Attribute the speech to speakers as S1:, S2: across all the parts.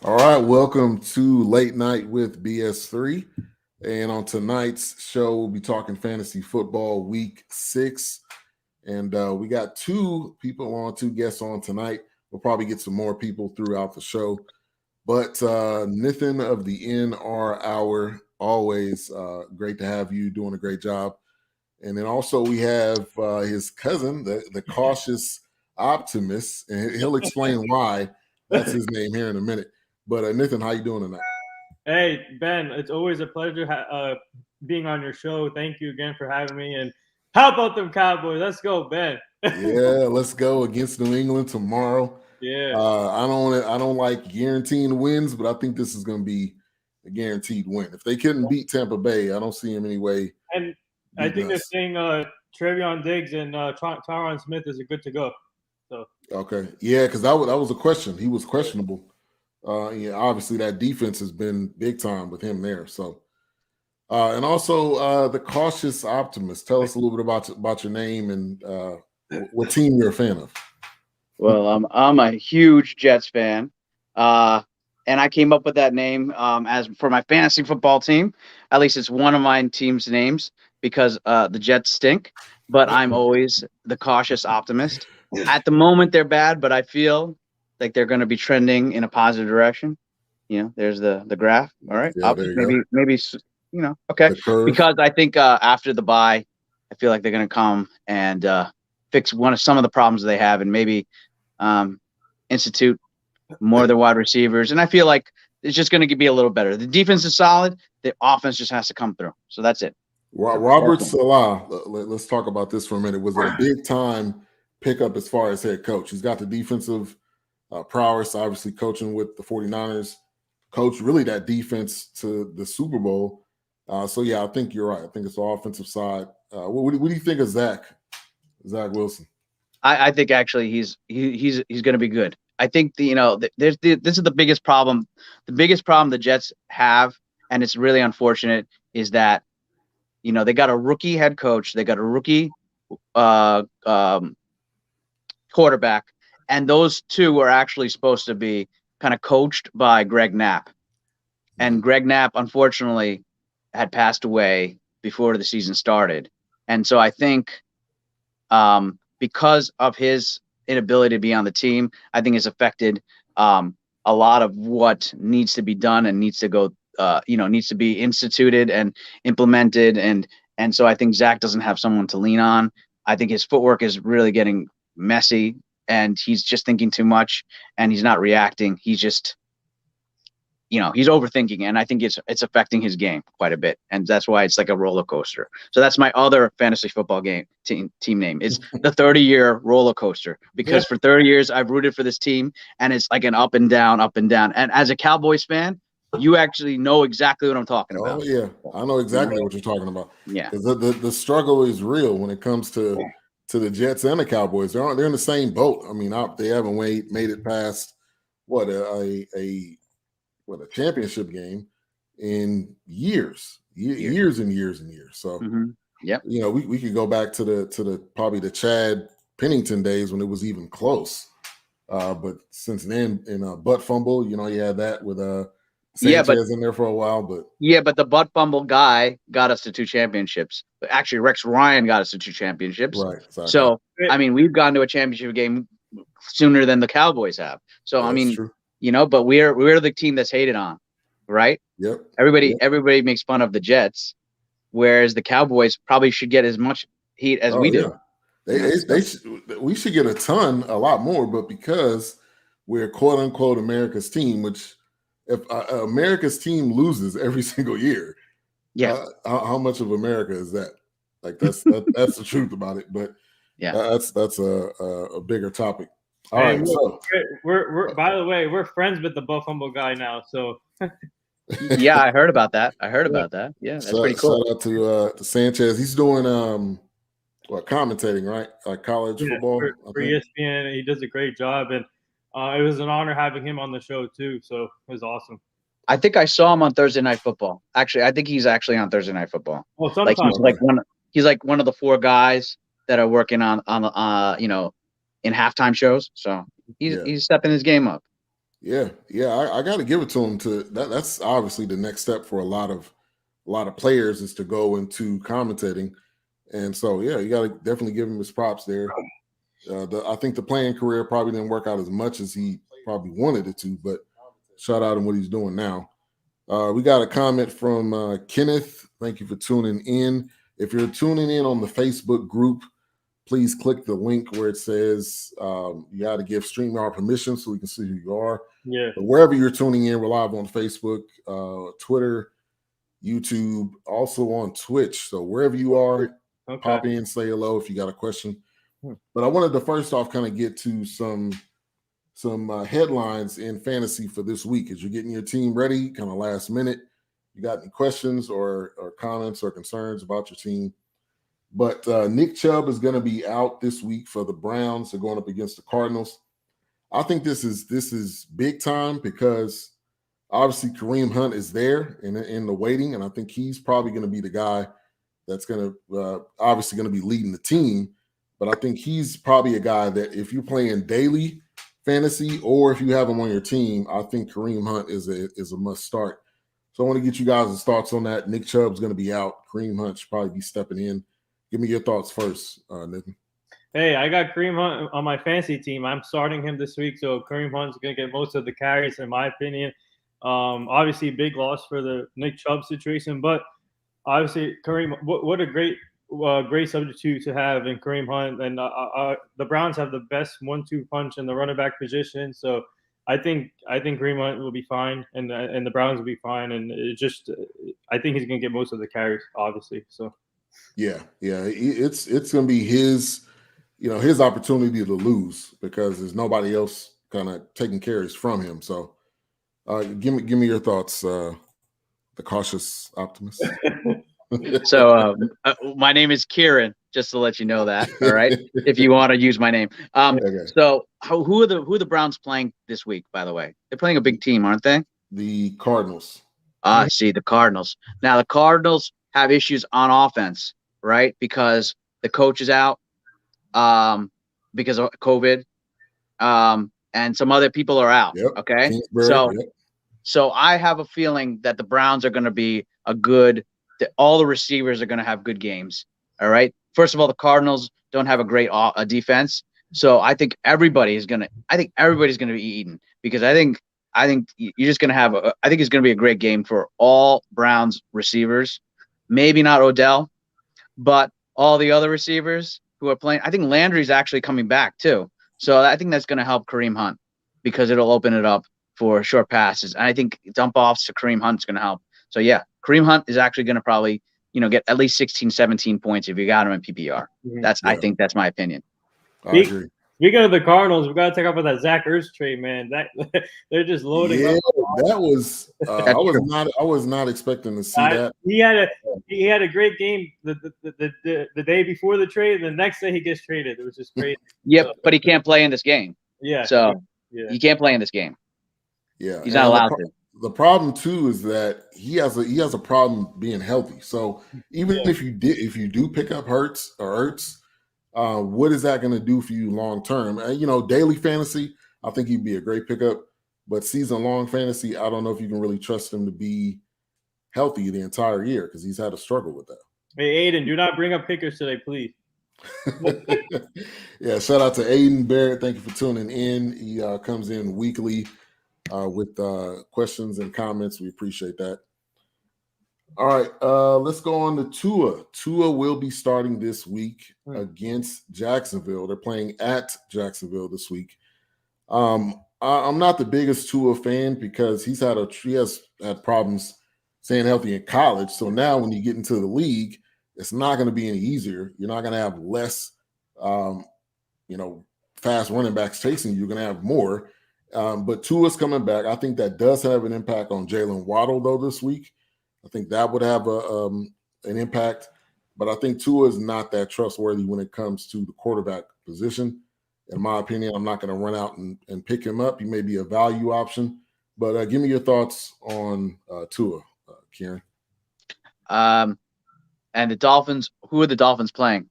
S1: All right, welcome to Late Night with BS3. And on tonight's show, we'll be talking fantasy football week 6. And we got two guests on tonight. We'll probably get some more people throughout the show. But Nathan of the NR Hour, always great to have you, doing a great job. And then also we have his cousin, the cautious optimist, and he'll explain why that's his name here in a minute. But Nathan, how you doing tonight?
S2: Hey, Ben, it's always a pleasure being on your show. Thank you again for having me. And how about them Cowboys? Let's go, Ben.
S1: Yeah, let's go against New England tomorrow.
S2: Yeah.
S1: I don't like guaranteeing wins, but I think this is going to be a guaranteed win. If they couldn't beat Tampa Bay, I don't see him any way.
S2: And I think they're saying Trevion Diggs and Tyron Smith is good to go. So
S1: okay, yeah, because that was a question. He was questionable. Yeah, obviously that defense has been big time with him there. So, and also the cautious optimist. Tell us a little bit about your name and what team you're a fan of.
S3: Well, I'm a huge Jets fan, and I came up with that name as for my fantasy football team. At least it's one of my team's names because the Jets stink. But I'm always the cautious optimist. At the moment, they're bad, but I feel like they're going to be trending in a positive direction. You know, there's the graph. All right,
S1: yeah,
S3: maybe okay. Because I think after the bye, I feel like they're going to come and fix some of the problems they have, and maybe institute more of their wide receivers. And I feel like it's just going to be a little better. The defense is solid. The offense just has to come through. So that's it.
S1: Robert Salah, let's talk about this for a minute, was a big time pickup as far as head coach. He's got the defensive prowess, obviously coaching with the 49ers, coach really that defense to the Super Bowl. So, yeah, I think you're right. I think it's the offensive side. What do you think of Zach Wilson?
S3: I think actually he's going to be good. I think this is the biggest problem. The biggest problem the Jets have, and it's really unfortunate, is that they got a rookie head coach, they got a rookie quarterback, and those two are actually supposed to be kind of coached by Greg Knapp. And Greg Knapp, unfortunately, had passed away before the season started. And so I think because of his inability to be on the team, I think it's affected a lot of what needs to be done and needs to go, needs to be instituted and implemented. And so I think Zach doesn't have someone to lean on. I think his footwork is really getting messy, and he's just thinking too much, and he's not reacting. He's just, he's overthinking, and I think it's affecting his game quite a bit, and that's why it's like a roller coaster. So that's my other fantasy football team name. It's the 30-year roller coaster, because for 30 years I've rooted for this team, and it's like an up and down, up and down. And as a Cowboys fan, you actually know exactly what I'm talking about.
S1: Oh yeah, I know exactly what you're talking about.
S3: Yeah,
S1: the struggle is real when it comes to the Jets and the Cowboys. They're in the same boat. I mean, they haven't made it past a championship game in years and years. So we could go back to the probably the Chad Pennington days when it was even close. But since then, in a butt fumble, you had that with Sanchez in there for a while. But
S3: the butt fumble guy got us to 2 championships. Actually, Rex Ryan got us to 2 championships.
S1: Right. Exactly.
S3: So I mean, we've gone to a championship game sooner than the Cowboys have. So I mean,
S1: true.
S3: But we're the team that's hated on, right?
S1: Yep.
S3: Everybody makes fun of the Jets, whereas the Cowboys probably should get as much heat as we do.
S1: We should get a lot more, but because we're quote unquote America's team, which if America's team loses every single year, how much of America is that? Like that's the truth about it. But that's a bigger topic. All right, so
S2: we're by the way, we're friends with the butt fumble guy now. So
S3: yeah, I heard about that. Yeah, that's pretty cool.
S1: Shout out to Sanchez. He's doing commentating, right? College football
S2: for ESPN. He does a great job, and it was an honor having him on the show too. So it was awesome.
S3: I think I saw him on Thursday Night Football. Actually, I think he's actually on Thursday Night Football.
S2: Well, sometimes
S3: he's like one of the 4 guys that are working on in halftime shows. So he's stepping his game up.
S1: Yeah, I got to give it to him. That's obviously the next step for a lot of players is to go into commentating, and so yeah, you got to definitely give him his props there. I think the playing career probably didn't work out as much as he probably wanted it to, but shout out him what he's doing now. We got a comment from Kenneth. Thank you for tuning in. If you're tuning in on the Facebook group, please click the link where it says you got to give StreamYard permission so we can see who you are.
S2: Yeah.
S1: But wherever you're tuning in, we're live on Facebook, Twitter, YouTube, also on Twitch. So wherever you are, pop in, say hello if you got a question. But I wanted to first off kind of get to some headlines in fantasy for this week as you're getting your team ready, kind of last minute. You got any questions or comments or concerns about your team? But Nick Chubb is going to be out this week for the Browns. They're going up against the Cardinals. I think this is big time because obviously Kareem Hunt is there in the waiting, and I think he's probably going to be the guy that's going to obviously going to be leading the team. But I think he's probably a guy that if you're playing daily fantasy or if you have him on your team, I think Kareem Hunt is a must start. So I want to get you guys' thoughts on that. Nick Chubb's going to be out. Kareem Hunt should probably be stepping in. Give me your thoughts first, Nathan.
S2: Hey, I got Kareem Hunt on my fantasy team. I'm starting him this week, so Kareem Hunt's going to get most of the carries, in my opinion. Obviously, big loss for the Nick Chubb situation, but obviously, Kareem, what a great substitute to have in Kareem Hunt. And the Browns have the best 1-2 punch in the running back position, so I think Kareem Hunt will be fine, and the Browns will be fine. And I think he's going to get most of the carries, obviously. So.
S1: Yeah, it's going to be his opportunity to lose because there's nobody else kind of taking carries from him. So, give me your thoughts, the cautious optimist.
S3: So, my name is Kieran. Just to let you know that, all right. If you want to use my name. Okay. So, who are the Browns playing this week? By the way, they're playing a big team, aren't they?
S1: The Cardinals.
S3: I see the Cardinals. Now the Cardinals have issues on offense, right? Because the coach is out, because of COVID, and some other people are out.
S1: Yep.
S3: Okay,
S1: Burrow,
S3: so I have a feeling that the Browns are going to be all the receivers are going to have good games. All right. First of all, the Cardinals don't have a great defense, so I think everybody's going to be eaten because I think you're just going to have I think it's going to be a great game for all Browns receivers. Maybe not Odell, but all the other receivers who are playing. I think Landry's actually coming back too. So I think that's going to help Kareem Hunt because it'll open it up for short passes. And I think dump offs to Kareem Hunt's going to help. So yeah, Kareem Hunt is actually going to probably, get at least 16, 17 points if you got him in PPR. I think that's my opinion.
S1: I agree.
S2: Speaking of the Cardinals, we got to take up with that Zach Ertz trade, man. They're just loading up.
S1: That was I was not expecting to see that.
S2: He had a great game the day before the trade. The next day he gets traded. It was just crazy.
S3: Yep, but he can't play in this game.
S2: Yeah.
S3: So he can't play in this game.
S1: Yeah,
S3: he's not allowed to.
S1: The problem too is that he has a problem being healthy. So even if you do pick up Ertz, what is that going to do for you long term? Daily fantasy, I think he'd be a great pickup, but season long fantasy, I don't know if you can really trust him to be healthy the entire year because he's had a struggle with that.
S2: Hey, Aiden, do not bring up pickers today, please.
S1: Yeah, shout out to Aiden Barrett. Thank you for tuning in. He comes in weekly with questions and comments. We appreciate that. All right, let's go on to Tua. Tua will be starting this week against Jacksonville. They're playing at Jacksonville this week. I'm not the biggest Tua fan because he has had problems staying healthy in college. So now when you get into the league, it's not going to be any easier. You're not going to have less, fast running backs chasing you. You're going to have more. But Tua's coming back. I think that does have an impact on Jalen Waddle, though, this week. I think that would have an impact. But I think Tua is not that trustworthy when it comes to the quarterback position. In my opinion, I'm not going to run out and pick him up. He may be a value option. But give me your thoughts on Tua, Kieran.
S3: And the Dolphins, who are the Dolphins playing?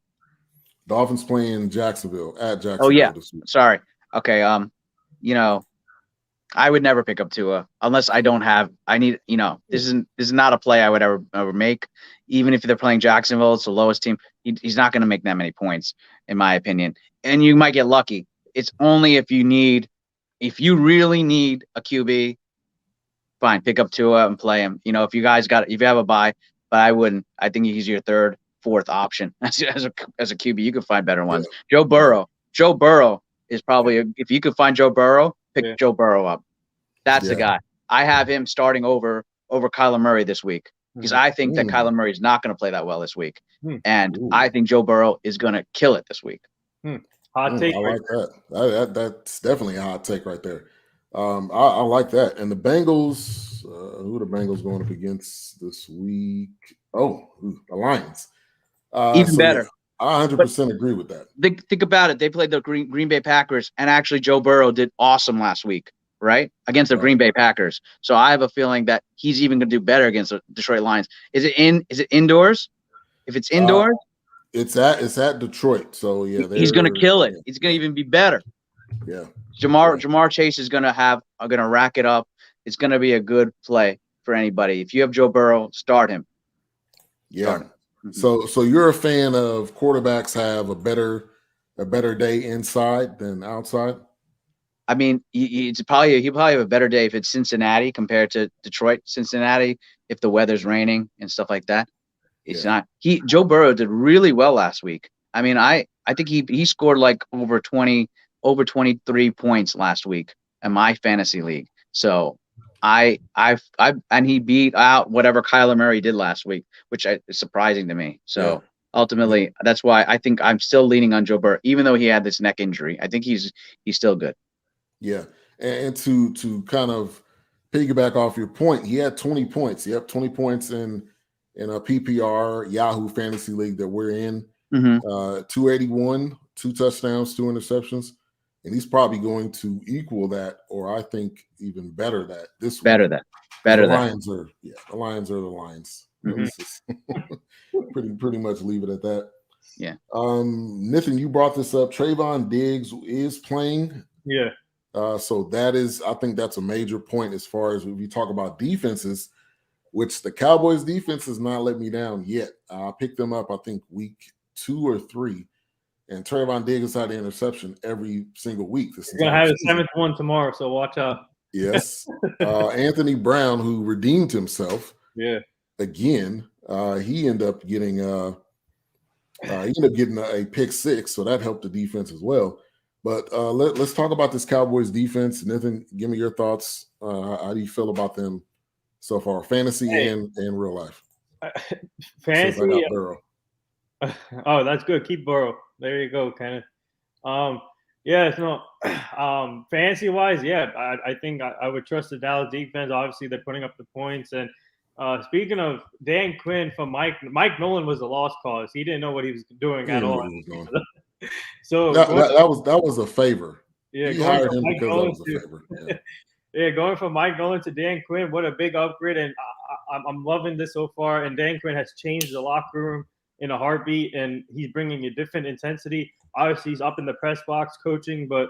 S1: Dolphins playing Jacksonville, at Jacksonville.
S3: Oh, yeah.
S1: This week.
S3: Sorry. Okay. I would never pick up Tua unless I don't have. I need. This is not a play I would ever make. Even if they're playing Jacksonville, it's the lowest team. He's not going to make that many points, in my opinion. And you might get lucky. It's only if you really need a QB, fine, pick up Tua and play him. If you have a bye, but I wouldn't. I think he's your third, fourth option as a QB. You could find better ones. Yeah. Joe Burrow is probably if you could find Joe Burrow, pick Joe Burrow up. That's the guy. I have him starting over Kyler Murray this week because I think that Kyler Murray is not going to play that well this week, and I think Joe Burrow is going to kill it this week.
S2: Hot take.
S1: I like that. That's definitely a hot take right there. I like that. And the Bengals, who are the Bengals going up against this week? Oh, the Lions.
S3: Even better.
S1: Yeah, I 100% agree with that.
S3: Think about it. They played the Green Bay Packers, and actually Joe Burrow did awesome last week, right? Against the Green Bay Packers. So I have a feeling that he's even going to do better against the Detroit Lions. Is it indoors? If it's indoors?
S1: It's at Detroit. So, yeah.
S3: He's going to kill it. He's going to even be better.
S1: Yeah.
S3: Jamar Chase is going to rack it up. It's going to be a good play for anybody. If you have Joe Burrow, start him.
S1: Yeah. So you're a fan of quarterbacks have a better day inside than outside?
S3: I mean, he'll probably have a better day if it's Cincinnati compared to Detroit. Cincinnati, if the weather's raining and stuff like that, it's not. Joe Burrow did really well last week. I mean, I think he scored like over 23 points last week in my fantasy league. So and he beat out whatever Kyler Murray did last week, which is surprising to me. So ultimately, that's why I think I'm still leaning on Joe Burrow, even though he had this neck injury. I think he's still good.
S1: Yeah, and to kind of piggyback off your point, he had 20 points. Yep, 20 points in a PPR Yahoo Fantasy League that we're in. 281, 2 touchdowns, 2 interceptions. And he's probably going to equal that, or I think even better that this week.
S3: Better that.
S1: The Lions are the Lions. Pretty much leave it at that.
S3: Yeah.
S1: Nathan, you brought this up. Trayvon Diggs is playing.
S2: Yeah.
S1: So I think that's a major point as far as when we talk about defenses, which the Cowboys defense has not let me down yet. I picked them up, I think, week 2 or 3. And Trayvon Diggs had an interception every single week.
S2: He's going to have his 7th one tomorrow, so watch out.
S1: Yes. Anthony Brown, who redeemed himself again, he ended up getting a pick 6, so that helped the defense as well. But let's talk about this Cowboys defense. Nathan, give me your thoughts. How do you feel about them so far, fantasy and real life?
S2: Fantasy. Oh, that's good. Keep Burrow. There you go, Kenneth. Fantasy wise, I think I would trust the Dallas defense. Obviously, they're putting up the points. And speaking of Dan Quinn from Mike Nolan was a lost cause. He didn't know what he was doing at all. So
S1: that was a favor.
S2: Yeah,
S1: he hired him because that was a favor.
S2: Yeah, going from Mike Nolan to Dan Quinn, what a big upgrade. And I'm loving this so far. And Dan Quinn has changed the locker room in a heartbeat, and he's bringing a different intensity. Obviously, he's up in the press box coaching, but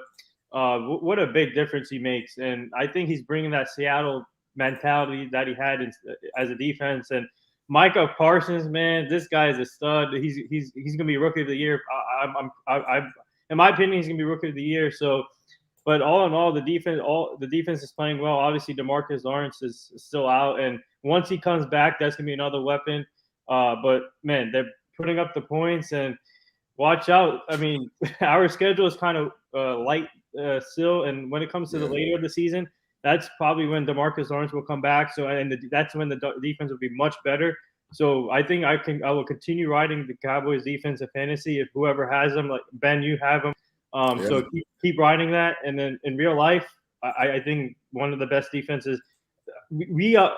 S2: what a big difference he makes. And I think he's bringing that Seattle mentality that he had as a defense. And Micah Parsons, man, this guy is a stud. He's gonna be rookie of the year. In my opinion, he's gonna be rookie of the year. So, but all in all, the defense is playing well. Obviously, DeMarcus Lawrence is still out, and once he comes back, that's gonna be another weapon. But man, they're putting up the points, and watch out. I mean, our schedule is kind of light still, and when it comes to the later of the season, that's probably when DeMarcus Lawrence will come back. So, that's when the defense will be much better. So, I think I will continue riding the Cowboys defense of fantasy if whoever has them, like Ben, you have them. So keep riding that, and then in real life, I think one of the best defenses. We I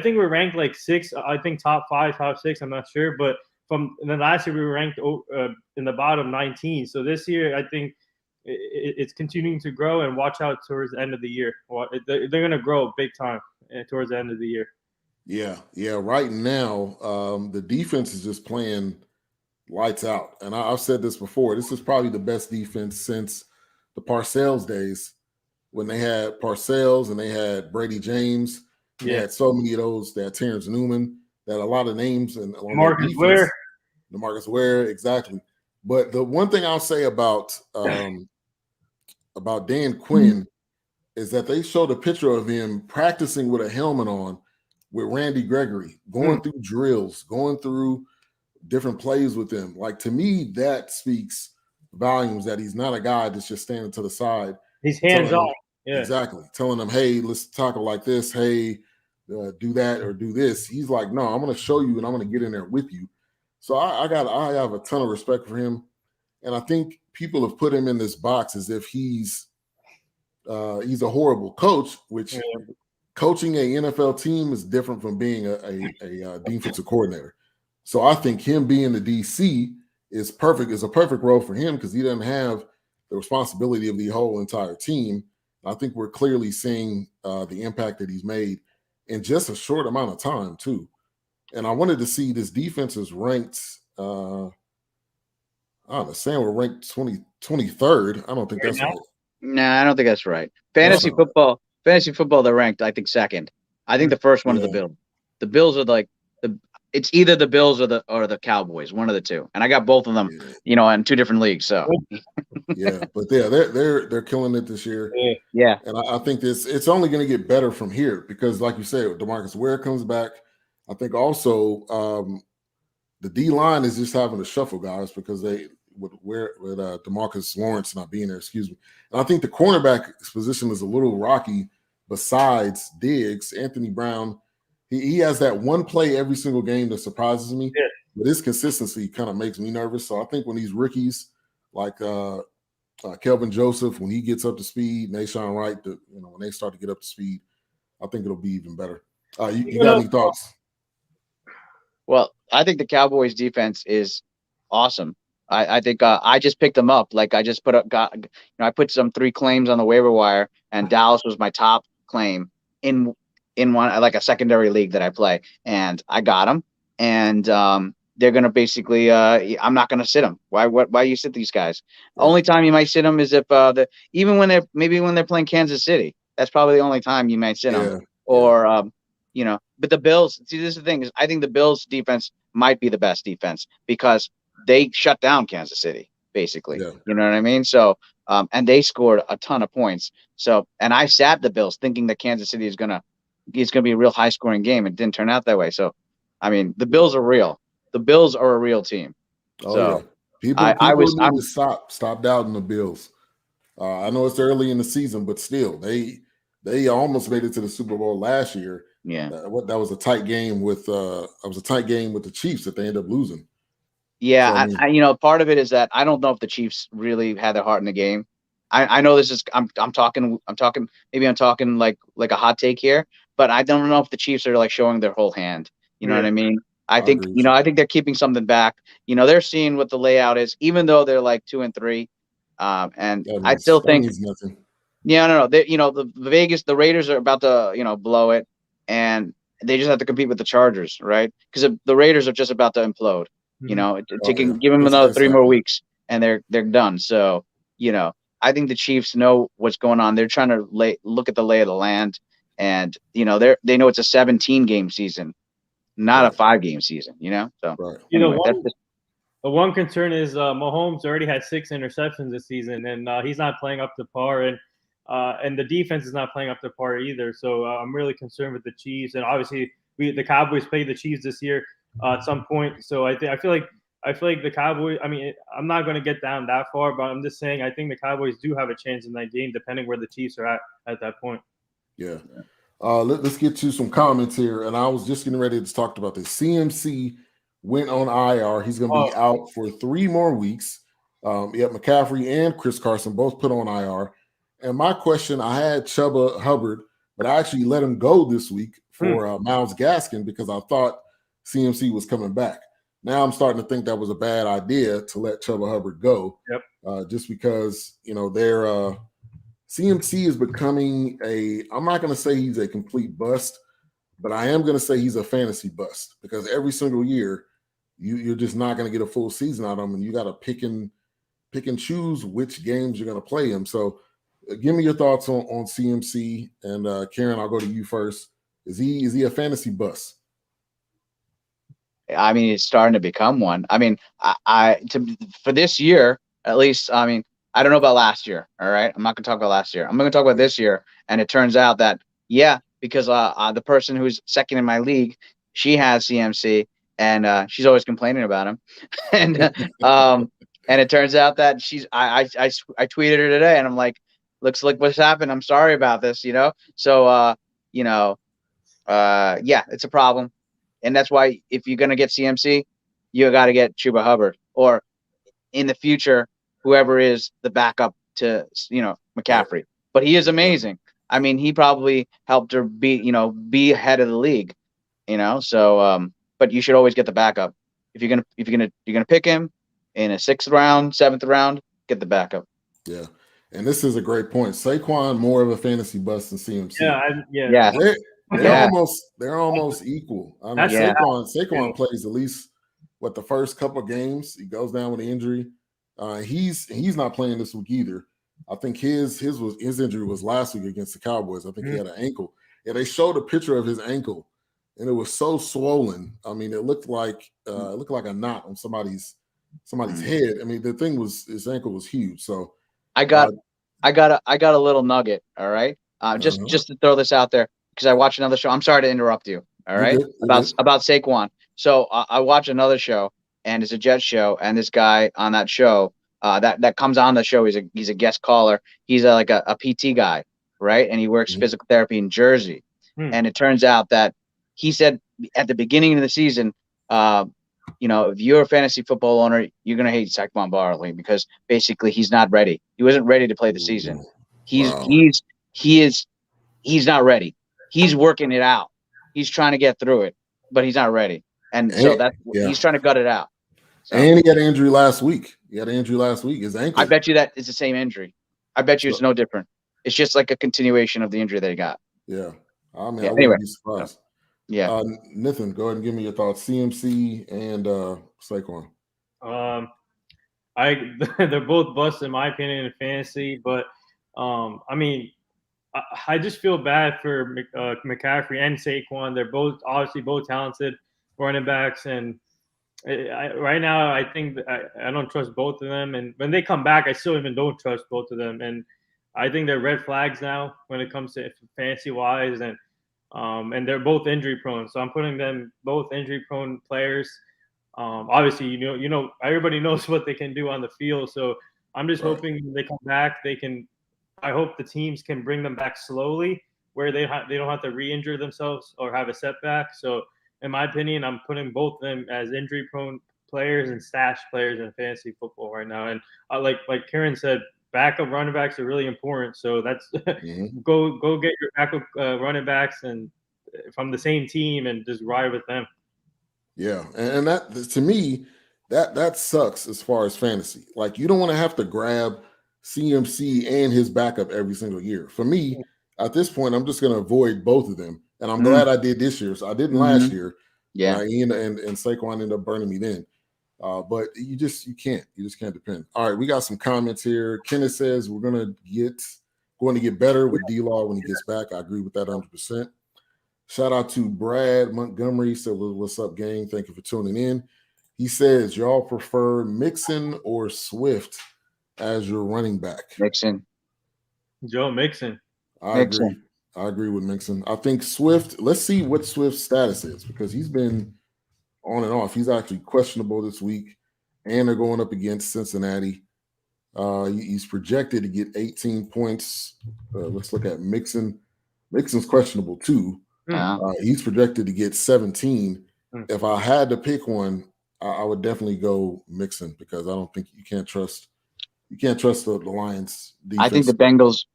S2: think we're ranked like 6. I think top 5, top 6. I'm not sure, but from the last year we were ranked in the bottom 19. So this year I think it's continuing to grow, and watch out towards the end of the year. They're going to grow big time towards the end of the year.
S1: Yeah. Right now, the defense is just playing lights out, and I've said this before. This is probably the best defense since the Parcells days. when they had Parcells and they had Brady James. They had so many of those. They had Terrence Newman. They had a lot of names and
S2: Marcus Ware.
S1: DeMarcus Ware, exactly. But the one thing I'll say about Dan Quinn is that they showed a picture of him practicing with a helmet on with Randy Gregory, going through drills, going through different plays with him. Like, to me, that speaks volumes that he's not a guy that's just standing to the side.
S2: He's hands-on. Yeah.
S1: Exactly. Telling them, hey, let's tackle like this. Hey, do that or do this. He's like, no, I'm going to show you and I'm going to get in there with you. So I have a ton of respect for him. And I think people have put him in this box as if he's a horrible coach, which coaching an NFL team is different from being a defensive coordinator. So I think him being the DC is perfect. Is a perfect role for him because he doesn't have the responsibility of the whole entire team. I think we're clearly seeing the impact that he's made in just a short amount of time too. And I wanted to see this defense is ranked. I understand we're ranked 23rd. I don't think that's right.
S3: No, I don't think that's right. Fantasy football, they're ranked, I think, second. I think the first one is the Bills. The Bills are like it's either the Bills or the Cowboys, one of the two. And I got both of them, in two different leagues. So
S1: but they're killing it this year.
S3: Yeah.
S1: And I think it's only going to get better from here because, like you said, DeMarcus Ware comes back. I think also the D line is just having to shuffle guys because with DeMarcus Lawrence not being there, excuse me. And I think the cornerback position is a little rocky besides Diggs. Anthony Brown, he has that one play every single game that surprises me. Yeah. But his consistency kind of makes me nervous. So I think when these rookies like Kelvin Joseph, when he gets up to speed, Nashawn Wright, when they start to get up to speed, I think it'll be even better. You got any thoughts?
S3: Well, I think the Cowboys defense is awesome. I think I just picked them up. Like I just I put some 3 claims on the waiver wire, and Dallas was my top claim in one like a secondary league that I play, and I got them. And they're gonna basically I'm not gonna sit them. Why you sit these guys? Yeah. Only time you might sit them is if even when they're playing Kansas City. That's probably the only time you might sit them. Or but the Bills. See, this is the thing is I think the Bills defense might be the best defense because they shut down Kansas City, basically. Yeah. You know what I mean? So, and they scored a ton of points. So, and I sat the Bills thinking that Kansas City is gonna be a real high scoring game. It didn't turn out that way. So, I mean, the Bills are real. The Bills are a real team. So,
S1: people need to stop doubting the Bills. I know it's early in the season, but still, they almost made it to the Super Bowl last year.
S3: Yeah,
S1: that was a tight game with the Chiefs that they ended up losing.
S3: Yeah, so, part of it is that I don't know if the Chiefs really had their heart in the game. I know this is I'm talking like a hot take here, but I don't know if the Chiefs are like showing their whole hand. You know what I mean? I think they're keeping something back. They're seeing what the layout is, even though they're like 2-3. And I still think
S1: nothing.
S3: Yeah, no. They, the Raiders are about to, blow it, and they just have to compete with the Chargers, right? Because the Raiders are just about to implode. Give them another 3 more weeks, and they're done. So, I think the Chiefs know what's going on. They're trying to look at the lay of the land, and they know it's a 17-game season, not a 5-game season. So
S2: anyway, the one concern is Mahomes already had 6 interceptions this season, and he's not playing up to par, and the defense is not playing up to par either. So I'm really concerned with the Chiefs, and obviously the Cowboys played the Chiefs this year at some point. So I feel like the Cowboys. I mean, I'm not going to get down that far, but I'm just saying I think the Cowboys do have a chance in that game, depending where the Chiefs are at that point.
S1: Yeah. Let's get to some comments here, and I was just getting ready to talk about this. CMC went on IR. He's going to be out for 3 more weeks. McCaffrey and Chris Carson both put on IR. And my question, I had Chubb Hubbard, but I actually let him go this week for Myles Gaskin because I thought CMC was coming back. Now I'm starting to think that was a bad idea to let Chubb Hubbard go.
S2: Yep.
S1: Just because, their CMC is becoming I'm not going to say he's a complete bust, but I am going to say he's a fantasy bust because every single year you're just not going to get a full season out of him, and you got to pick and choose which games you're going to play him. So give me your thoughts on CMC, and Karen, I'll go to you first. Is he a fantasy bust?
S3: I mean, it's starting to become one. I mean, for this year, at least, I mean, I don't know about last year. All right. I'm not going to talk about last year. I'm going to talk about this year. And it turns out that, because the person who's second in my league, she has CMC, and she's always complaining about him. And it turns out that I tweeted her today, and I'm like, looks like what's happened. I'm sorry about this, So, it's a problem. And that's why if you're going to get CMC, you got to get Chuba Hubbard, or in the future, whoever is the backup to, McCaffrey. But he is amazing. I mean, he probably helped her be ahead of the league, So, but you should always get the backup. If you're gonna pick him in a 6th round, 7th round, get the backup.
S1: Yeah. And this is a great point. Saquon more of a fantasy bust than CMC.
S2: Yeah.
S1: They're almost equal. I mean, Saquon plays at least the first couple of games. He goes down with an injury. He's not playing this week either. I think his injury was last week against the Cowboys. I think he had an ankle. Yeah, they showed a picture of his ankle, and it was so swollen. I mean, it looked like a knot on somebody's head. I mean, the thing was, his ankle was huge. So
S3: I got a little nugget. All right, just to throw this out there, because I watched another show. I'm sorry to interrupt you. All right, about Saquon. So I watch another show, and it's a Jets show, and this guy on that show that comes on the show, he's a guest caller. He's like a PT guy, right? And he works physical therapy in Jersey. And it turns out that he said at the beginning of the season, if you're a fantasy football owner, you're gonna hate Saquon Barkley because basically he's not ready. He wasn't ready to play the season. He's not ready. He's working it out. He's trying to get through it, but he's not ready. And so he's trying to gut it out. So,
S1: and he had an injury last week. His ankle.
S3: I bet you that it's the same injury. I bet you it's no different. It's just like a continuation of the injury that he got.
S1: Yeah. I mean, I
S3: anyway.
S1: wouldn't be surprised.
S3: Yeah.
S1: Nathan, go ahead and give me your thoughts. CMC and Saquon.
S2: They're both busts in my opinion in fantasy, but I mean, I just feel bad for McCaffrey and Saquon. They're both talented running backs, and right now I think I don't trust both of them. And when they come back, I still even don't trust both of them. And I think they're red flags now when it comes to fantasy wise, and they're both injury prone. So I'm putting them both injury prone players. Obviously, everybody knows what they can do on the field. So I'm just hoping when they come back, I hope the teams can bring them back slowly, where they don't have to re-injure themselves or have a setback. So in my opinion, I'm putting both of them as injury prone players and stash players in fantasy football right now. And like Karen said, backup running backs are really important. So that's go get your backup running backs and from the same team and just ride with them.
S1: Yeah, and that to me that sucks as far as fantasy. Like, you don't want to have to grab CMC and his backup every single year. For me, at this point, I'm just going to avoid both of them, and I'm glad I did this year. So I didn't last year.
S3: Yeah,
S1: and Saquon ended up burning me then. But you can't depend. All right, we got some comments here. Kenneth says we're going to get better with D-Law when he gets back. I agree with that 100%. Shout out to Brad Montgomery. He said, what's up, gang? Thank you for tuning in. He says, y'all prefer Mixon or Swift as your running back?
S3: Mixon.
S2: Joe Mixon.
S1: I agree with Mixon. I think Swift, let's see what Swift's status is, because he's been on and off. He's actually questionable this week, and they're going up against Cincinnati. He's projected to get 18 points. Let's look at Mixon. Mixon's questionable too. He's projected to get 17. If I had to pick one, I would definitely go Mixon, because I don't think you can't trust the Lions defense.
S3: I think the Bengals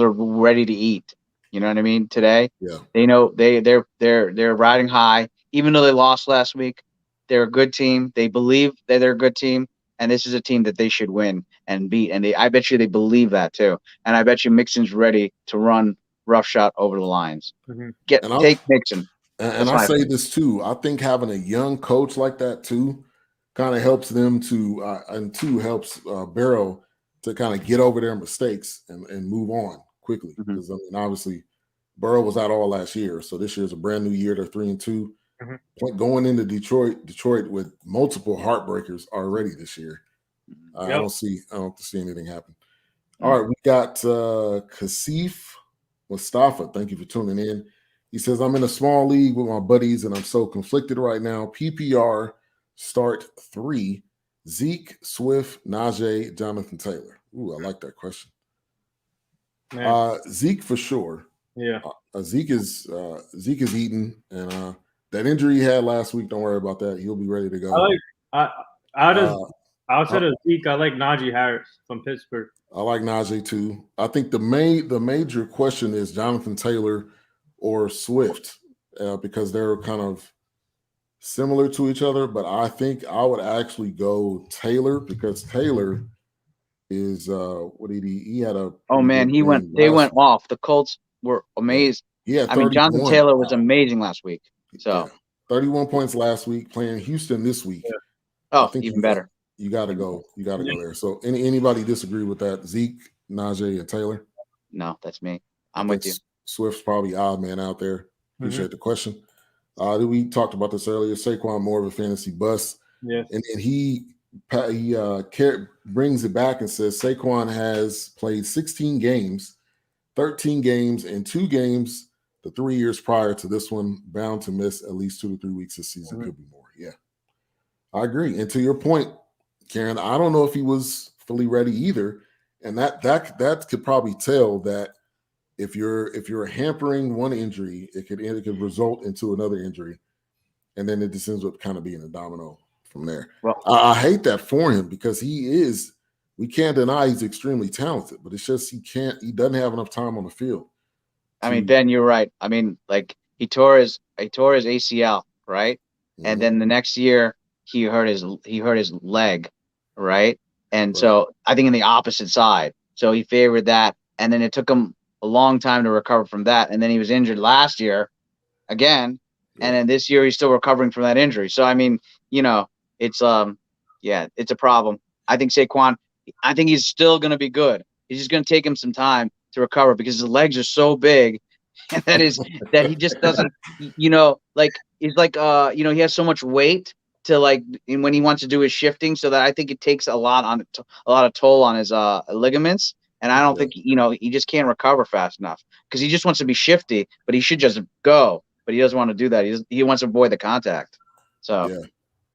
S3: are ready to eat. You know what I mean? Today, they know they're riding high. Even though they lost last week, they're a good team. They believe that they're a good team, and this is a team that they should win and beat. And I bet you they believe that too. And I bet you Mixon's ready to run roughshot over the Lions. Take Mixon.
S1: And I say this too. I think having a young coach like that too kind of helps them to, and two helps Burrow to kind of get over their mistakes and move on quickly. Because I mean, obviously, Burrow was out all last year, so this year's a brand new year. They're 3-2. Going into Detroit with multiple heartbreakers already this year. I don't see anything happen. All right, we got Kasif Mustafa. Thank you for tuning in. He says, I'm in a small league with my buddies, and I'm so conflicted right now. PPR, start 3. Zeke, Swift, Najee, Jonathan Taylor. Ooh, I like that question. Zeke for sure.
S2: Yeah.
S1: Zeke is eating, and that injury he had last week, don't worry about that. He'll be ready to go.
S2: Outside of Zeke, I like Najee Harris from Pittsburgh.
S1: I like Najee too. I think the major question is Jonathan Taylor or Swift because they're kind of similar to each other. But I think I would actually go Taylor because Taylor is what did he had a
S3: they went off. The Colts were amazing.
S1: Yeah,
S3: I mean Jonathan Taylor was amazing last week. So
S1: 31 points last week, playing Houston this week.
S3: Yeah. Oh, I think even better.
S1: You got to go. You got to go there. So, anybody disagree with that? Zeke, Najee, and Taylor?
S3: No, that's me. I'm with you.
S1: Swift's probably odd man out there. Appreciate the question. We talked about this earlier. Saquon more of a fantasy bust.
S2: Yes.
S1: And he brings it back and says Saquon has played 16 games, 13 games, and 2 games the 3 years prior to this one, bound to miss at least 2 to 3 weeks this season. Could be more. Yeah, I agree. And to your point, Karen, I don't know if he was fully ready either, and that could probably tell that if you're hampering one injury, it could result into another injury, and then it just ends up kind of being a domino from there. Well, I hate that for him because we can't deny he's extremely talented, but it's just he doesn't have enough time on the field.
S3: I mean, Ben, you're right. I mean, like he tore his ACL, right? And then the next year he hurt his leg. Right. And so I think in the opposite side. So he favored that. And then it took him a long time to recover from that. And then he was injured last year again. Yeah. And then this year he's still recovering from that injury. So, I mean, it's it's a problem. I think Saquon, he's still going to be good. It's just going to take him some time to recover because his legs are so big. And that he just doesn't, like, he's like, he has so much weight to like when he wants to do his shifting, so that I think it takes a lot of toll on his ligaments, and I don't think he just can't recover fast enough because he just wants to be shifty, but he should just go, but he doesn't want to do that. He wants to avoid the contact. So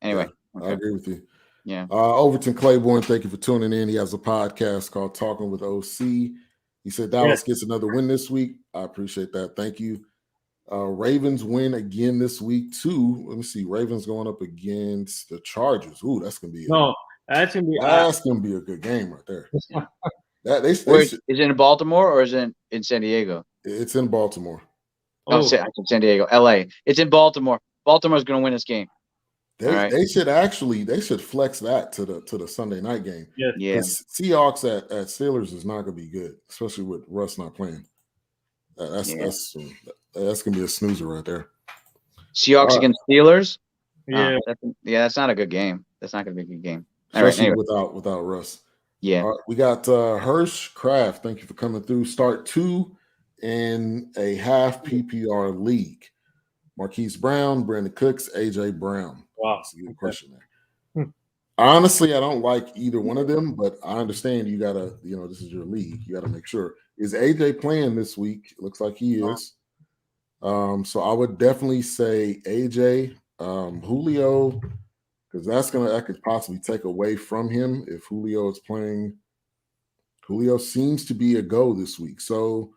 S3: anyway,
S1: I agree with you.
S3: Yeah.
S1: Overton Claiborne, thank you for tuning in. He has a podcast called Talking with OC. He said Dallas gets another win this week. I appreciate that. Thank you. Ravens win again this week too. Let me see. Ravens going up against the Chargers. Ooh, that's gonna be
S2: that's
S1: gonna be a good game right there.
S3: Is it in Baltimore or is it in San Diego?
S1: It's in Baltimore.
S3: Oh, San Diego, LA. It's in Baltimore. Baltimore's gonna win this game.
S1: They should flex that to the Sunday night game.
S3: Yeah.
S1: Seahawks at Steelers is not gonna be good, especially with Russ not playing. That's gonna be a snoozer right there.
S3: Seahawks against Steelers.
S2: Yeah,
S3: that's not a good game. That's not gonna be a good game.
S1: Especially without Russ.
S3: Yeah.
S1: We got Hirsch Kraft. Thank you for coming through. Start 2 in a half PPR league. Marquis Brown, Brandon Cooks, AJ Brown.
S2: Wow,
S1: that's a good question there. Honestly, I don't like either one of them, but I understand you gotta, this is your league. You gotta make sure. Is AJ playing this week? It looks like he is. So I would definitely say AJ, Julio, because that could possibly take away from him if Julio is playing. Julio seems to be a go this week. So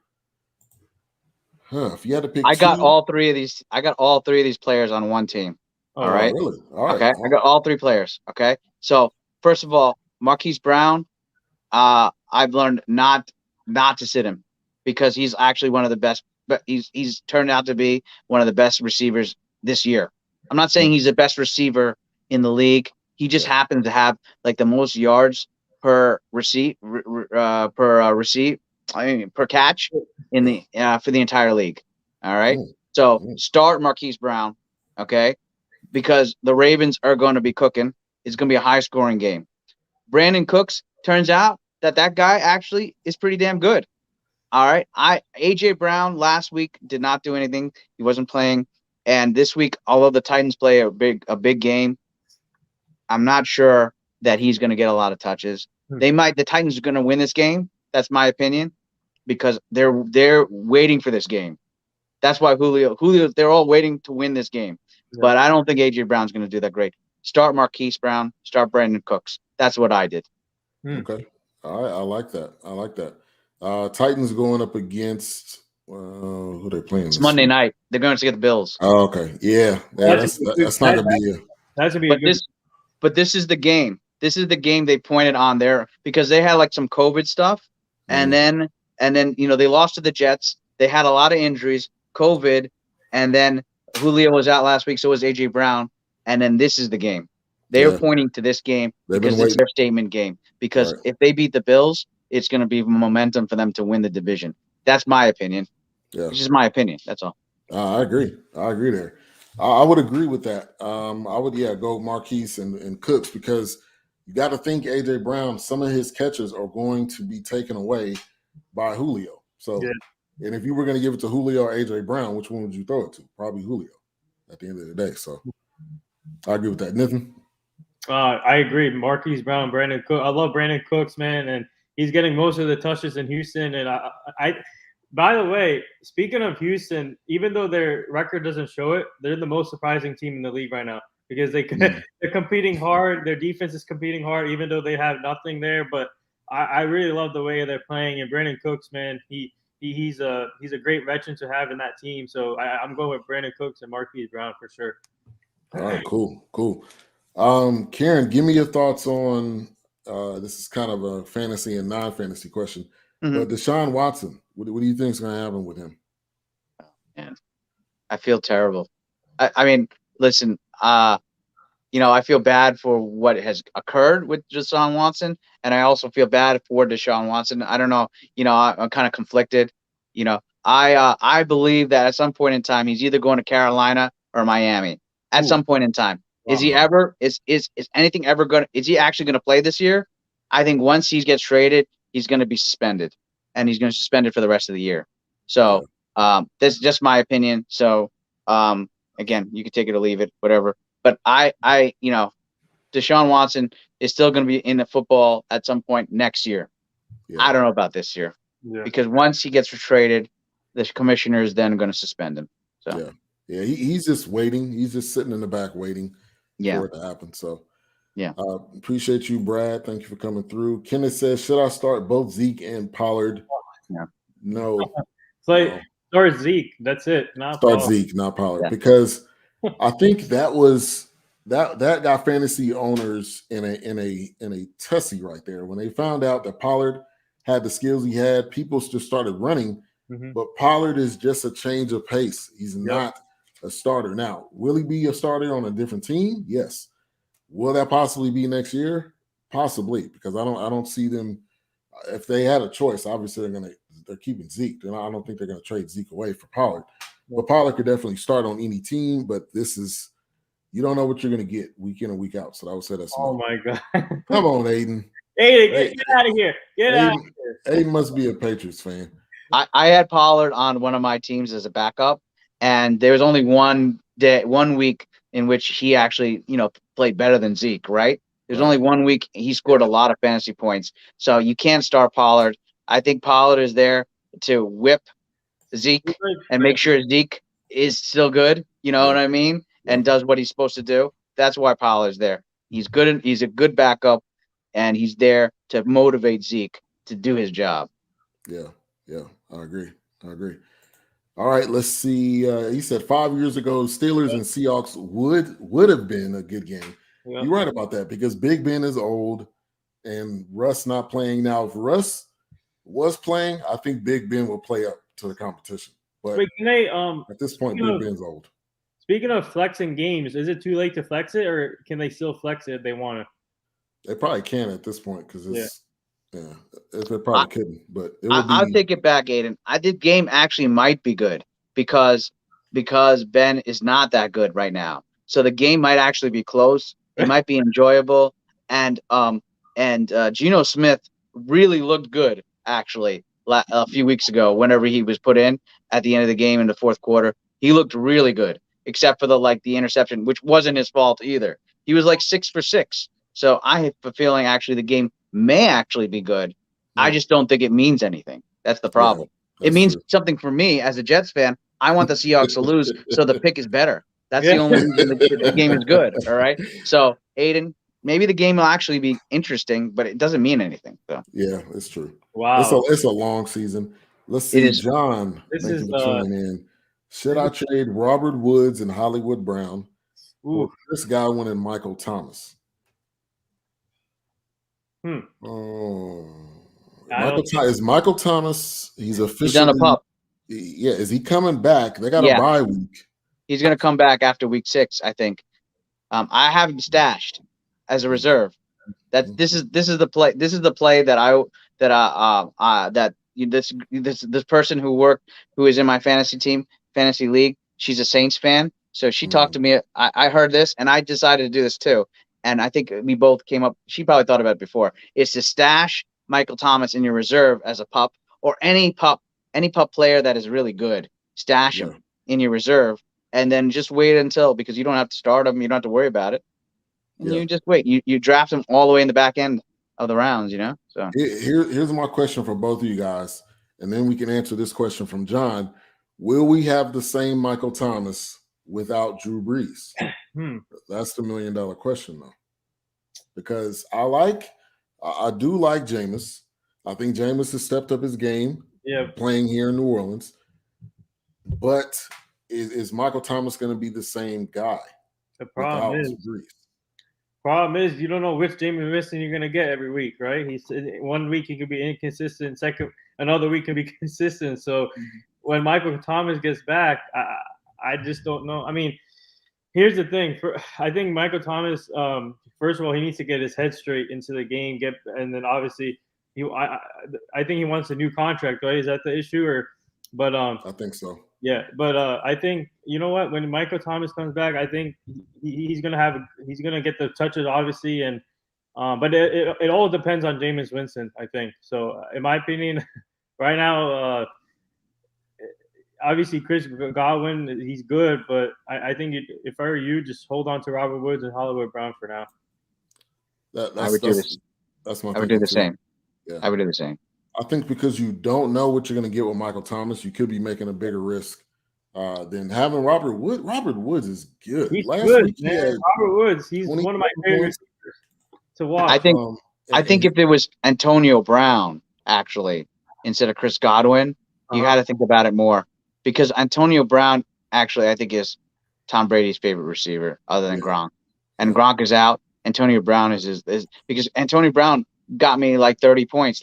S1: if you had to pick,
S3: I got all three of these players on one team. All right.
S1: Really? All right.
S3: Okay. I got all 3 players. Okay. So first of all, Marquise Brown, I've learned not to sit him because he's actually one of the best. But he's turned out to be one of the best receivers this year. I'm not saying he's the best receiver in the league. He just happens to have like the most yards per catch in the for the entire league. All right. So start Marquise Brown, okay? Because the Ravens are going to be cooking. It's going to be a high scoring game. Brandon Cooks turns out that guy actually is pretty damn good. All right. AJ Brown last week did not do anything. He wasn't playing. And this week, although the Titans play a big game, I'm not sure that he's going to get a lot of touches. The Titans are going to win this game. That's my opinion, because they're waiting for this game. That's why Julio, they're all waiting to win this game. Yeah. But I don't think AJ Brown's going to do that great. Start Marquis Brown, start Brandon Cooks. That's what I did.
S1: Okay. All right. I like that. Titans going up against who they're playing.
S3: It's Monday night. They're going to get the Bills.
S1: Oh, okay. Yeah. That's not going to be
S2: that's going to be
S3: But this is the game. This is the game they pointed on there, because they had like some COVID stuff. And then they lost to the Jets. They had a lot of injuries, COVID, and then Julio was out last week, so was AJ Brown. And then this is the game. They're pointing to this game because it's their statement game. Because if they beat the Bills, it's going to be momentum for them to win the division. That's my opinion. Yeah. It's just my opinion. That's all.
S1: I agree there. I would agree with that. I would, go Marquis and Cooks, because you got to think AJ Brown, some of his catches are going to be taken away by Julio. So, and if you were going to give it to Julio or AJ Brown, which one would you throw it to? Probably Julio at the end of the day. So, I agree with that. Nathan?
S2: I agree. Marquis Brown, Brandon Cook. I love Brandon Cooks, man, and he's getting most of the touches in Houston. And I by the way, speaking of Houston, even though their record doesn't show it, they're the most surprising team in the league right now, because they're competing hard. Their defense is competing hard, even though they have nothing there. But I really love the way they're playing. And Brandon Cooks, man, he's a great veteran to have in that team. So I'm going with Brandon Cooks and Marquis Brown for sure.
S1: All right, cool. Karen, give me your thoughts on this is kind of a fantasy and non-fantasy question. But Deshaun Watson, what do you think is going to happen with him?
S3: Man, I feel terrible. I mean, listen, I feel bad for what has occurred with Deshaun Watson, and I also feel bad for Deshaun Watson. I don't know, I'm kind of conflicted. I believe that at some point in time he's either going to Carolina or Miami. At some point in time, is he anything ever going? Is he actually going to play this year? I think once he gets traded, he's going to be suspended, and he's going to suspend it for the rest of the year. So this is just my opinion. So again, you can take it or leave it, whatever. But Deshaun Watson is still going to be in the football at some point next year. Yeah. I don't know about this year, because once he gets traded, the commissioner is then going to suspend him. So
S1: he's just waiting. He's just sitting in the back waiting for it to happen. So.
S3: Yeah.
S1: Appreciate you, Brad. Thank you for coming through. Kenneth says, should I start both Zeke and Pollard? No.
S2: Start Zeke. That's it.
S1: Not Pollard. Zeke, not Pollard. Because I think that got fantasy owners in a tussle right there. When they found out that Pollard had the skills he had, people just started running. But Pollard is just a change of pace. He's not a starter. Now, will he be a starter on a different team? Yes. Will that possibly be next year? Possibly, because I don't see them. If they had a choice, obviously they're keeping Zeke. And I don't think they're going to trade Zeke away for Pollard. But Pollard could definitely start on any team. But you don't know what you're going to get week in and week out. So I would say that's.
S2: Oh my God!
S1: Come on, Aiden.
S2: Get out of here! Get out of here!
S1: Aiden must be a Patriots fan.
S3: I had Pollard on one of my teams as a backup, and there was only one week in which he actually, played better than Zeke, right? There's only 1 week he scored a lot of fantasy points. So you can't start Pollard. I think Pollard is there to whip Zeke and make sure Zeke is still good, what I mean? And does what he's supposed to do. That's why Pollard's there. He's good. He's a good backup, and he's there to motivate Zeke to do his job.
S1: Yeah, I agree. All right, let's see. He said 5 years ago, Steelers and Seahawks would have been a good game. Yeah. You're right about that, because Big Ben is old and Russ not playing. Now, if Russ was playing, I think Big Ben will play up to the competition. But at this point, Big Ben's old.
S2: Speaking of flexing games, is it too late to flex it, or can they still flex it if they want to?
S1: They probably can at this point, because it's they probably couldn't. But
S3: I'll take it back, Aiden. The game actually might be good because Ben is not that good right now. So the game might actually be close. It might be enjoyable. And Geno Smith really looked good, actually, a few weeks ago, whenever he was put in at the end of the game in the fourth quarter. He looked really good, except for the interception, which wasn't his fault either. He was like 6 for 6. So I have a feeling actually the game may actually be good.
S1: Yeah.
S3: I just don't think it means anything. That's the problem. It means something for me as a Jets fan. I want the Seahawks to lose so the pick is better. That's the only reason the game is good. All right. So, Aiden, maybe the game will actually be interesting, but it doesn't mean anything. So.
S1: Yeah, it's true.
S2: Wow.
S1: It's a long season. Let's see, John.
S2: This
S1: thank
S2: is
S1: you for tuning in. Should I trade Robert Woods and Hollywood Brown for Chris Godwin and Michael Thomas? Is Michael Thomas? He's officially.
S3: He's on a pup.
S1: Yeah, is he coming back? They got a bye week.
S3: He's going to come back after week 6, I think. I have him stashed as a reserve. This is the play. This is the play this person who is in my fantasy league. She's a Saints fan, so she talked to me. I heard this, and I decided to do this too. And I think we both came up. She probably thought about it before. It's to stash Michael Thomas in your reserve as a pup, or any pup player that is really good. Stash him in your reserve, and then just wait until, because you don't have to start him. You don't have to worry about it. And you just wait. You draft him all the way in the back end of the rounds. So
S1: here's my question for both of you guys, and then we can answer this question from John. Will we have the same Michael Thomas without Drew Brees? That's the $1 million question, though, because I do like Jameis. I think Jameis has stepped up his game. Playing here in New Orleans, but is Michael Thomas going to be the same guy?
S2: The problem is you don't know which Jameis Winston you're going to get every week, right? He's 1 week he could be inconsistent, another week can be consistent. So when Michael Thomas gets back, I just don't know. I mean, here's the thing. I think Michael Thomas, first of all, he needs to get his head straight into the game, and then obviously I think he wants a new contract, right? Is that the issue? I
S1: think so.
S2: Yeah, but I think, you know what? When Michael Thomas comes back, I think he's gonna get the touches, obviously, and but it all depends on Jameis Winston, I think. So, in my opinion, right now, obviously Chris Godwin, he's good, but I think if I were you, just hold on to Robert Woods and Hollywood Brown for now.
S3: I would do the same. Yeah. I would do the same.
S1: I think because you don't know what you're going to get with Michael Thomas, you could be making a bigger risk than having Robert Woods. Robert Woods is good.
S2: He's good, man. Robert Woods, he's one of my favorite to watch.
S3: I think if it was Antonio Brown, actually, instead of Chris Godwin, you got to think about it more, because Antonio Brown, actually, I think is Tom Brady's favorite receiver other than Gronk. And Gronk is out. Antonio Brown is because Antonio Brown got me like 30 points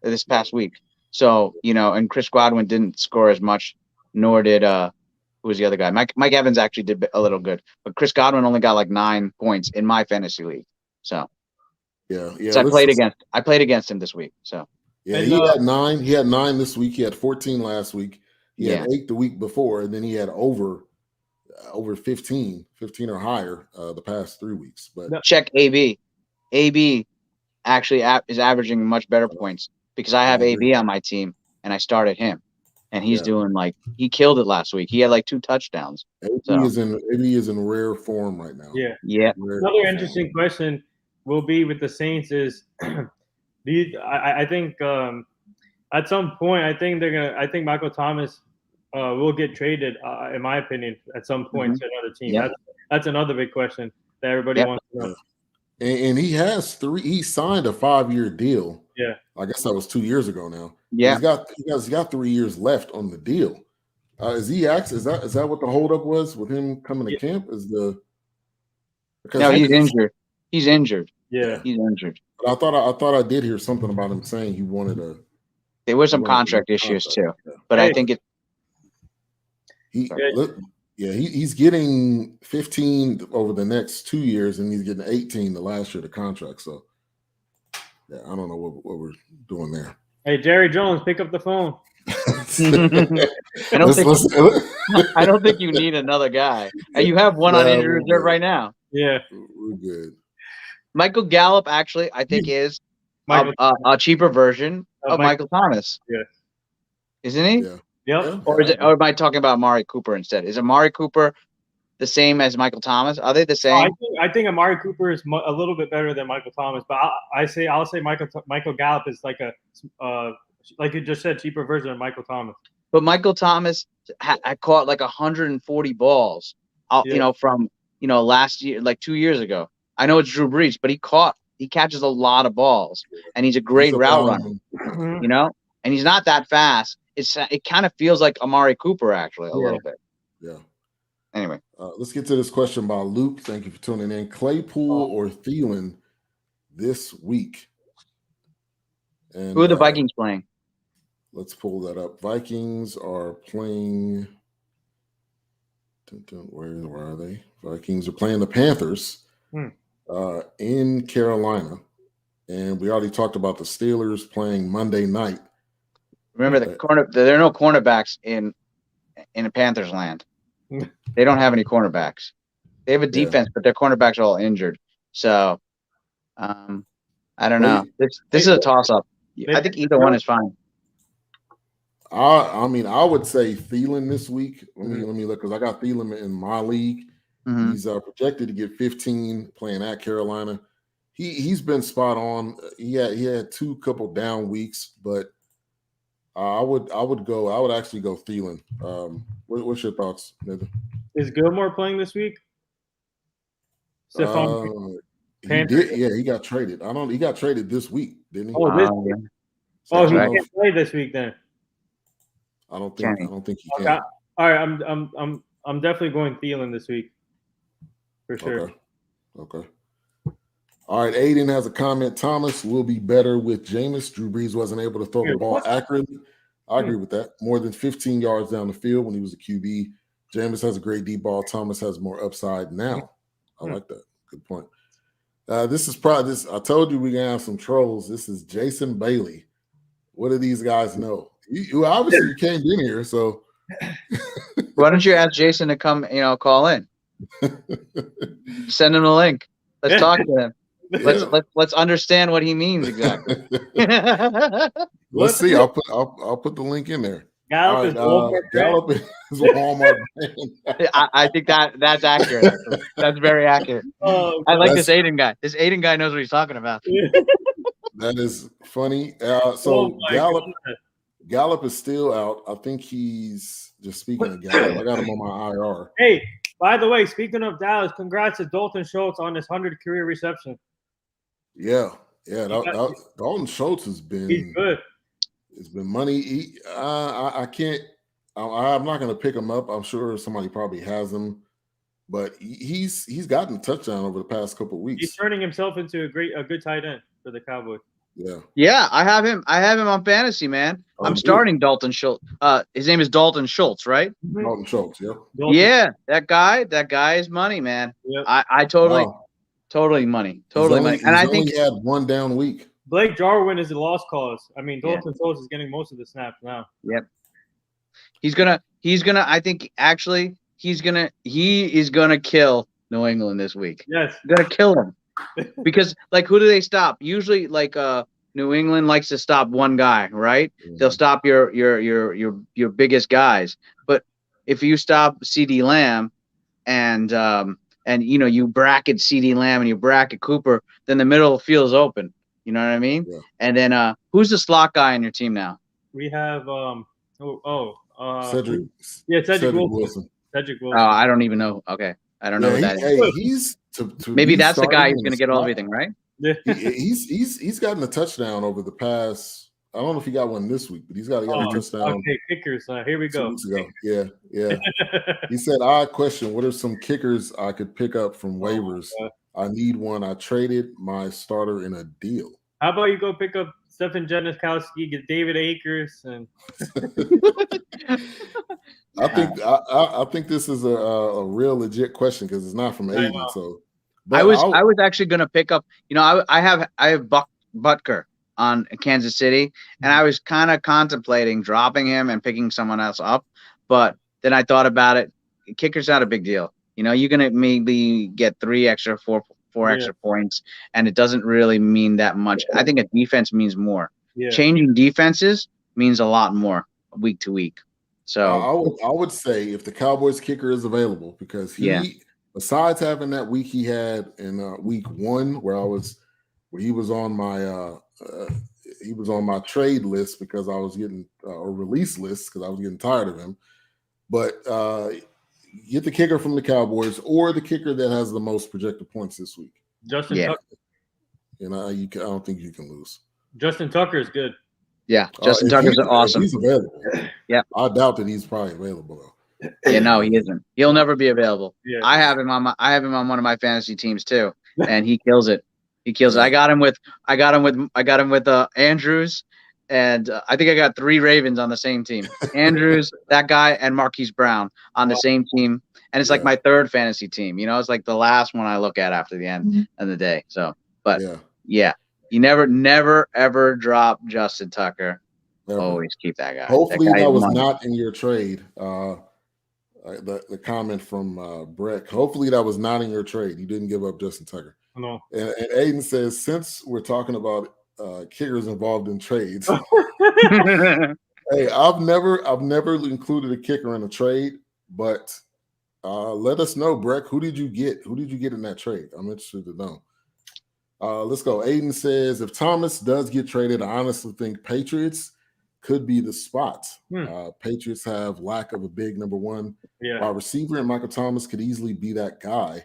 S3: this past week. So, and Chris Godwin didn't score as much, nor did who was the other guy? Mike Evans actually did a little good, but Chris Godwin only got like 9 points in my fantasy league. So
S1: yeah.
S3: So I played against him this week. So
S1: yeah, he had 9. He had 9 this week. He had 14 last week. He had 8 the week before, and then he had over 15 or higher the past 3 weeks. But
S3: check AB. AB actually is averaging much better points, because I have AB on my team and I started him, and he's doing he killed it last week. He had like 2 touchdowns.
S1: AB is in rare form right now.
S3: Yeah.
S2: Another interesting question will be with the Saints is, I think at some point I think Michael Thomas will get traded, in my opinion, at some point to another team.
S3: Yeah.
S2: That's another big question that everybody wants to know.
S1: And he has 3. He signed a 5-year deal.
S2: Yeah,
S1: I guess that was 2 years ago now.
S3: Yeah,
S1: he's got 3 years left on the deal. Is that what the holdup was with him coming to camp? No,
S3: he's injured. He's injured.
S2: Yeah,
S3: he's injured.
S1: But I thought I did hear something about him saying he wanted a.
S3: There were some contract issues too, but I think it.
S1: He's getting 15 over the next 2 years, and he's getting 18 the last year of the contract. So, yeah, I don't know what we're doing there.
S2: Hey, Jerry Jones, pick up the phone.
S3: I don't think you need another guy. You have one on injury reserve right now.
S2: Yeah,
S1: we're good.
S3: Michael Gallup, actually, I think is a cheaper version of Michael Thomas.
S2: Yeah.
S3: Isn't he?
S1: Yeah.
S2: Yep.
S3: Or am I talking about Amari Cooper instead? Is Amari Cooper the same as Michael Thomas? Are they the same?
S2: I think Amari Cooper is a little bit better than Michael Thomas, but I'll say Michael Gallup is like like you just said, cheaper version of Michael Thomas.
S3: But Michael Thomas had caught like 140 balls, from last year, like 2 years ago. I know it's Drew Brees, but he catches a lot of balls, and he's a great route runner. And he's not that fast. It kind of feels like Amari Cooper actually a little bit.
S1: Yeah.
S3: Anyway,
S1: let's get to this question by Luke. Thank you for tuning in. Claypool or Thielen this week? And
S3: who are the Vikings playing?
S1: Let's pull that up. Vikings are playing. Where are they? Vikings are playing the Panthers in Carolina, and we already talked about the Steelers playing Monday night.
S3: Remember there are no cornerbacks in Panthers land. They don't have any cornerbacks. They have a defense, but their cornerbacks are all injured. So, I don't know. This is a toss-up. I think either one is fine.
S1: I mean, I would say Thielen this week. Let me look, because I got Thielen in my league. Mm-hmm. He's projected to get 15 playing at Carolina. He's been spot on. He had couple down weeks, but I would actually go Thielen. What's your thoughts, Nathan?
S2: Is Gilmore playing this week?
S1: He did. Yeah, he got traded. He got traded this week, didn't he?
S2: He can't play this week then.
S1: I don't think he can.
S2: All right, I'm definitely going Thielen this week for sure.
S1: Okay. All right, Aiden has a comment. Thomas will be better with Jameis. Drew Brees wasn't able to throw the ball accurately. I agree with that. More than 15 yards down the field when he was a QB. Jameis has a great deep ball. Thomas has more upside now. I like that. Good point. This is probably this. I told you we're gonna have some trolls. This is Jason Bailey. What do these guys know? You obviously came in here, so
S3: why don't you ask Jason to come? Call in. Send him a link. Let's talk to him. Let's understand what he means exactly.
S1: Let's see. I'll put the link in there.
S2: Gallup is
S1: Walmart brand.
S3: I think that's accurate. That's very accurate. I like this Aiden guy. This Aiden guy knows what he's talking about.
S1: That is funny. Gallup is still out. I think he's just speaking of Gallup. I got him on my IR.
S2: Hey, by the way, speaking of Dallas, congrats to Dalton Schultz on his 100 career reception.
S1: Yeah. Dalton Schultz has been.
S2: He's good.
S1: It's been money. I can't. I'm not going to pick him up. I'm sure somebody probably has him, but he's gotten a touchdown over the past couple of weeks.
S2: He's turning himself into a good tight end for the Cowboys.
S3: Yeah. I have him on fantasy, man. I'm starting Dalton Schultz. His name is Dalton Schultz, right?
S1: Dalton Schultz. Yeah.
S3: Yeah, that guy is money, man. Yep. I totally money. And I think
S1: he had one down week.
S2: Blake Jarwin is a lost cause. I mean, Dalton Schultz is getting most of the snaps now.
S3: Yep. He is gonna kill New England this week.
S2: Yes.
S3: He's gonna kill him. Because who do they stop? Usually New England likes to stop one guy, right? Mm-hmm. They'll stop your biggest guys. But if you stop CeeDee Lamb and you bracket CeeDee Lamb and you bracket Cooper, then the middle of the field is open. You know what I mean? Yeah. And then who's the slot guy on your team now?
S2: We have
S1: Cedric.
S2: Yeah, Cedric Wilson. Cedric Wilson.
S3: Oh, I don't even know. Okay. I don't know who that is.
S1: He's
S3: maybe that's the guy who's going to get everything, right?
S2: Yeah.
S1: He's gotten a touchdown over the past. I don't know if he got one this week, but he's got a touchdown.
S2: Okay, kickers. Here we go.
S1: 2 weeks ago. Yeah. He said, "Odd question. What are some kickers I could pick up from waivers? I need one. I traded my starter in a deal."
S2: How about you go pick up Stephen Janikowski, get David Akers, and
S1: I think this is a real legit question because it's not from Aiden. So,
S3: I was actually going to pick up. I have Butker on Kansas City, and I was kind of contemplating dropping him and picking someone else up, but then I thought about it. Kicker's not a big deal. You're going to maybe get 3 extra, 4 4 extra points, and it doesn't really mean that much. I think a defense means more.
S2: Yeah.
S3: Changing defenses means a lot more week to week. So
S1: I would say if the Cowboys kicker is available, because he besides having that week he had in week 1 where he was on my trade list because I was getting or release list because I was getting tired of him. But get the kicker from the Cowboys or the kicker that has the most projected points this week.
S2: Justin Tucker.
S1: I don't think you can lose.
S2: Justin Tucker is good.
S3: Yeah, Justin Tucker's awesome.
S1: He's available.
S3: Yeah,
S1: I doubt that he's probably available though.
S3: Yeah, no, he isn't. He'll never be available.
S2: Yeah.
S3: I have him on one of my fantasy teams too, and he kills it. He kills it. I got him with Andrews, and I think I got 3 Ravens on the same team. Andrews, that guy, and Marquis Brown on the same team, and it's like my 3rd fantasy team. It's like the last one I look at after the end of the day. So, but yeah. You never, ever drop Justin Tucker. Never. Always keep that guy.
S1: Hopefully that was not in your trade. The comment from Brett. Hopefully that was not in your trade. You didn't give up Justin Tucker.
S2: No.
S1: And Aiden says, since we're talking about kickers involved in trades, hey, I've never included a kicker in a trade, but let us know, Brett. Who did you get? Who did you get in that trade? I'm interested to know. Let's go. Aiden says, if Thomas does get traded, I honestly think Patriots could be the spot. Patriots have lack of a big number 1 wide receiver, and Michael Thomas could easily be that guy.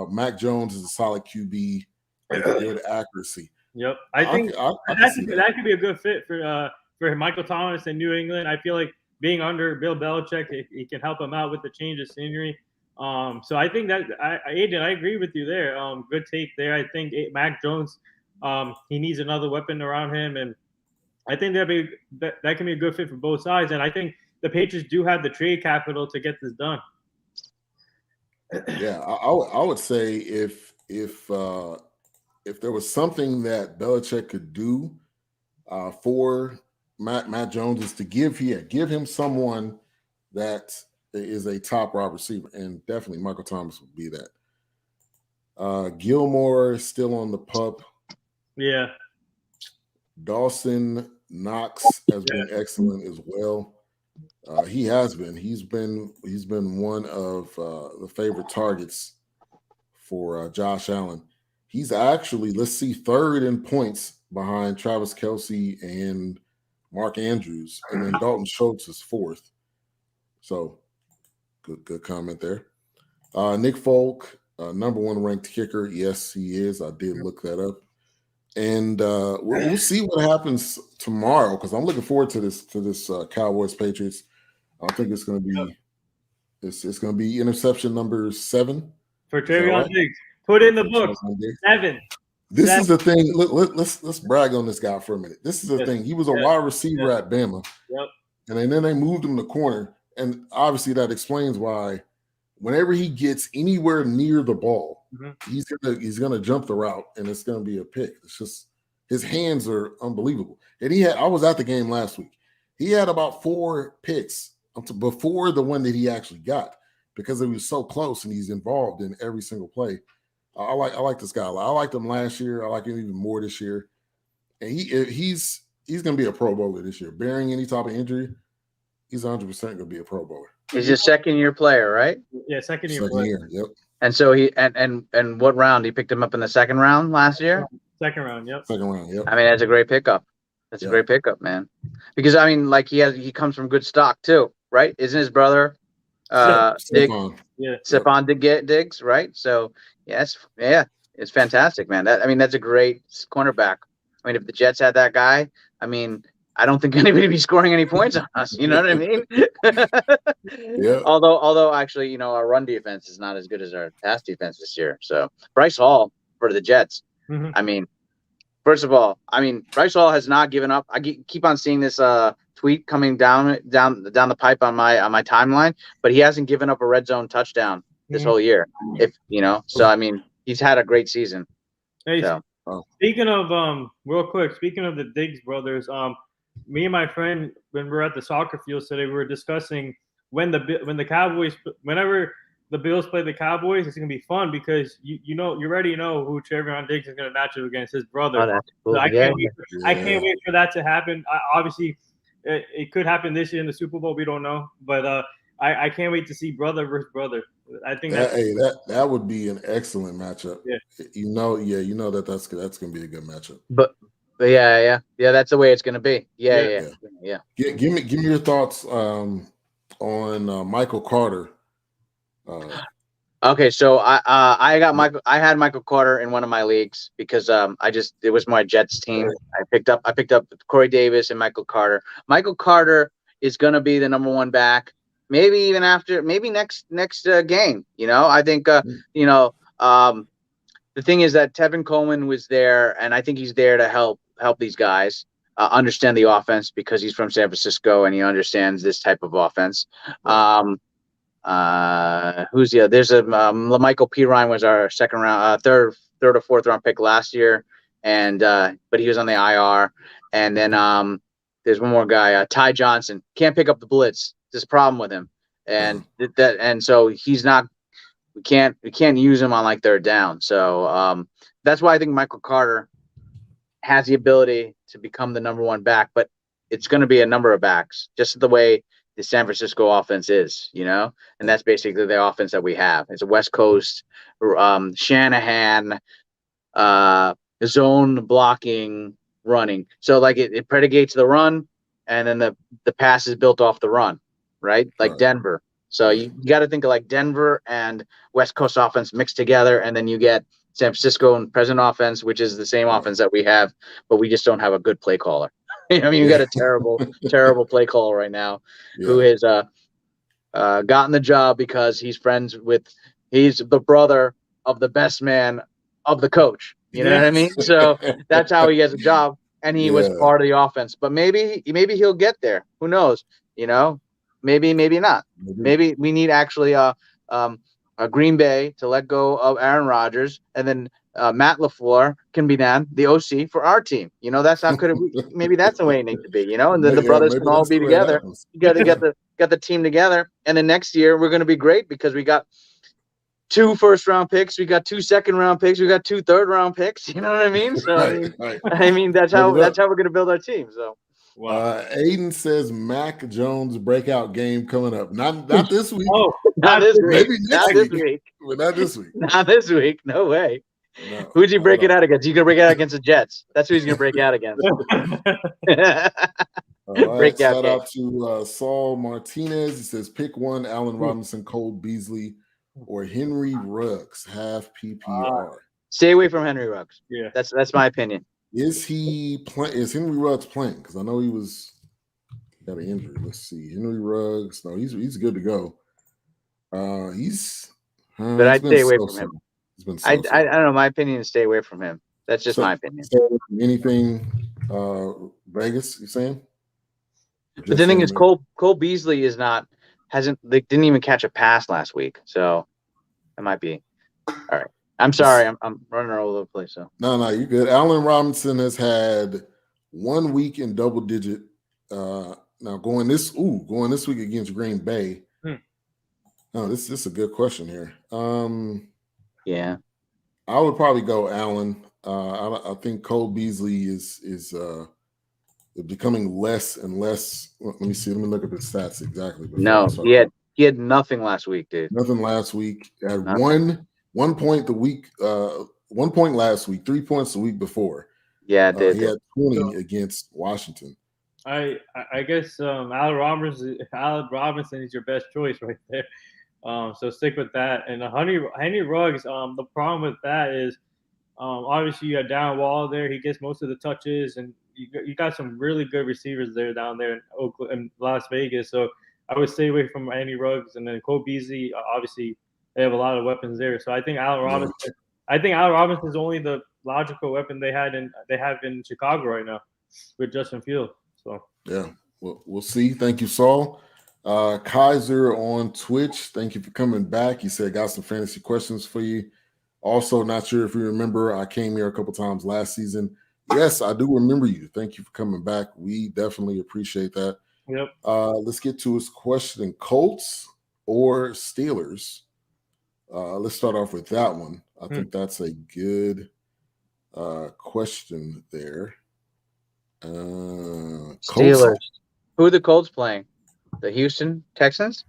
S1: Mac Jones is a solid QB with good accuracy.
S2: Yep. I think that could be a good fit for Michael Thomas in New England. I feel like being under Bill Belichick, he can help him out with the change of scenery. So I think that Aiden, I agree with you there. Good take there. I think Mac Jones, he needs another weapon around him, and I think that can be a good fit for both sides. And I think the Patriots do have the trade capital to get this done.
S1: Yeah, I would say if there was something that Belichick could do for Matt Jones is to give him someone that is a top wide receiver, and definitely Michael Thomas would be that. Gilmore still on the pup.
S2: Yeah.
S1: Dawson Knox has been excellent as well. He has been. He's been one of the favorite targets for Josh Allen. He's actually, 3rd in points behind Travis Kelce and Mark Andrews, and then Dalton Schultz is 4th. So good comment there. Nick Folk, number 1 ranked kicker. Yes, he is. I did look that up. And we'll see what happens tomorrow, because I'm looking forward to this Cowboys Patriots. I think it's going to be it's going to be interception number 7
S2: for Trevon Diggs. Put in the book 7.
S1: This is the thing. Let's brag on this guy for a minute. This is the thing. He was a wide receiver at Bama, and then they moved him to corner, and obviously that explains why. Whenever he gets anywhere near the ball, he's gonna jump the route, and it's gonna be a pick. It's just his hands are unbelievable. And I was at the game last week. He had about 4 picks before the one that he actually got, because it was so close, and he's involved in every single play. I like this guy. I liked him last year. I like him even more this year. And he's gonna be a Pro Bowler this year, bearing any type of injury. He's 100% gonna be a Pro Bowler.
S3: He's a second-year player, right?
S2: Yeah, second year.
S1: Yep.
S3: And so and what round? He picked him up in the 2nd round last year?
S2: Second round, yep.
S1: Second round, yep.
S3: I mean, that's a great pickup. That's a great pickup, man. Because I mean, like he comes from good stock too, right? Isn't his brother Stephon Diggs, right? So it's fantastic, man. That's a great cornerback. I mean, if the Jets had that guy, I mean, I don't think anybody would be scoring any points on us. You know what I mean?
S1: Yeah.
S3: Although actually, our run defense is not as good as our pass defense this year. So Bryce Hall for the Jets. I mean, first of all, Bryce Hall has not given up. I keep on seeing this tweet coming down the pipe on my timeline, but he hasn't given up a red zone touchdown this whole year. So I mean, he's had a great season.
S2: Hey, speaking of real quick, speaking of the Diggs brothers, me and my friend, when we were at the soccer field today, we were discussing whenever the Bills play the Cowboys, it's gonna be fun because you already know who Trevon Diggs is gonna match up against, his brother.
S3: Oh, that's cool.
S2: So I
S3: Yeah.
S2: can't wait for that to happen. Obviously, it could happen this year in the Super Bowl. We don't know, but I can't wait to see brother versus brother. I think
S1: that would be an excellent matchup.
S2: Yeah.
S1: That's gonna be a good matchup.
S3: But yeah, that's the way it's gonna be. Yeah.
S1: Give me your thoughts on Michael Carter.
S3: Okay, so I had Michael Carter in one of my leagues because it was my Jets team. I picked up Corey Davis and Michael Carter. Michael Carter is gonna be the number one back. Maybe next game. I think the thing is that Tevin Coleman was there, and I think he's there to help these guys understand the offense because he's from San Francisco and he understands this type of offense. Who's the other? There's Michael Pirine was our second round, third or fourth round pick last year, and but he was on the IR. And then there's one more guy, Ty Johnson, can't pick up the blitz. There's a problem with him, and so he's not. We can't use him on like third down. So that's why I think Michael Carter has the ability to become the number one back, but it's going to be a number of backs, just the way the San Francisco offense is, and that's basically the offense that we have. It's a West Coast Shanahan zone blocking running. So like it predicates the run, and then the pass is built off the run, right? Like Denver. So you got to think of like Denver and West Coast offense mixed together, and then you get San Francisco and present offense, which is the same offense that we have, but we just don't have a good play caller. You got a terrible play caller right now who has gotten the job because he's the brother of the best man of the coach. You know what I mean? So that's how he gets a job, and he was part of the offense. But maybe he'll get there. Who knows? Maybe not. Maybe we need actually a Green Bay to let go of Aaron Rodgers, and then Matt LaFleur can be the OC for our team. That's how maybe that's the way it needs to be. And then the brothers can all be together. You got the team together, and then next year we're going to be great because we got 2 first-round picks, we got 2 second-round picks, we got 2 third-round picks. You know what I mean? So I mean that's how we're going to build our team. So.
S1: Wow. Aiden says Mac Jones breakout game coming up. Not this week.
S2: Oh,
S3: not this week.
S1: Maybe next week. But not this week.
S3: Not this week. No way.
S1: No,
S3: who's he breaking out against? He's gonna break out against the Jets. That's who he's gonna break out against.
S1: Shout out to Saul Martinez. He says pick one: Allen Robinson, Cole Beasley, or Henry Ruggs. Half PPR.
S3: Stay away from Henry Ruggs.
S2: Yeah,
S3: that's my opinion.
S1: Is Henry Ruggs playing? Because I know he got an injury. Let's see. Henry Ruggs. No, he's good to go.
S3: But I'd stay away from him. I don't know. My opinion is stay away from him. That's just my opinion.
S1: Anything Vegas, you saying?
S3: But the thing is, Cole Beasley didn't even catch a pass last week. So it might be. All right. I'm sorry. I'm running all over the place. So
S1: no, you're good. Allen Robinson has had 1 week in double digit. Now going this week against Green Bay. No, this is a good question here.
S3: Yeah,
S1: I would probably go Allen. I think Cole Beasley is becoming less and less. Let me see. Let me look at the stats exactly.
S3: No, he had nothing last week, dude.
S1: Nothing last week. Had one point the week. 1 point last week. 3 points the week before.
S3: Yeah,
S1: he had 20 against Washington.
S2: I guess Allen Robinson is your best choice right there. So stick with that. And Henry Ruggs, the problem with that is obviously you got Darren Waller there. He gets most of the touches, and you got some really good receivers down there in Las Vegas. So I would stay away from Henry Ruggs, and then Cole Beasley. Obviously, they have a lot of weapons there. So I think Allen Robinson. I think Allen Robinson is only the logical weapon they have in Chicago right now with Justin Fields. So
S1: yeah, we'll see. Thank you, Saul. Kaiser on Twitch, thank you for coming back. He said got some fantasy questions for you. Also, not sure if you remember, I came here a couple times last season. Yes, I do remember you. Thank you for coming back. We definitely appreciate that.
S2: Yep.
S1: Let's get to his question. Colts or Steelers? Let's start off with that one. I think that's a good question there.
S3: Steelers.
S1: Colts.
S3: Who are the Colts playing? The Houston Texans?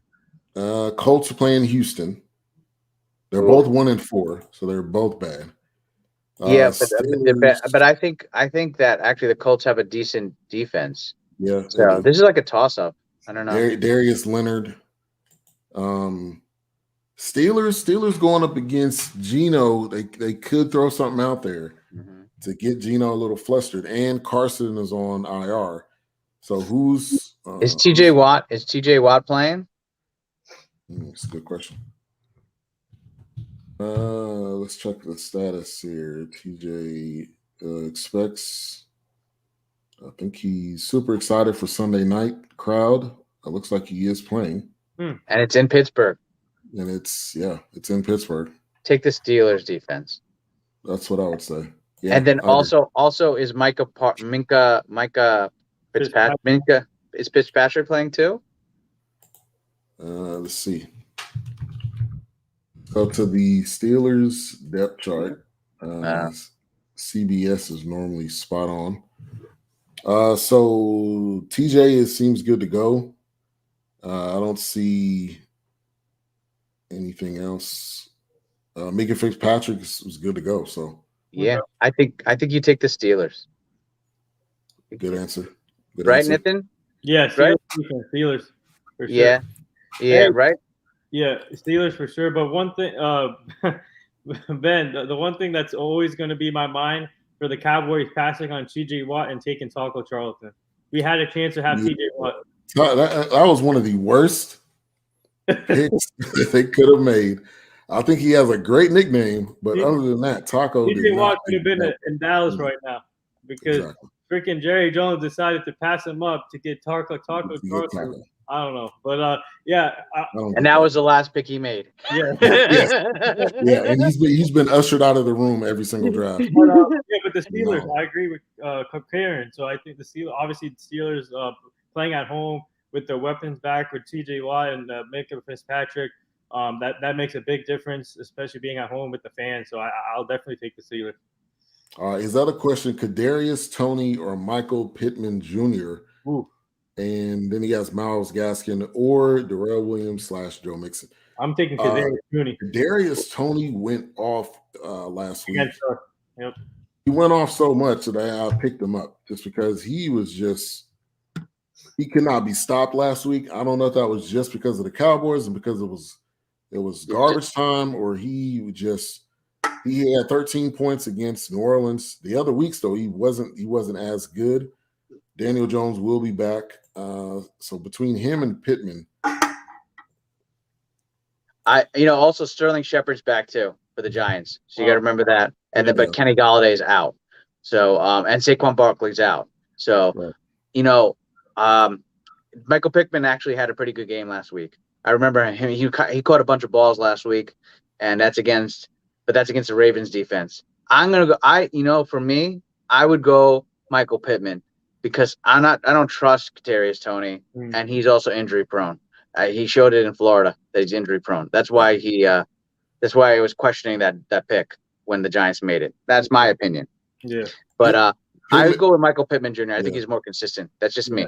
S1: Colts are playing Houston. They're both 1-4, so they're both bad.
S3: Yeah, but I think that actually the Colts have a decent defense.
S1: Yeah.
S3: So this is like a toss-up. I don't know.
S1: Darius Leonard. Steelers going up against Geno. They could throw something out there to get Geno a little flustered. And Carson is on IR. So who's
S3: is TJ Watt? Is TJ Watt playing?
S1: That's a good question. Let's check the status here. TJ expects. I think he's super excited for Sunday night crowd. It looks like he is playing.
S3: And it's in Pittsburgh.
S1: And it's in Pittsburgh.
S3: Take the Steelers defense.
S1: That's what I would say. Yeah,
S3: and then also is Micah Fitzpatrick is Fitzpatrick playing too?
S1: Let's see. Go to the Steelers depth chart. CBS is normally spot on. So TJ seems good to go. I don't see anything else. Micah Fitzpatrick was good to go. So
S3: yeah, I think you take the Steelers.
S1: Good answer. Good
S3: right,
S1: answer.
S3: Nathan?
S2: Yeah, Steelers, right? Steelers for sure.
S3: Yeah, right.
S2: Yeah, Steelers for sure. But one thing, Ben, the one thing that's always going to be my mind for the Cowboys passing on TJ Watt and taking Taco Charlton. We had a chance to have TJ Watt.
S1: That was one of the worst picks they could have made. I think he has a great nickname, but other than that, Taco.
S2: TJ Watt could have been in Dallas right now because freaking Jerry Jones decided to pass him up to get Taco Charlton. I don't know, but
S3: and that was the last pick he made.
S2: Yeah,
S1: and he's been ushered out of the room every single draft.
S2: But the Steelers, I agree with Karen. So I think the Steelers playing at home with their weapons back with T.J. Watt and Micah Fitzpatrick, that makes a big difference, especially being at home with the fans. So I'll definitely take the Steelers.
S1: Is that a question? Kadarius Toney or Michael Pittman Jr.?
S2: Ooh.
S1: And then he has Myles Gaskin or Darrell Williams / Joe Mixon.
S2: I'm taking Kadarius Toney.
S1: Kadarius Toney went off last week.
S2: Yep.
S1: He went off so much that I picked him up just because he could not be stopped last week. I don't know if that was just because of the Cowboys and because it was garbage time, or he had 13 points against New Orleans. The other weeks though, he wasn't as good. Daniel Jones will be back. So between him and Pittman,
S3: also Sterling Shepard's back too for the Giants. So you got to remember that. And then, but Kenny Galladay's out. So and Saquon Barkley's out. So Michael Pittman actually had a pretty good game last week. I remember him. He caught a bunch of balls last week, and that's against the Ravens defense. I'm gonna go. For me, I would go Michael Pittman. Because I don't trust Kadarius Toney, and he's also injury prone. He showed it in Florida that he's injury prone. That's why I was questioning that pick when the Giants made it. That's my opinion.
S2: Yeah.
S3: But I would go with Michael Pittman Jr. I think he's more consistent. That's just me.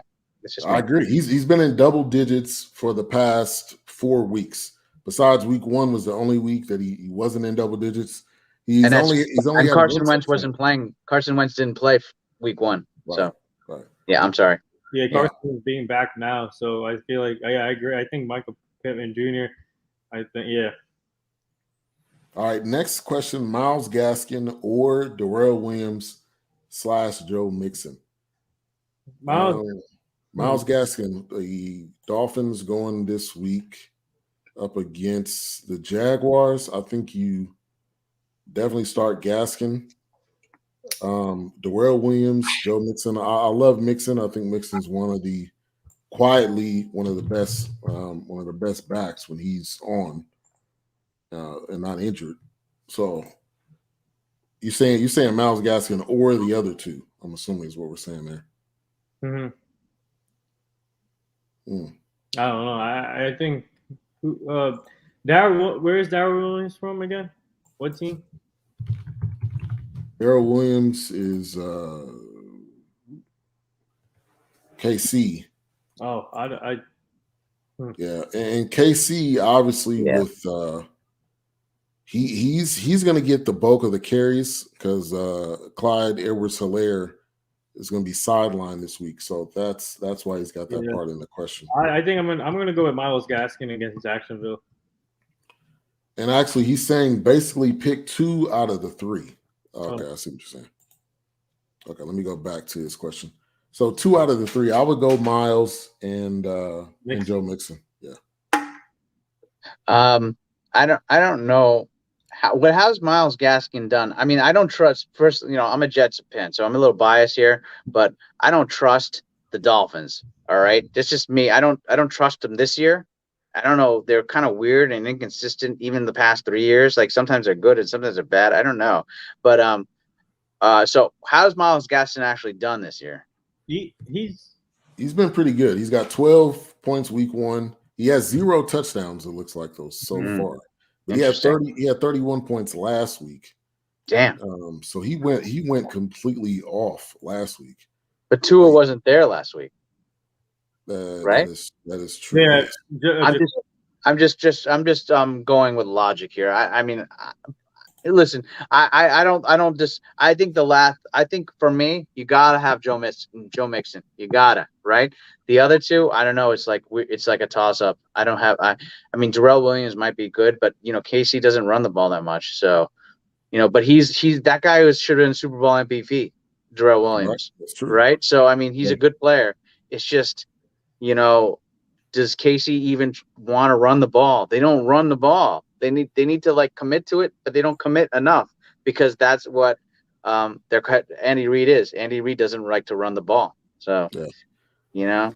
S1: I agree. He's been in double digits for the past 4 weeks. Besides week 1 was the only week that he wasn't in double digits. And
S3: Carson Wentz wasn't playing. Carson Wentz didn't play week 1. Right. So.
S1: Right.
S3: Yeah, I'm sorry.
S2: Yeah, Carson is being back now, so I feel like I agree. I think Michael Pittman Jr.
S1: All right, next question: Myles Gaskin or Darrell Williams / Joe Mixon?
S2: Myles
S1: Gaskin. The Dolphins going this week up against the Jaguars. I think you definitely start Gaskin. Darrell Williams, Joe Mixon. I love Mixon. I think Mixon's one of the best backs when he's on and not injured. So you're saying Myles Gaskin or the other two? I'm assuming is what we're saying there.
S2: I don't know. I think Where is Daryl Williams from again? What team?
S1: Daryl Williams is KC.
S2: Oh,
S1: Yeah, and KC obviously with he's going to get the bulk of the carries because Clyde Edwards-Helaire is going to be sidelined this week, so that's why he's got that part in the question.
S2: I think I'm gonna go with Myles Gaskin against Jacksonville.
S1: And actually, he's saying basically pick 2 out of the 3. Okay, I see what you're saying. Okay, let me go back to his question. So 2 out of the 3, I would go Myles and Joe Mixon. Yeah.
S3: I don't know how's Myles Gaskin done. I mean, I don't trust. First, I'm a Jets fan, so I'm a little biased here, but I don't trust the Dolphins. All right, that's just me. I don't trust them this year. I don't know. They're kind of weird and inconsistent. Even the past 3 years, like sometimes they're good and sometimes they're bad. I don't know, but so how's Myles Gaskin actually done this year?
S1: He's been pretty good. He's got 12 points week 1. He has 0 touchdowns. It looks like those so far. But he had 31 points last week.
S3: Damn.
S1: So he went completely off last week.
S3: But Tua wasn't there last week. Right?
S1: That is true.
S2: Yeah.
S3: I'm just going with logic here. I mean, listen, I think for me, you gotta have Joe Mixon. You gotta, right? The other 2, I don't know. It's like a toss up. I mean, Darrell Williams might be good, but KC doesn't run the ball that much. So, but he's that guy who should have been Super Bowl MVP, Darrell Williams, right? So I mean, he's a good player. It's just, does KC even want to run the ball? They don't run the ball. They need to like commit to it, but they don't commit enough because that's what Andy Reid is. Andy Reid doesn't like to run the ball. So, maybe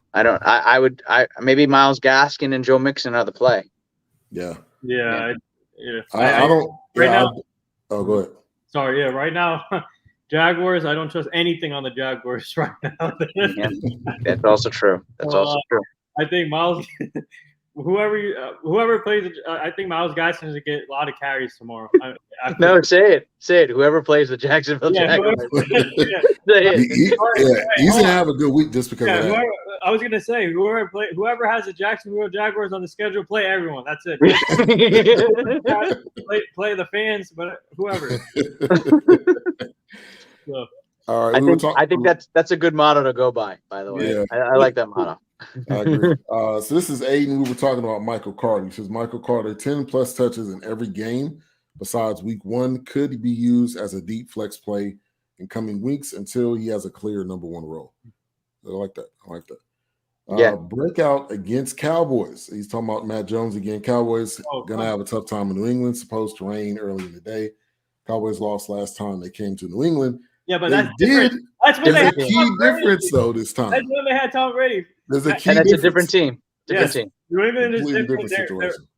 S3: Myles Gaskin and Joe Mixon are the play.
S2: Yeah.
S1: I don't.
S2: Right now.
S1: Oh, go ahead.
S2: Sorry. Yeah. Right now, Jaguars. I don't trust anything on the Jaguars right now.
S3: That's also true.
S2: I think Myles. Whoever plays, I think Myles Gaskin is going to get a lot of carries tomorrow.
S3: No, say it. Whoever plays the Jacksonville Jaguars.
S1: He's going to have a good week just because of that.
S2: I was going to say, whoever has the Jacksonville Jaguars on the schedule, play everyone. That's it. play the fans, but whoever. So.
S1: All right,
S3: I think that's a good motto to go by the way. Yeah. I like that motto.
S1: I agree. So this is Aiden. We were talking about Michael Carter. He says Michael Carter, 10 plus touches in every game besides week 1 could be used as a deep flex play in coming weeks until he has a clear number 1 role. I like that. Breakout against Cowboys. He's talking about Matt Jones again. Cowboys going to have a tough time in New England. Supposed to rain early in the day. Cowboys lost last time they came to New England.
S2: Yeah, but that's different. That's when
S1: There's a key difference, though, this time.
S2: That's when they had Tom Brady.
S1: There's a key
S3: and that's
S1: difference.
S3: a different team. Team.
S2: New England is different
S1: situation.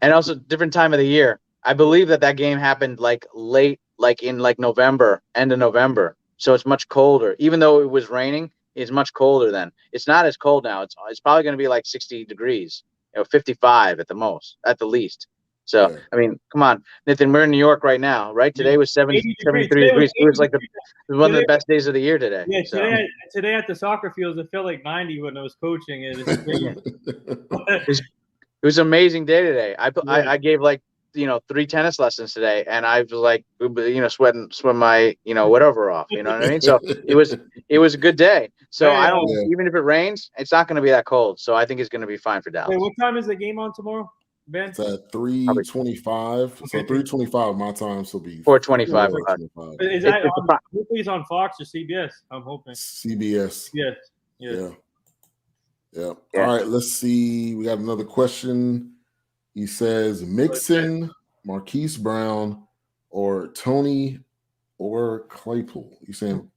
S3: And also different time of the year. I believe that game happened late, in November, end of November. So it's much colder. Even though it was raining, it's much colder then. It's not as cold now. It's probably going to be 60 degrees, 55 at the least. So, I mean, come on, Nathan, we're in New York right now, right? Today was 73 degrees. It was one of the best days of the year today.
S2: Yeah, today at the soccer fields, it felt like 90 when I was coaching.
S3: It was an amazing day today. I gave 3 tennis lessons today, and I was sweating my whatever off. You know what I mean? So it was a good day. So even if it rains, it's not going to be that cold. So I think it's going to be fine for Dallas.
S2: Wait, what time is the game on tomorrow, Ben?
S1: It's at 3:25. So 3:25 my time. So be
S3: 4:25.
S2: Is that hopefully it's on Fox or CBS? I'm hoping
S1: CBS.
S2: Yeah.
S1: All right, let's see. We got another question. He says Mixon, Marquis Brown, or Tony or Claypool. You saying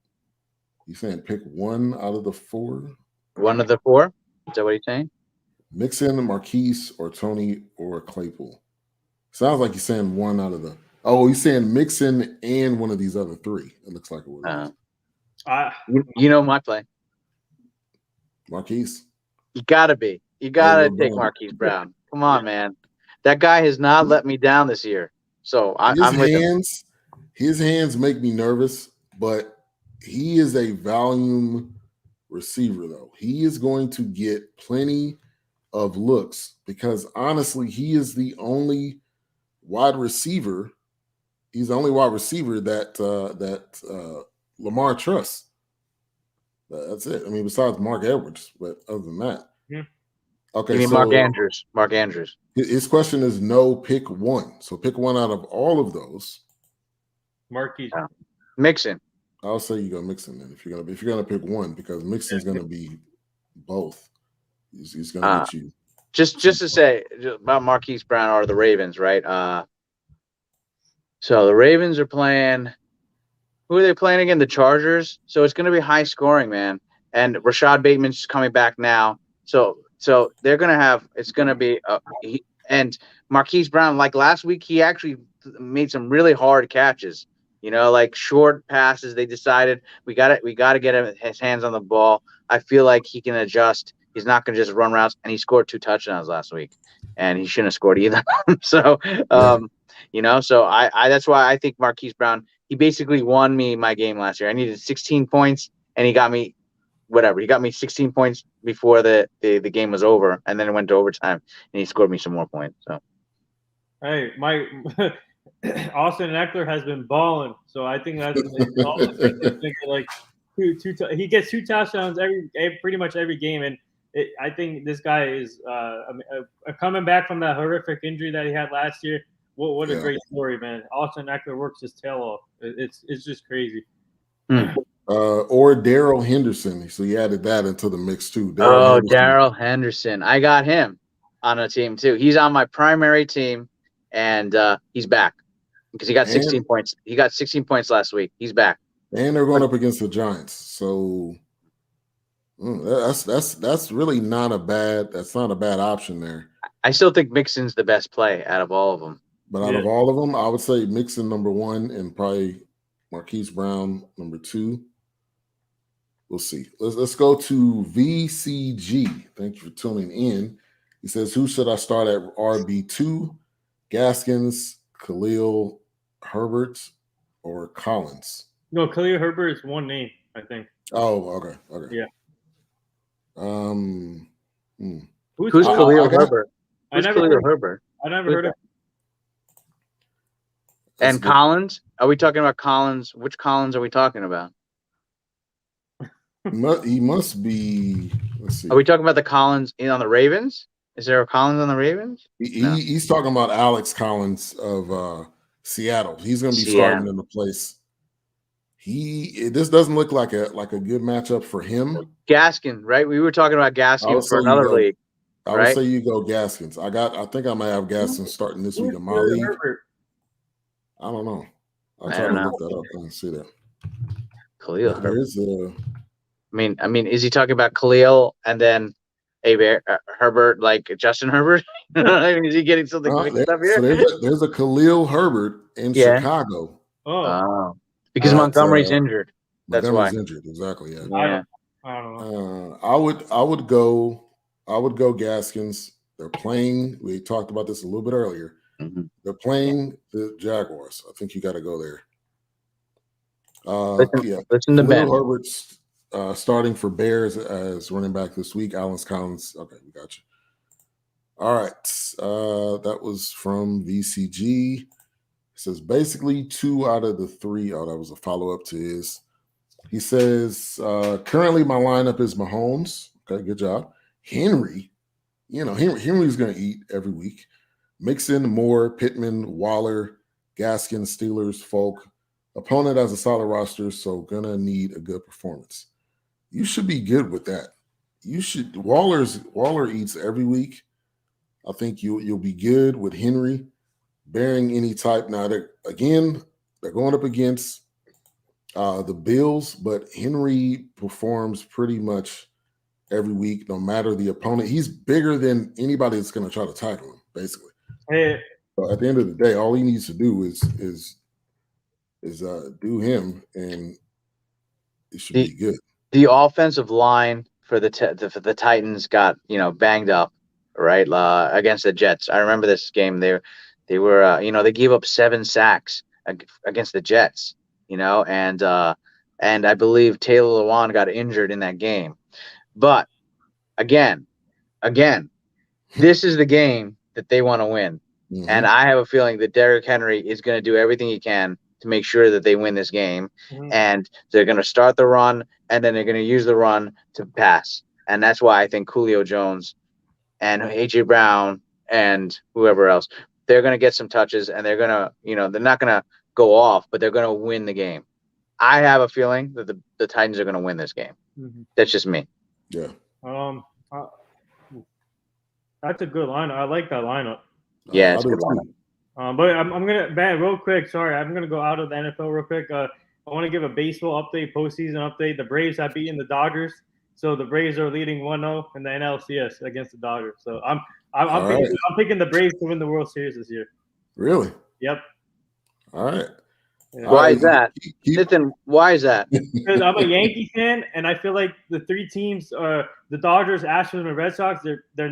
S1: pick 1 out of the 4?
S3: 1 of the 4? Is that what he's saying?
S1: Mixon, Marquis, or Tony or Claypool. Sounds like he's saying 1 out of the. Oh, he's saying Mixon and one of these other 3. It looks like it was.
S3: My play.
S1: Marquis.
S3: You gotta take Marquis Brown. Come on, man. That guy has not let me down this year. So I'm with him.
S1: His hands make me nervous, but he is a volume receiver, though. He is going to get plenty of looks because honestly, he is the only wide receiver. He's the only wide receiver that Lamar trusts. That's it. I mean, besides Mark Edwards, but other than that, okay.
S3: You mean
S1: so
S3: Mark Andrews? Mark Andrews.
S1: His question is no. Pick one. So pick one out of all of those.
S2: Marquis.
S3: Mixon.
S1: I'll say you go Mixon then if you're gonna pick one because Mixon's gonna be both. He's gonna get you.
S3: Just to say about Marquis Brown or the Ravens, right? So the Ravens are playing. Who are they playing again? The Chargers. So it's going to be high scoring, man. And Rashad Bateman's coming back now. So they're going to have. It's going to be. And Marquise Brown, like last week, he actually made some really hard catches. Like short passes. They decided we got to get his hands on the ball. I feel like he can adjust. He's not going to just run routes. And he scored 2 touchdowns last week, and he shouldn't have scored either. So, so I that's why I think Marquise Brown. He basically won me my game last year. I needed 16 points, and he got me whatever. He got me 16 points before the game was over, and then it went to overtime, and he scored me some more points. So,
S2: hey, Austin Eckler has been balling, so I think that's like he gets 2 touchdowns pretty much every game, and I think this guy is coming back from that horrific injury that he had last year. What a great story, man! Austin Eckler works his tail off. It's just crazy.
S1: Or Daryl Henderson. So he added that into the mix too.
S3: Daryl Henderson. I got him on a team too. He's on my primary team, and he's back because he got 16 points. He got 16 points last week. He's back.
S1: And they're going up against the Giants. So that's really not a bad option there.
S3: I still think Mixon's the best play out of all of them.
S1: But out of all of them, I would say Mixon number 1 and probably Marquise Brown number 2. We'll see. Let's go to VCG. Thank you for tuning in. He says, who should I start at RB2? Gaskins, Khalil Herbert, or Collins?
S2: No, Khalil Herbert is one name, I think.
S1: Oh, okay.
S2: Yeah.
S3: Who's Khalil Herbert? Who's Khalil Herbert?
S2: I never heard of him.
S3: And Collins? Are we talking about Collins? Which Collins are we talking about?
S1: He must be. Let's see.
S3: Are we talking about the Collins on the Ravens? Is there a Collins on the Ravens?
S1: He's talking about Alex Collins of Seattle. He's going to be starting in the place. This doesn't look like a good matchup for him.
S3: Gaskin, right? We were talking about Gaskin for another league.
S1: I would say you go Gaskins. I think I might have Gaskins starting this week in my league. I don't know. I'll try to look that up and see that.
S3: Khalil Herbert. I mean, is he talking about Khalil and then Herbert, like Justin Herbert? Is he getting something mixed up here?
S1: So there's a Khalil Herbert in Chicago.
S2: Oh.
S3: Because Montgomery's injured. That's why.
S1: Montgomery's injured. Exactly. Yeah.
S2: I don't know.
S1: I would go Gaskins. They're playing. We talked about this a little bit earlier.
S3: Mm-hmm.
S1: They're playing the Jaguars. I think you got to go there.
S3: Listen to Ben.
S1: Herbert's starting for Bears as running back this week. Alex Collins. Okay, we got you. All right. That was from VCG. It says basically 2 out of the 3. Oh, that was a follow-up to his. He says, currently my lineup is Mahomes. Okay, good job. Henry. Henry's going to eat every week. Mixon, Moore, Pittman, Waller, Gaskin, Steelers, Folk. Opponent has a solid roster, so gonna need a good performance. You should be good with that. Waller eats every week. I think you'll be good with Henry, bearing any type. Now they're going up against the Bills, but Henry performs pretty much every week, no matter the opponent. He's bigger than anybody that's going to try to tackle him, basically.
S2: Hey.
S1: So at the end of the day, all he needs to do is do him, and it should be good.
S3: The offensive line for the Titans got banged up, right? Against the Jets. I remember this game. They were they gave up 7 sacks against the Jets, and I believe Taylor Lewan got injured in that game. But again, this is the game that they want to win.
S1: Mhm.
S3: And I have a feeling that Derrick Henry is going to do everything he can to make sure that they win this game.
S2: Mhm.
S3: And they're going to start the run, and then they're going to use the run to pass. And that's why I think Julio Jones and A.J. Brown and whoever else, they're going to get some touches, and they're going to, they're not going to go off, but they're going to win the game. I have a feeling that the Titans are going to win this game.
S2: Mhm.
S3: That's just me.
S1: Yeah.
S2: That's a good lineup. I like that lineup.
S3: Yeah,
S1: I
S3: it's a
S1: do
S3: good lineup.
S1: too.
S2: But I'm gonna real quick. Sorry, I'm gonna go out of the NFL real quick. I want to give a baseball update, postseason update. The Braves have beaten the Dodgers, so the Braves are leading 1-0 in the NLCS against the Dodgers. So I'm picking the Braves to win the World Series this year.
S1: Really?
S2: Yep.
S1: All right.
S2: Yeah.
S3: Why is that? Nathan, why is that?
S2: Because I'm a Yankee fan, and I feel like the 3 teams are the Dodgers, Astros, and Red Sox. They're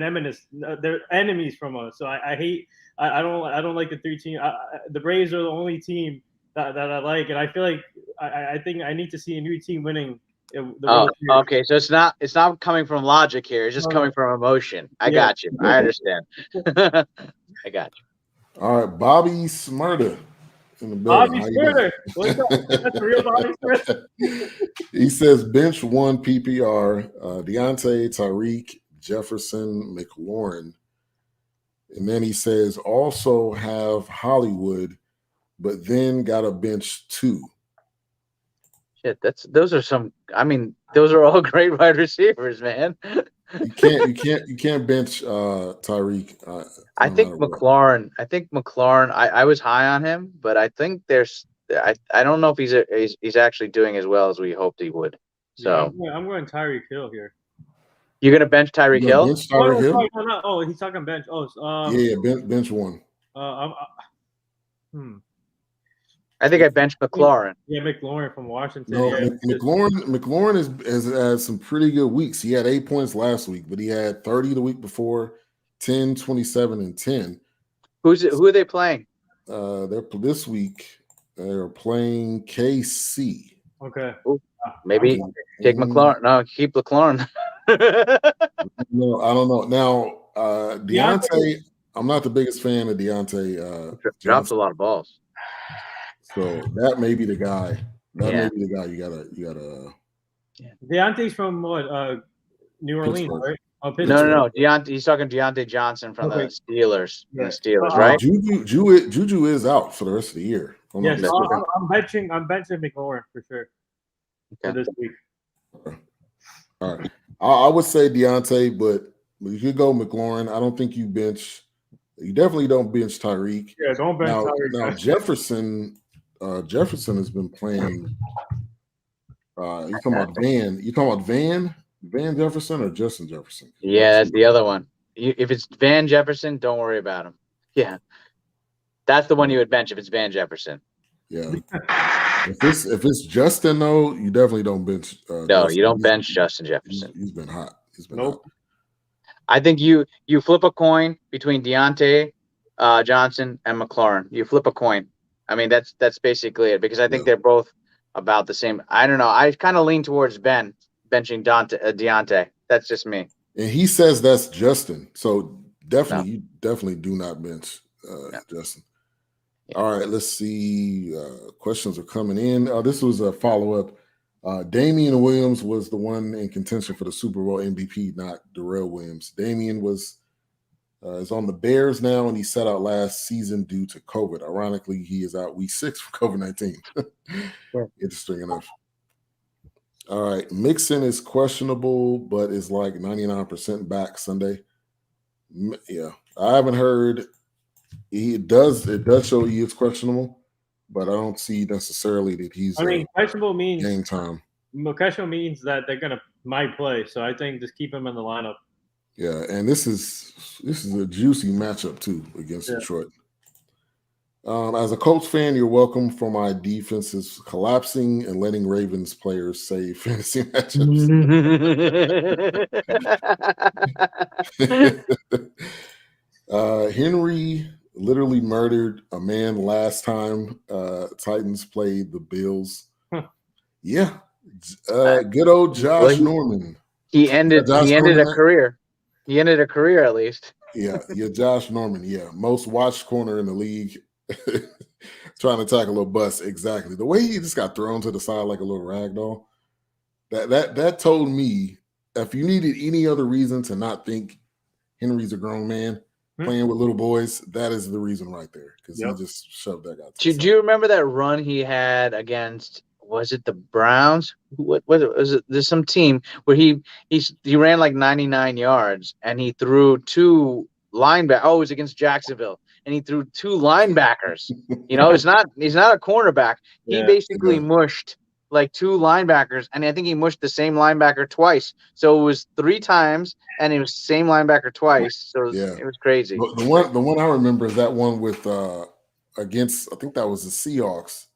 S2: enemies from us. So I hate. I don't like the 3 teams. The Braves are the only team that I like, and I feel like I think I need to see a new team winning.
S3: Okay. So it's not coming from logic here. It's just coming from emotion. I got you. I understand. I got you.
S1: All right, Bobby Smurda in the building.
S2: Bobby
S1: How you doing?
S2: Smurda. What's up? That's a real Bobby Smurda.
S1: He says bench 1 PPR, Deontay, Tyreek, Jefferson, McLaurin. And then he says also have Hollywood, but then got a bench 2.
S3: Shit, those are all great wide receivers, man.
S1: You can't bench Tyreek.
S3: I think McLaurin. I was high on him, but I think I don't know if he's actually doing as well as we hoped he would. So
S2: yeah, I'm going Tyreek Hill here.
S3: You're gonna bench Tyreek Hill?
S1: Bench Tyreek Hill?
S2: No, he's talking bench.
S1: Bench 1.
S3: I think I benched McLaurin.
S2: Yeah, McLaurin from Washington.
S1: No,
S2: yeah.
S1: McLaurin has had some pretty good weeks. He had 8 points last week, but he had 30 the week before, 10, 27, and 10.
S3: Who are they playing?
S1: This week they're playing KC.
S2: Okay.
S3: Ooh, maybe take McLaurin. No, keep McLaurin.
S1: No, I don't know. Now, Deontay, I'm not the biggest fan of Deontay.
S3: Drops a lot of balls.
S1: So that may be the guy.
S3: Yeah.
S1: May be the guy you gotta.
S2: Deontay's from what? New Orleans,
S1: Pittsburgh.
S2: right? Oh,
S3: No. He's talking Deontay Johnson from the Steelers.
S2: Yeah.
S3: The Steelers, right?
S1: Juju is out for the rest of the year.
S2: Yes, I'm benching McLaurin for sure for this week.
S1: All right. I would say Deontay, but you could go McLaurin. I don't think you bench. You definitely don't bench Tyreek.
S2: Yeah, don't bench Tyreek.
S1: Now Jefferson has been playing. You talking about Van? You talking about Van Jefferson or Justin Jefferson?
S3: Yeah, that's the other one. If it's Van Jefferson, don't worry about him. Yeah, that's the one you would bench if it's Van Jefferson.
S1: Yeah. If it's Justin, though, you definitely don't bench.
S3: No,
S1: Justin.
S3: you don't bench Justin Jefferson.
S1: He's been hot.
S2: Nope.
S1: Hot.
S3: I think you flip a coin between Deontay Johnson and McLaurin. You flip a coin. I mean, that's basically it, because I think they're both about the same. I don't know. I kind of lean towards benching Deontay. That's just me.
S1: And he says that's Justin. So you definitely do not bench Justin. Yeah. All right, let's see. Questions are coming in. This was a follow-up. Damian Williams was the one in contention for the Super Bowl MVP, not Darrell Williams. Damian is on the Bears now, and he sat out last season due to COVID. Ironically, he is out week 6 for COVID-19. Interesting enough. All right, Mixon is questionable, but is like 99% back Sunday. Yeah, I haven't heard. It does show he is questionable, but I don't see necessarily that he's.
S2: Questionable means
S1: game time.
S2: Questionable means that they're might play. So I think just keep him in the lineup.
S1: Yeah, and this is a juicy matchup too against Detroit. As a Colts fan, you're welcome for my defenses collapsing and letting Ravens players save fantasy matchups. Henry literally murdered a man last time Titans played the Bills. Yeah. Good old Josh Norman.
S3: He ended a career. He ended a career at least.
S1: Yeah, Josh Norman. Yeah, most watched corner in the league. Trying to tackle a bus. Exactly. The way he just got thrown to the side like a little rag doll. That told me if you needed any other reason to not think Henry's a grown man playing with little boys, that is the reason right there. Because he just shoved that guy.
S3: Do you remember that run he had against? Was it the Browns? What was it? Was it? There's some team where he ran like 99 yards and he threw two linebackers. Oh, it was against Jacksonville, and he threw two linebackers. He's not a cornerback. He basically mushed like two linebackers, and I think he mushed the same linebacker twice. So it was 3 times, and it was the same linebacker twice. So it was crazy.
S1: The one I remember is that one with against, I think that was the Seahawks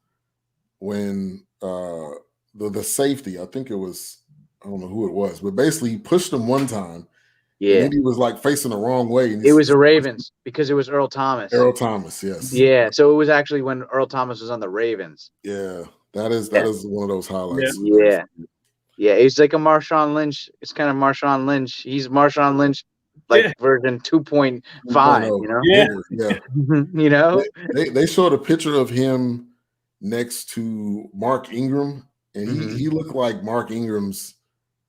S1: when the safety, I think it was, I don't know who it was, but basically he pushed him one time. Yeah. And then he was like facing the wrong way. And
S3: it was the Ravens because it was Earl Thomas.
S1: Earl Thomas, yes.
S3: Yeah. So it was actually when Earl Thomas was on the Ravens.
S1: Yeah. That is one of those highlights.
S3: Yeah. Yeah. He's like a Marshawn Lynch. It's kind of Marshawn Lynch. He's Marshawn Lynch, like version 2.5,
S1: Yeah. They showed a picture of him next to Mark Ingram, and he looked like Mark Ingram's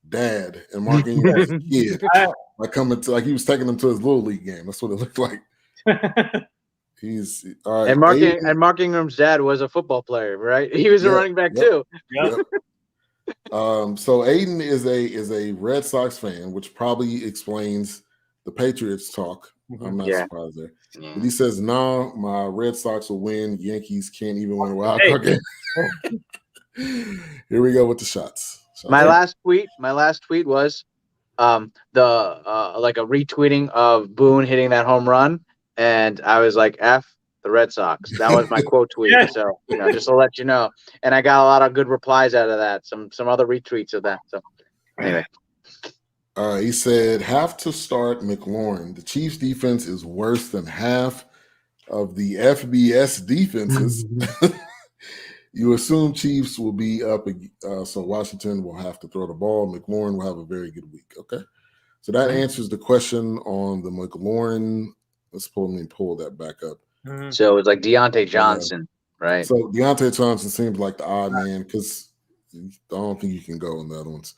S1: dad and Mark Ingram's kid. Like he was taking him to his little league game. That's what it looked like. He's all right.
S3: And Mark Ingram's dad was a football player, right? He was a running back too.
S1: Yep. So Aiden is a Red Sox fan, which probably explains the Patriots talk. I'm not surprised there. But he says, "Nah, my Red Sox will win. Yankees can't even win a wild card game." Here we go with the shots.
S3: My last tweet was like a retweeting of Boone hitting that home run, and I was like, "F the Red Sox." That was my quote tweet. So just to let you know. And I got a lot of good replies out of that. Some other retweets of that. So anyway.
S1: He said, "Have to start McLaurin. The Chiefs defense is worse than half of the FBS defenses." You assume Chiefs will be up, so Washington will have to throw the ball. McLaurin will have a very good week. Okay, so that answers the question on the McLaurin. Let's pull that back up.
S3: So it was like Deontay Johnson, right?
S1: So Deontay Johnson seems like the odd man because I don't think you can go on the other ones.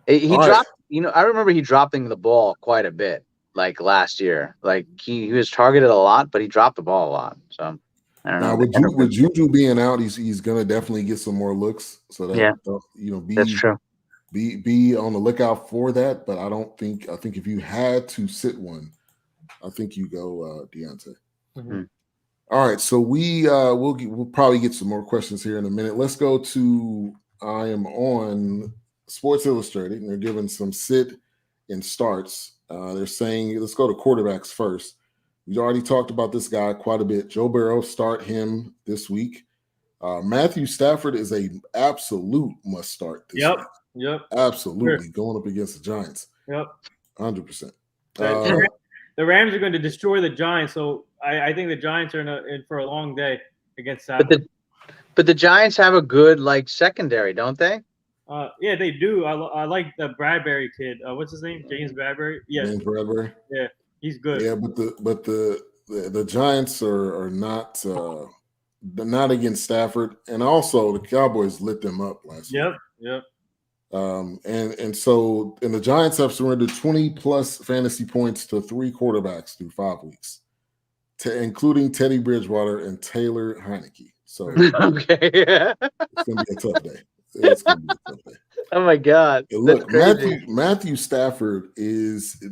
S3: He dropped. I remember he dropping the ball quite a bit, like last year. Like he was targeted a lot, but he dropped the ball a lot. So I don't know.
S1: With Juju being out, he's gonna definitely get some more looks. So that
S3: that's true.
S1: Be on the lookout for that. But I think if you had to sit one, I think you go Deontay. All right, so we'll probably get some more questions here in a minute. Let's go to I am on Sports Illustrated, and they're giving some sit and starts. They're saying, let's go to quarterbacks first. We already talked about this guy quite a bit. Joe Burrow, start him this week. Matthew Stafford is a absolute must start this week.
S2: Yep.
S1: Absolutely. Going up against the Giants.
S2: Yep.
S1: 100%.
S2: The Rams are going to destroy the Giants, so I think the Giants are in for a long day against Stafford.
S3: But the Giants have a good secondary, don't they?
S2: Yeah, they do. I like the Bradbury kid. What's his name? James Bradbury. Yeah.
S1: James Bradbury.
S2: Yeah, he's good.
S1: Yeah, but the Giants are not against Stafford, and also the Cowboys lit them up last week.
S2: Yep.
S1: And so the Giants have surrendered 20+ fantasy points to 3 quarterbacks through 5 weeks, including Teddy Bridgewater and Taylor Heineke. So
S3: okay,
S1: it's gonna be a tough day. It's gonna be a tough day.
S3: Oh my God!
S1: Look, Matthew Stafford is.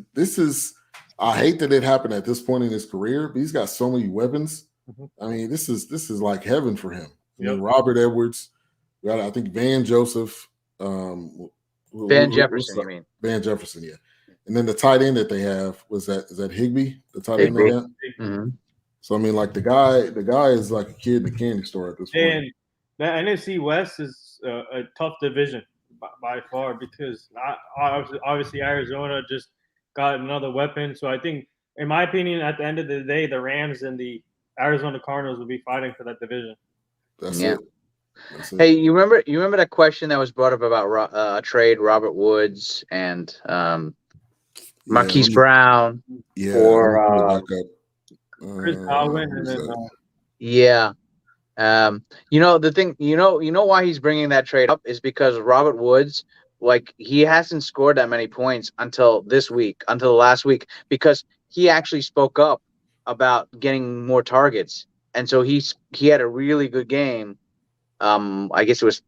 S1: I hate that it happened at this point in his career, but he's got so many weapons. I mean, this is like heaven for him. I mean, Robert Edwards, I think Van Joseph.
S3: Van Jefferson, you mean?
S1: Van Jefferson, yeah. And then the tight end that they have is that Higbee, the tight end they have. So I mean, like the guy is like a kid in the candy store at this point.
S2: And the NFC West is a tough division by far because obviously Arizona just got another weapon. So I think, in my opinion, at the end of the day, the Rams and the Arizona Cardinals will be fighting for that division.
S1: That's it.
S3: Hey, you remember that question that was brought up about a trade, Robert Woods and Marquis Brown, or
S2: Chris Godwin, and then
S3: the thing, you know why he's bringing that trade up is because Robert Woods, like, he hasn't scored that many points until the last week, because he actually spoke up about getting more targets, and so he had a really good game. I guess it was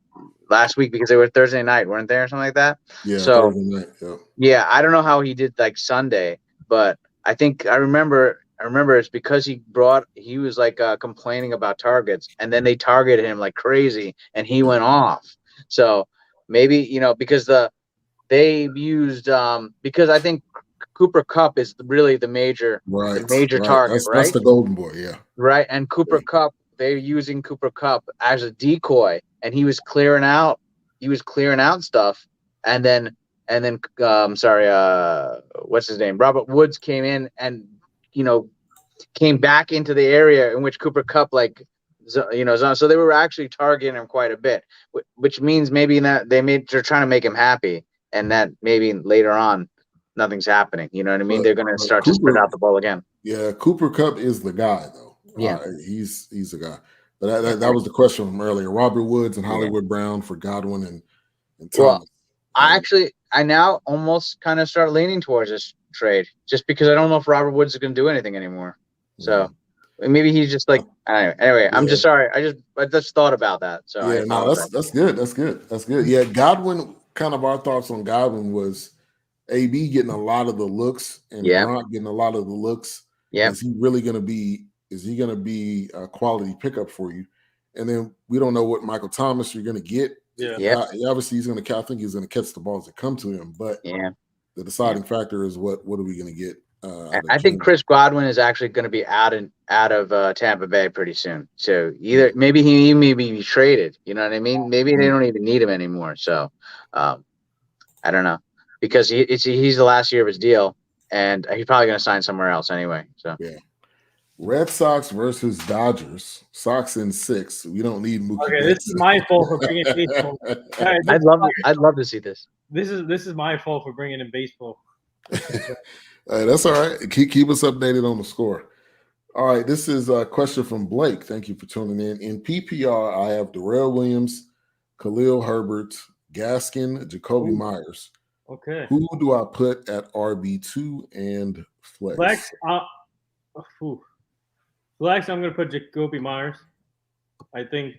S3: last week because they were Thursday night, weren't they, or something like that?
S1: Yeah.
S3: So
S1: Thursday night,
S3: yeah, I don't know how he did like Sunday, but I think I remember it's because he was like complaining about targets, and then they targeted him like crazy, and he went off. So maybe because they used because I think Cooper Kupp is really the major target, right? That's
S1: the golden boy, yeah.
S3: Right, and Cooper Kupp, they're using Cooper Kupp as a decoy, and he was clearing out stuff, and then what's his name? Robert Woods came in and came back into the area in which Cooper Kupp so they were actually targeting him quite a bit, which means maybe that they're trying to make him happy, and that maybe later on nothing's happening. You know what I mean? They're going to start to spread out the ball again.
S1: Yeah, Cooper Kupp is the guy though.
S3: Yeah,
S1: he's the guy. But that was the question from earlier. Robert Woods and Hollywood Brown for Godwin and Thomas.
S3: Well, I now almost kind of start leaning towards this trade, just because I don't know if Robert Woods is going to do anything anymore. So maybe he's just like anyway. I'm just sorry. I just thought about that. So
S1: yeah, that's good. That's good. Yeah, Godwin. Kind of our thoughts on Godwin was AB getting a lot of the looks and Gronk getting a lot of the looks.
S3: Yeah,
S1: is he really going to be? Is he going to be a quality pickup for you? And then we don't know what Michael Thomas you're going to get.
S2: Yeah.
S1: Obviously, he's going to. I think he's going to catch the balls that come to him. But the deciding factor is what are we going to get?
S3: I think Chris Godwin is actually going to be out of Tampa Bay pretty soon. So either maybe he may be traded. You know what I mean? Maybe they don't even need him anymore. So I don't know, because he's the last year of his deal, and he's probably going to sign somewhere else anyway. So
S1: yeah. Red Sox versus Dodgers. Sox in 6. We don't need Mookie.
S2: Okay, this is my fault for bringing baseball.
S3: I'd love to see this.
S2: This is my fault for bringing in baseball.
S1: That's all right. Keep us updated on the score. All right, this is a question from Blake. Thank you for tuning in. In PPR, I have Darrell Williams, Khalil Herbert, Gaskin, Jacoby Myers.
S2: Okay.
S1: Who do I put at RB2 and flex?
S2: Flex, I'm going to put Jacoby Myers. I think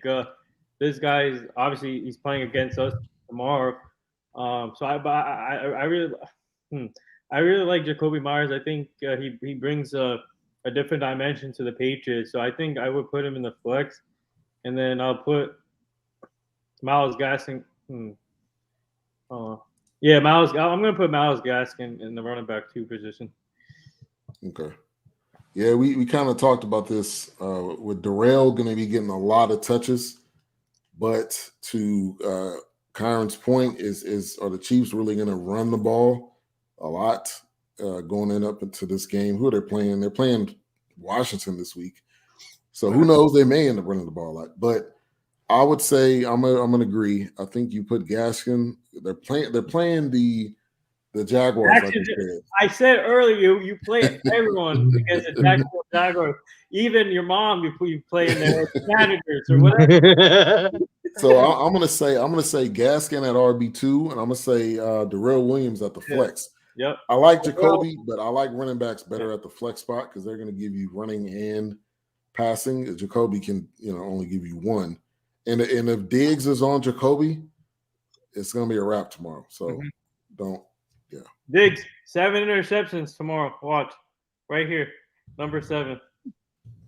S2: this guy is obviously he's playing against us tomorrow. So I really like Jacoby Myers. I think he brings a different dimension to the Patriots. So I think I would put him in the flex, and then I'll put Myles Gaskin. Myles. I'm going to put Myles Gaskin in the running back 2 position.
S1: Okay. Yeah, we kind of talked about this with Darrell going to be getting a lot of touches, but to Kyron's point are the Chiefs really going to run the ball a lot going up into this game? Who are they playing? They're playing Washington this week, so who knows? They may end up running the ball a lot, but I would say I'm gonna agree. I think you put Gaskin. They're playing the Jaguars.
S2: Actually, I said earlier you play everyone because the Jaguars. Even your mom, you play in their managers or whatever.
S1: So I'm gonna say Gaskin at RB2, and I'm gonna say Darrell Williams at the flex.
S2: Yep.
S1: I like Jacoby, but I like running backs better at the flex spot because they're gonna give you running and passing. Jacoby can only give you one, and if Diggs is on Jacoby, it's gonna be a wrap tomorrow. So don't. Yeah.
S2: Diggs, 7 interceptions tomorrow. Watch right here, number 7.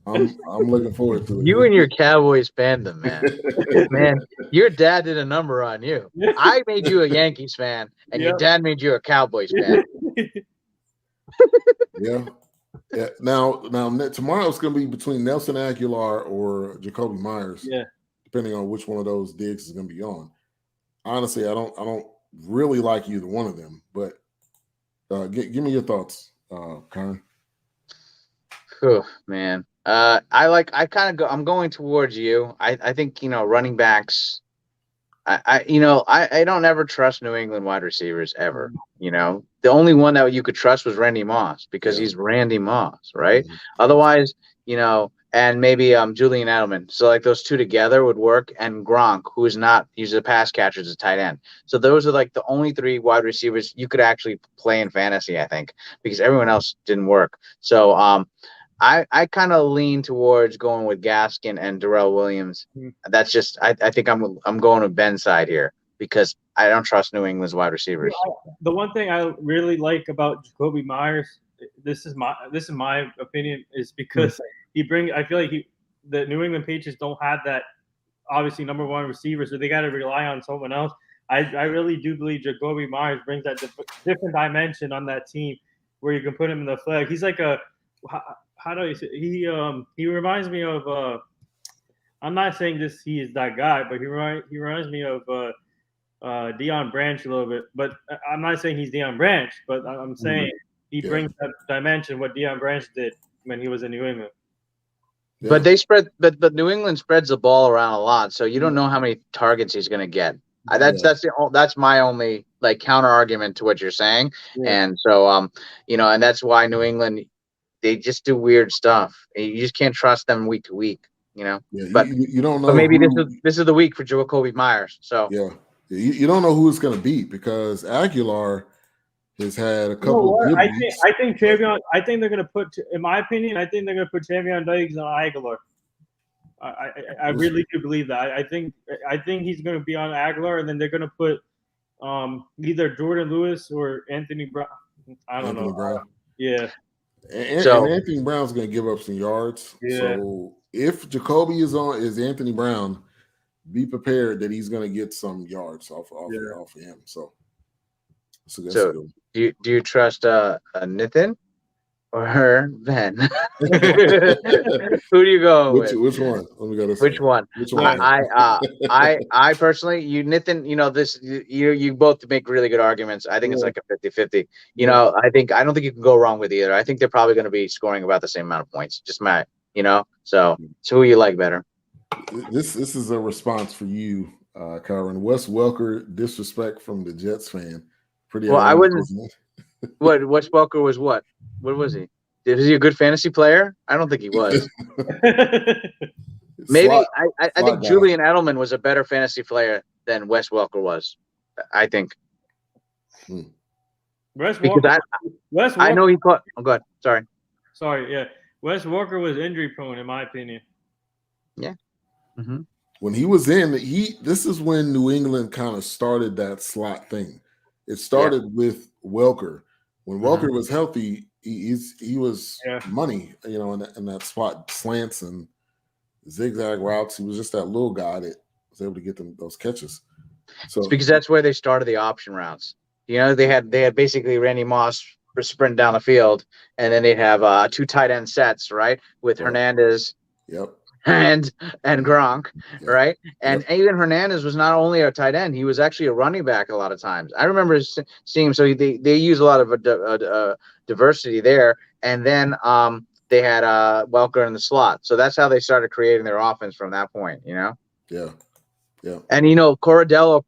S1: I'm looking forward to it.
S3: You and your Cowboys fandom, man. Man, your dad did a number on you. I made you a Yankees fan, and your dad made you a Cowboys fan.
S1: Yeah. Yeah. Now tomorrow it's going to be between Nelson Aguilar or Jacoby Myers.
S2: Yeah.
S1: Depending on which one of those Diggs is going to be on. Honestly, I don't really like either one of them. But give me your thoughts, Karen.
S3: Oh man, I'm going towards you. I think running backs. I don't ever trust New England wide receivers ever. The only one that you could trust was Randy Moss because he's Randy Moss, right?
S1: Mm-hmm.
S3: Otherwise, and maybe Julian Edelman. So like those two together would work. And Gronk, he's a pass catcher, is a tight end. So those are like the only three wide receivers you could actually play in fantasy, I think, because everyone else didn't work. So I kind of lean towards going with Gaskin and Darrell Williams. That's just I think I'm going with Ben's side here because I don't trust New England's wide receivers.
S2: The one thing I really like about Jacoby Myers, this is my opinion, is because I feel like the New England Patriots don't have that obviously number one receiver, so they got to rely on someone else. I really do believe Jacoby Myers brings that different dimension on that team where you can put him in the flag. He's like how do I say? He reminds me of I'm not saying he is that guy, but he reminds me of Deion Branch a little bit. But I'm not saying he's Deion Branch, but I'm saying he brings that dimension what Deion Branch did when he was in New England.
S3: Yeah. But New England spreads the ball around a lot, so you don't know how many targets he's going to get. That's my only counter argument to what you're saying, and so and that's why New England, they just do weird stuff. You just can't trust them week to week,
S1: Yeah,
S3: but
S1: you don't know.
S3: But maybe this is the week for Jacoby Myers. So
S1: you don't know who it's going to beat because Aguilar has had a couple of good weeks.
S2: I think Travion. I think they're going to put, in my opinion, I think they're going to put Travion Diggs on Aguilar. I really do believe that. I think he's going to be on Aguilar, and then they're going to put either Jordan Lewis or Anthony Brown. I don't know.
S1: Brown.
S2: Yeah.
S1: And Anthony Brown's going to give up some yards.
S2: Yeah.
S1: So if Jacoby is Anthony Brown, be prepared that he's going to get some yards off of him. So
S3: do you trust Nathan or Ben? Who do you go with?
S1: Which one? Let me go this
S3: Which one?
S1: Which one?
S3: I personally, Nathan, you both make really good arguments. I think it's like a 50-50. I don't think you can go wrong with either. I think they're probably going to be scoring about the same amount of points. Just so who you like better?
S1: This is a response for you, Kyron. Wes Welker disrespect from the Jets fan. Pretty.
S3: Well, I wouldn't. What Wes Welker was what? What was he? Is he a good fantasy player? I don't think he was. Maybe I think Julian Edelman was a better fantasy player than Wes Welker was. I think. I know he caught. Oh, go ahead. Sorry.
S2: Yeah. Wes Welker was injury prone, in my opinion.
S3: Yeah. Mm-hmm.
S1: When he was in, this is when New England kind of started that slot thing. It started with Welker. When Welker was healthy, he was money, in that spot, slants and zigzag routes. He was just that little guy that was able to get them those catches. So
S3: it's because that's where they started the option routes. They had basically Randy Moss sprint down the field, and then they'd have two tight end sets, right, with Hernandez.
S1: Yep.
S3: And Gronk, right? And even Hernandez was not only a tight end; he was actually a running back a lot of times. I remember seeing him. So they use a lot of diversity there. And then they had Welker in the slot. So that's how they started creating their offense from that point.
S1: Yeah.
S3: And Cordell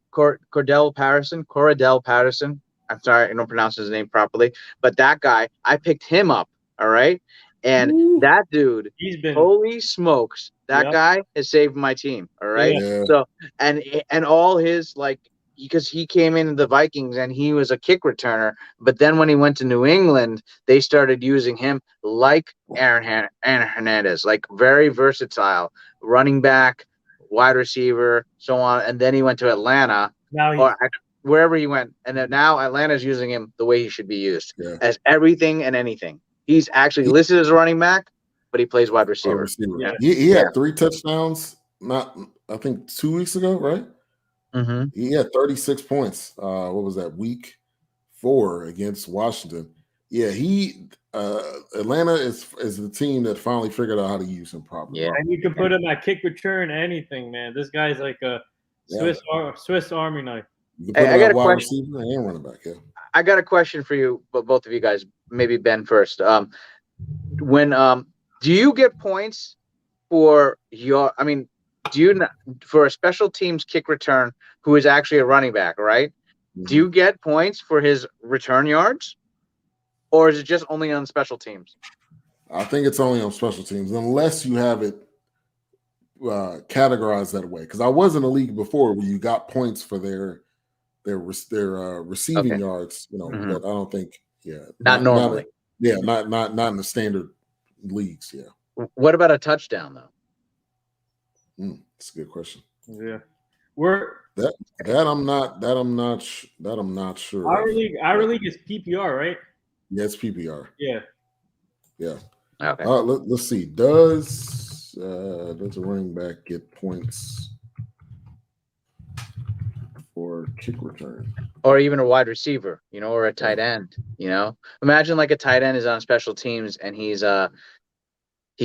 S3: Patterson. I'm sorry, I don't pronounce his name properly, but that guy, I picked him up. All right. And that dude, holy smokes, that guy has saved my team. All right.
S1: Yeah.
S3: So, and all his, because he came into the Vikings and he was a kick returner. But then when he went to New England, they started using him like Aaron Hernandez, very versatile running back, wide receiver, so on. And then he went to Atlanta or wherever he went. And then now Atlanta's using him the way he should be used as everything and anything. He's actually listed as a running back, but he plays wide receiver.
S1: Yeah. He had 3 touchdowns, I think 2 weeks ago, right?
S3: Mm-hmm.
S1: He had 36 points. What was that, week 4 against Washington? Yeah, Atlanta is the team that finally figured out how to use him properly.
S3: Yeah.
S2: And you can put him at kick return, anything, man. This guy's like a Swiss Army knife.
S1: You can put him at wide receiver and running back. Yeah.
S3: I got a question for you, but both of you guys, maybe Ben first. Do you get points for for a special teams kick return who is actually a running back, right? Mm-hmm. Do you get points for his return yards, or is it just only on special teams?
S1: I think it's only on special teams, unless you have it categorized that way. Because I was in a league before where you got points for their receiving yards,
S3: Mm-hmm.
S1: but I don't think,
S3: not normally.
S1: Not in the standard leagues. Yeah.
S3: What about a touchdown though?
S1: That's a good question.
S2: Yeah,
S1: I'm not sure.
S2: Our league is PPR, right?
S1: Yeah, it's PPR.
S2: Yeah.
S3: Okay.
S1: Let's see. Does a running back get points for kick return,
S3: or even a wide receiver, or a tight end? Imagine like a tight end is on special teams and he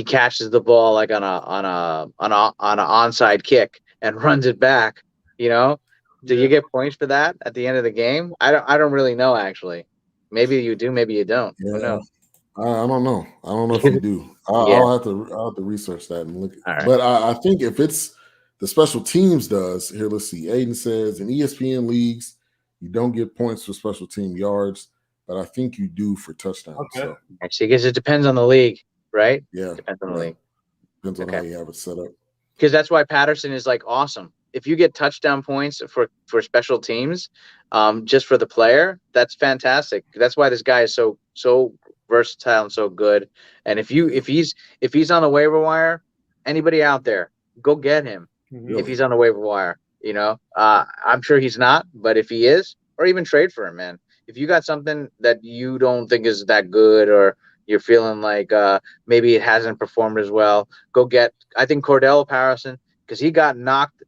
S3: catches the ball like on an onside kick and runs it back. Do you get points for that at the end of the game? I don't really know actually. Maybe you do, maybe you don't.
S1: Yeah.
S3: Who knows?
S1: I don't know. I don't know if you do. I'll have to research that and look.
S3: Right.
S1: But I think if it's the special teams does here, let's see. Aiden says in ESPN leagues you don't get points for special team yards, but I think you do for touchdowns.
S2: Okay.
S1: So,
S3: actually, because it depends on the league, right?
S1: Yeah,
S3: depends on the league.
S1: Depends on how you have it set up.
S3: Because that's why Patterson is like awesome. If you get touchdown points for special teams, just for the player, that's fantastic. That's why this guy is so versatile and so good. And if he's on the waiver wire, anybody out there, go get him.
S1: Mm-hmm.
S3: If he's on the waiver wire, I'm sure he's not, but if he is, or even trade for him, man. If you got something that you don't think is that good, or you're feeling like maybe it hasn't performed as well, go get. I think Cordell Patterson, because he got knocked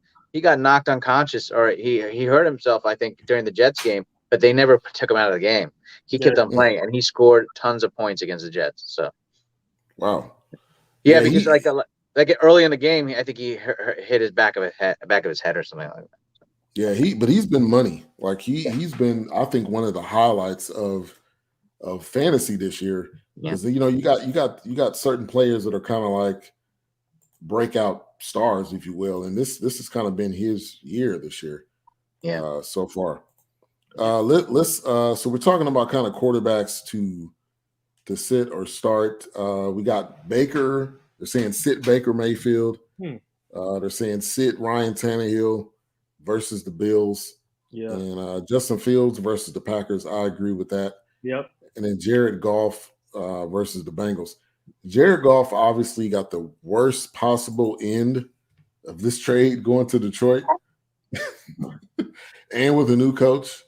S3: unconscious, or he hurt himself, I think, during the Jets game, but they never took him out of the game. He kept on playing, and he scored tons of points against the Jets. So,
S1: wow,
S3: yeah, because like early in the game, I think he hit his back of his head or something like that.
S1: Yeah, he's been money. Like he's been, I think, one of the highlights of fantasy this year. Because you got certain players that are kind of like breakout stars, if you will, and this has kind of been his year this year.
S3: Yeah.
S1: So far. Let's so we're talking about kind of quarterbacks to sit or start. We got Baker. They're saying sit Baker Mayfield. They're saying sit Ryan Tannehill versus the Bills.
S2: Yeah.
S1: And Justin Fields versus the Packers. I agree with that.
S2: Yep.
S1: And then Jared Goff versus the Bengals. Jared Goff obviously got the worst possible end of this trade going to Detroit, and with a new coach,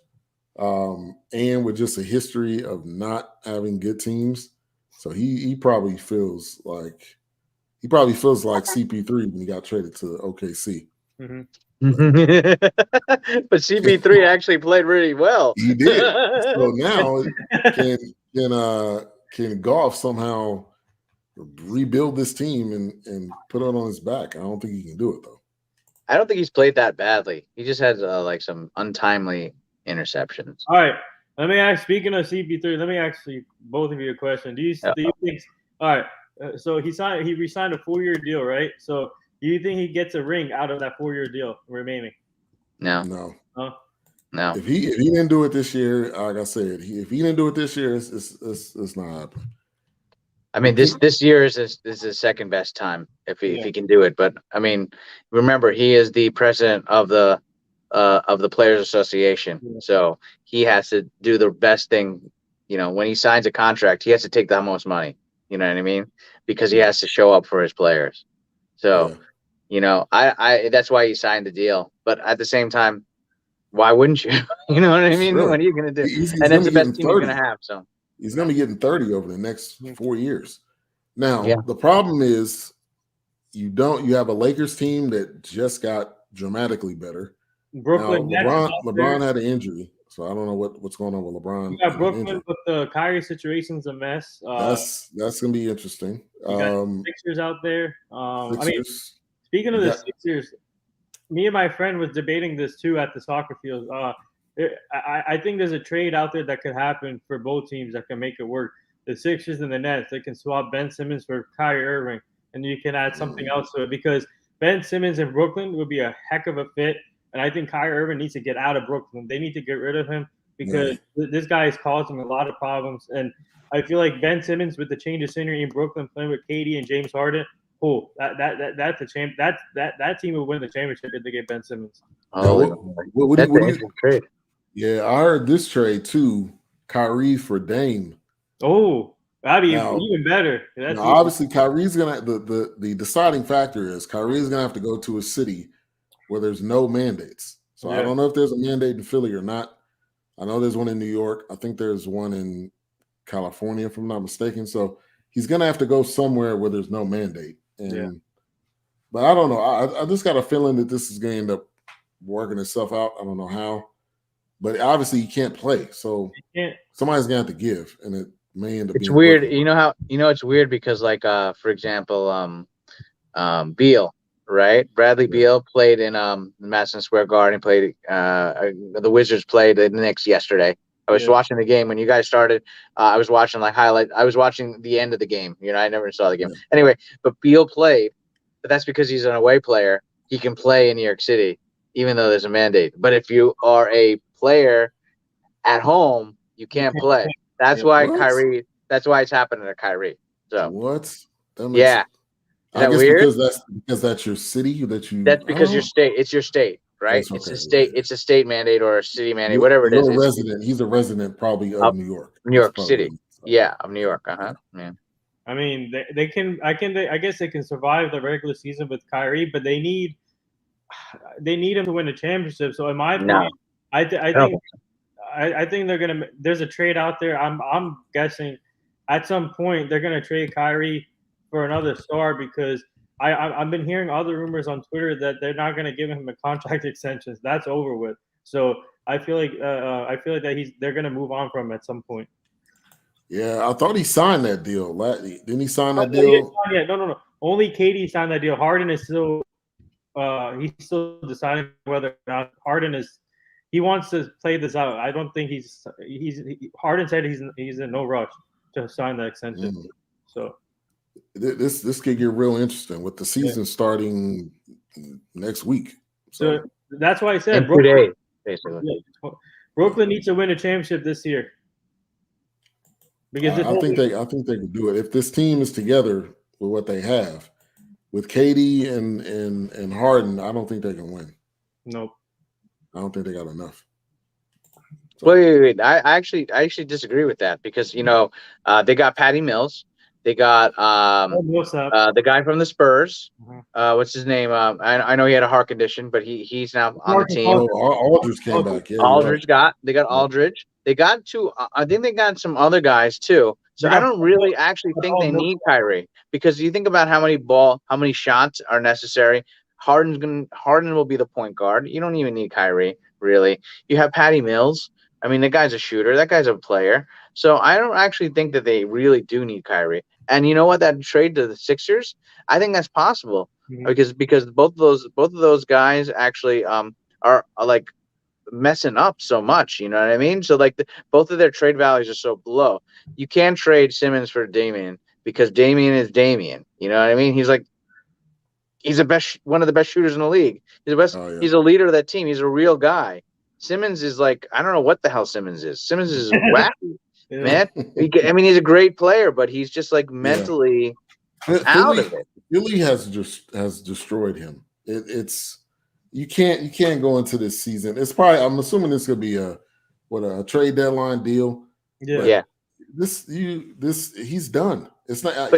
S1: and with just a history of not having good teams. So he probably feels like CP3 when he got traded to OKC.
S2: Mm-hmm.
S3: But CP3 actually played really well.
S1: He did. So now can Goff somehow rebuild this team and put it on his back? I don't think he can do it though.
S3: I don't think he's played that badly. He just had like some untimely interceptions.
S2: All right. Let me ask. Speaking of CP3, let me ask both of you a question. Do you think? All right. So he re-signed a 4-year deal, right? So do you think he gets a ring out of that 4-year deal remaining?
S3: No. No.
S1: If he didn't do it this year, like I said, if he didn't do it this year, it's not happening.
S3: I mean, this year is his second best time if he can do it. But I mean, remember, he is the president of the Players Association, so he has to do the best thing. When he signs a contract, he has to take the most money. You know what I mean? Because he has to show up for his players. So, I that's why he signed the deal. But at the same time, why wouldn't you? You know what I mean? Sure. What are you going to do? And it's the best team he's going to have. So
S1: he's going to be getting 30 over the next 4 years. Now, the problem is you have a Lakers team that just got dramatically better.
S2: Brooklyn.
S1: Now, LeBron had an injury, So I don't know what's going on with LeBron.
S2: You got Brooklyn with the Kyrie situation's a mess.
S1: That's gonna be interesting.
S2: You got Sixers out there.
S1: Sixers.
S2: I mean, speaking of the Sixers, me and my friend was debating this too at the soccer field. I think there's a trade out there that could happen for both teams that can make it work. The Sixers and the Nets, they can swap Ben Simmons for Kyrie Irving, and you can add something else to it because Ben Simmons in Brooklyn would be a heck of a fit. And I think Kyrie Irving needs to get out of Brooklyn. They need to get rid of him because this guy is causing a lot of problems. And I feel like Ben Simmons with the change of scenery in Brooklyn, playing with KD and James Harden, that's a champ. That team would win the championship if they get Ben Simmons.
S3: Oh,
S1: what do you trade? Yeah, I heard this trade too. Kyrie for Dame.
S2: Oh, that'd be even better.
S1: Obviously, Kyrie's gonna the deciding factor is Kyrie's gonna have to go to a city where there's no mandates. So I don't know if there's a mandate in Philly or not. I know there's one in New York. I think there's one in California, if I'm not mistaken. So he's gonna have to go somewhere where there's no mandate. But I don't know. I just got a feeling that this is gonna end up working itself out. I don't know how. But obviously he can't play. So somebody's gonna have to give, and it may end up
S3: being weird. It's weird because like for example, Beal. Right, Bradley Beal played in Madison Square Garden. Played the Wizards played the Knicks yesterday. I was watching the game when you guys started. I was watching highlight. I was watching the end of the game. I never saw the game. Anyway, but Beal played, but that's because he's an away player. He can play in New York City, even though there's a mandate. But if you are a player at home, you can't play. That's why Kyrie. That's why it's happening to Kyrie. So
S1: what?
S3: Is that weird?
S1: Because that's your city
S3: That's because your state. It's your state, right? It's a state. It's a state mandate or a city mandate, whatever it is.
S1: You're a resident. He's a resident, probably of New York.
S3: New York City. Yeah, of New York. Yeah.
S2: I mean, they can. I guess they can survive the regular season with Kyrie, but they need him to win a championship. So in my opinion, I think they're gonna. There's a trade out there. I'm guessing at some point they're gonna trade Kyrie for another star because I've been hearing other rumors on Twitter that they're not going to give him a contract extension. That's over with. So I feel like that they're going to move on from him at some point.
S1: Yeah, I thought he signed that deal. Didn't he sign that deal?
S2: Yeah, no. Only KD signed that deal. Harden is still he's still deciding whether or not he wants to play this out. I don't think Harden said he's in no rush to sign the extension. So.
S1: This could get real interesting with the season starting next week.
S2: So that's why I said Brooklyn needs to win a championship this year. Because
S1: I think they can do it if this team is together with what they have with KD and Harden. I don't think they can win.
S2: Nope.
S1: I don't think they got enough.
S3: So. Wait. I actually disagree with that because they got Patty Mills. They got the guy from the Spurs. What's his name? I know he had a heart condition, but he's now on the team.
S1: Aldridge came back.
S3: Yeah, they got Aldridge. They got two. I think they got some other guys too. So I don't really actually think they need Kyrie because you think about how many shots are necessary. Harden will be the point guard. You don't even need Kyrie really. You have Patty Mills. I mean, the guy's a shooter. That guy's a player. So I don't actually think that they really do need Kyrie. And you know what? That trade to the Sixers, I think that's possible because both of those guys actually are like messing up so much. You know what I mean? So like both of their trade values are so low. You can't trade Simmons for Damian because Damian is Damian. You know what I mean? He's one of the best shooters in the league. He's the best. Oh, yeah. He's a leader of that team. He's a real guy. Simmons is like, I don't know what the hell Simmons is. Simmons is wacky, man. He's a great player, but he's just like mentally out of it.
S1: Philly has destroyed him. It's you can't go into this season. It's probably I'm assuming it's gonna be a trade deadline deal.
S3: Yeah.
S1: He's done. It's not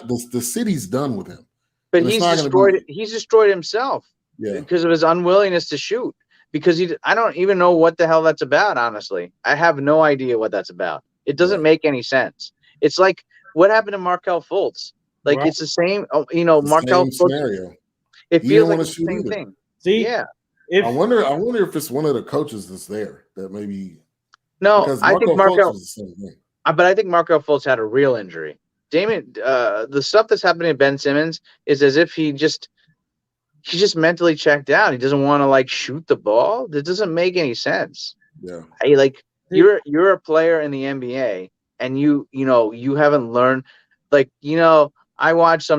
S1: the city's done with him.
S3: But he's destroyed himself because of his unwillingness to shoot. Because I don't even know what the hell that's about, honestly. I have no idea what that's about. It doesn't make any sense. It's like what happened to Markelle Fultz. Like it's the same, Markelle Fultz. Scenario. It feels like the same thing.
S2: See,
S1: I wonder if it's one of the coaches that's there that maybe
S3: No,
S1: Because
S3: I think
S1: Marco Fultz
S3: Markel,
S1: was the same thing.
S3: but I think Markel Fultz had a real injury. The stuff that's happening to Ben Simmons is as if he just mentally checked out. He doesn't want to like shoot the ball. That doesn't make any sense.
S1: Yeah.
S3: You're a player in the NBA, and you haven't learned. I watch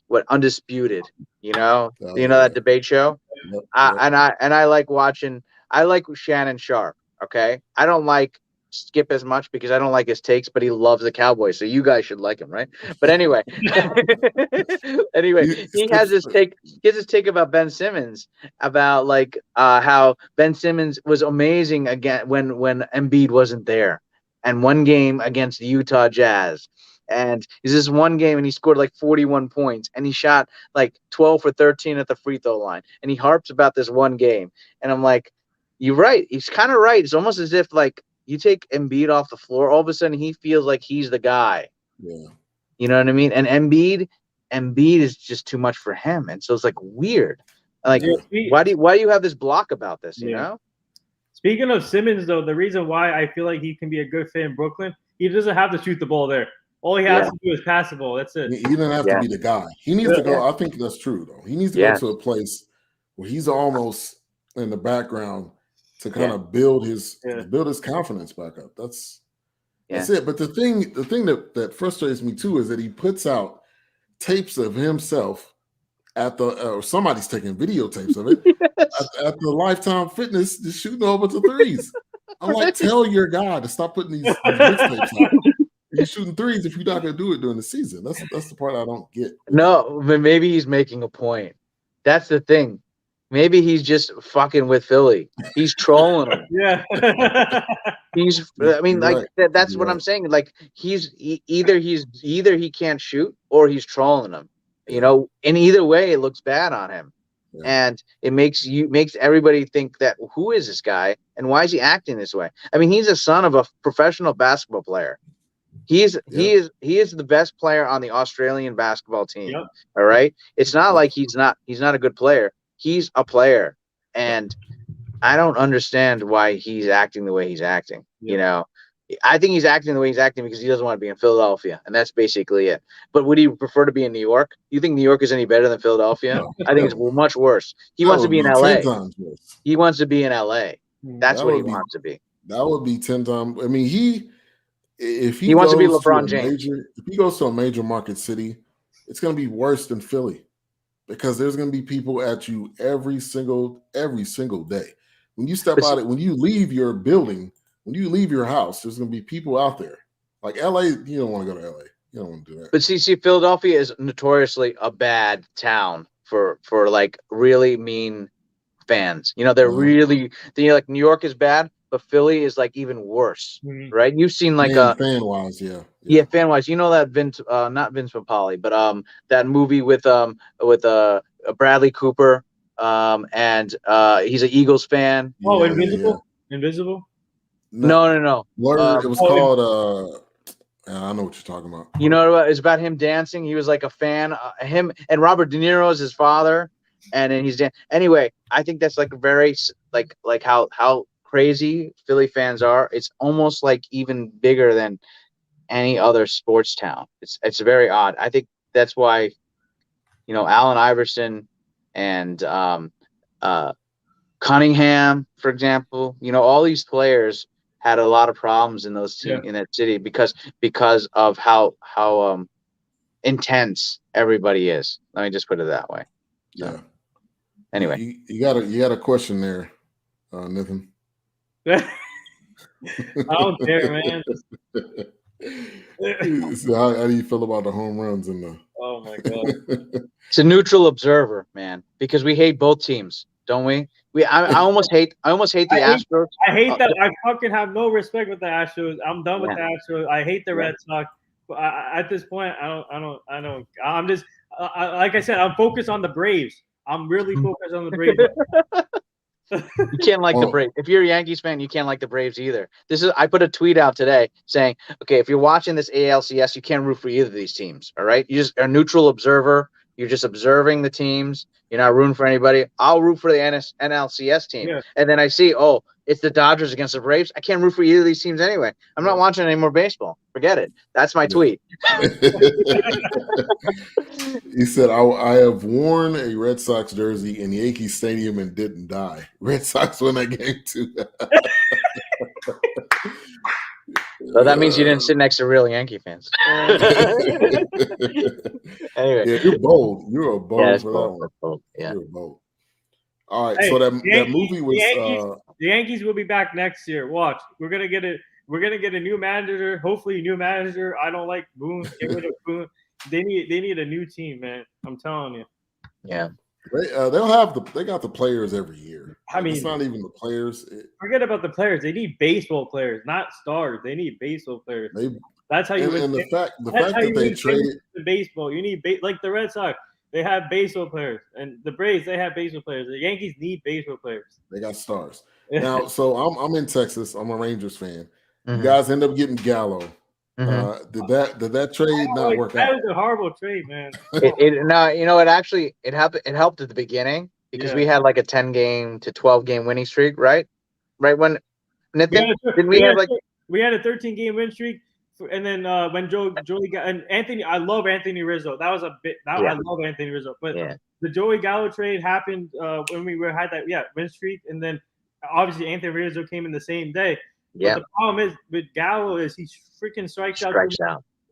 S3: what Undisputed. That debate show.
S1: Yep.
S3: And I like watching. I like Shannon Sharp. Okay, I don't like Skip as much because I don't like his takes, but he loves the Cowboys, so you guys should like him, right? But anyway, he has this take. He has this take about Ben Simmons, about how Ben Simmons was amazing again when Embiid wasn't there, and one game against the Utah Jazz. And is this one game, and he scored like 41 points, and he shot like 12 for 13 at the free throw line, and he harps about this one game, and I'm like, you're right. He's kind of right. It's almost as if like you take Embiid off the floor, all of a sudden he feels like he's the guy.
S1: Yeah,
S3: you know what I mean. And Embiid is just too much for him, and so it's like weird. Like, why do you have this block about this? You know.
S2: Speaking of Simmons, though, the reason why I feel like he can be a good fit in Brooklyn, he doesn't have to shoot the ball there. All he has to do is pass the ball. That's it.
S1: He doesn't have to be the guy. He needs to go. I think that's true, though. He needs to go to a place where he's almost in the background to kind of build his confidence back up. That's it. But the thing that frustrates me too is that he puts out tapes of himself at or somebody's taking videotapes of it at the Lifetime Fitness, just shooting a whole bunch of threes. I'm like, tell your guy to stop putting these mixtapes out. You're shooting threes if you're not going to do it during the season. That's the part I don't get.
S3: No, but maybe he's making a point. That's the thing. Maybe he's just fucking with Philly. He's trolling them.
S2: Yeah.
S3: That's what I'm saying. Like either he can't shoot or he's trolling them. And either way, it looks bad on him. Yeah. And it makes everybody think that who is this guy and why is he acting this way? I mean, he's a son of a professional basketball player. He is the best player on the Australian basketball team. Yep. All right. It's not like he's not a good player. He's a player, and I don't understand why he's acting the way he's acting. Yep. I think he's acting the way he's acting because he doesn't want to be in Philadelphia, and that's basically it. But would he prefer to be in New York? You think New York is any better than Philadelphia? No. I think it's much worse. He wants to be in LA. He wants to be in LA. That's what he wants to be.
S1: That would be 10 times. I mean, if he
S3: wants to be LeBron James.
S1: If he goes to a major market city, it's going to be worse than Philly because there's going to be people at you every single day. When you step out, when you leave your building, when you leave your house, there's going to be people out there. Like LA, you don't want to go to LA. You don't want to do that.
S3: But see, Philadelphia is notoriously a bad town for like really mean fans. They're really like New York is bad. But Philly is like even worse, right? You've seen like
S1: fan wise,
S3: fan wise. That Vince, not Vince Papali, but that movie with Bradley Cooper, and he's an Eagles fan.
S2: Oh, Invisible.
S3: No.
S1: It was called. I know what you're talking about.
S3: It's about him dancing. He was like a fan. Him and Robert De Niro is his father, and then he's anyway. I think that's like very like how crazy Philly fans are. It's almost like even bigger than any other sports town. It's very odd. I think that's why, Allen Iverson and Cunningham, for example, all these players had a lot of problems in those in that city because of how intense everybody is. Let me just put it that way. So, anyway,
S1: you got a question there, Nathan.
S2: I don't care, man.
S1: So how do you feel about the home runs and the?
S2: Oh my god!
S3: It's a neutral observer, man, because we hate both teams, don't we? I almost hate the Astros.
S2: I hate that. I fucking have no respect with the Astros. I'm done with the Astros. I hate the Red Sox. At this point, I don't. I'm just like I said. I'm focused on the Braves. I'm really focused on the Braves.
S3: You can't like the Braves. If you're a Yankees fan, you can't like the Braves either. I put a tweet out today saying, okay, if you're watching this ALCS, you can't root for either of these teams. All right. You just are a neutral observer. You're just observing the teams. You're not rooting for anybody. I'll root for the NLCS team.
S2: Yeah.
S3: And then I see, oh, it's the Dodgers against the Braves. I can't root for either of these teams anyway. I'm not watching any more baseball. Forget it. That's my tweet.
S1: He said, I have worn a Red Sox jersey in Yankee Stadium and didn't die. Red Sox won that game too.
S3: So that means you didn't sit next to real Yankee fans. Anyway.
S1: Yeah, you're bold. You're a bold for that one.
S3: Bold. Yeah.
S1: You're bold. All right. So that movie was
S2: the Yankees will be back next year. Watch. We're gonna get a new manager. Hopefully a new manager. I don't like Boone. Get rid of Boone. They need a new team, man. I'm telling you.
S3: Yeah.
S1: They got the players every year.
S2: I mean,
S1: it's not even the players.
S2: Forget about the players. They need baseball players, not stars. They need baseball players. That's how you win.
S1: And the fact that they traded
S2: baseball, you need like the Red Sox. They have baseball players, and the Braves they have baseball players. The Yankees need baseball players.
S1: They got stars now. So I'm in Texas. I'm a Rangers fan.
S3: Mm-hmm.
S1: You guys end up getting Gallup.
S3: Mm-hmm.
S1: Did that trade not work out?
S2: That was a horrible trade, man.
S3: It helped at the beginning because we had like a 10-game to 12-game winning streak, right? Right when Nathan, we had a
S2: 13-game win streak, and then when Joey got and Anthony, I love Anthony Rizzo. That was a bit. I love Anthony Rizzo, but the Joey Gallup trade happened when we had that win streak, and then obviously Anthony Rizzo came in the same day.
S3: Yeah.
S2: But the problem is with Gallo is he freaking strikes out.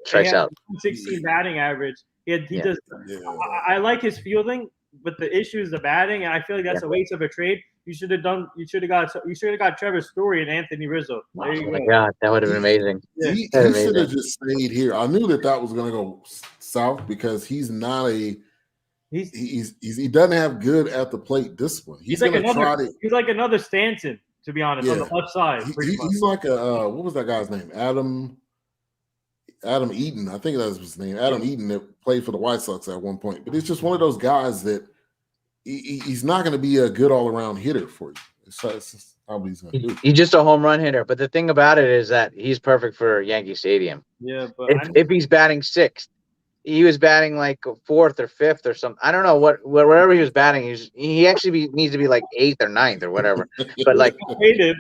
S3: 16
S2: batting average. He does. I like his fielding, but the issue is the batting, and I feel like that's a waste of a trade. You should have got Trevor Story and Anthony Rizzo.
S3: Oh my God, that would have been amazing.
S1: He should have just stayed here. I knew that was going to go south because he's not a. He doesn't have good at the plate discipline. He's like
S2: another Stanton. To be honest, on the left side.
S1: He's like a what was that guy's name? Adam Eaton. I think that was his name. Adam Eaton that played for the White Sox at one point. But it's just one of those guys that he's not going to be a good all-around hitter for you. It's how he's going to do.
S3: He's just a home run hitter. But the thing about it is that he's perfect for Yankee Stadium.
S2: Yeah, but
S3: if he's batting sixth, he was batting like fourth or fifth or something. I don't know wherever he was batting. He actually needs to be like eighth or ninth or whatever. But like
S2: Aiden.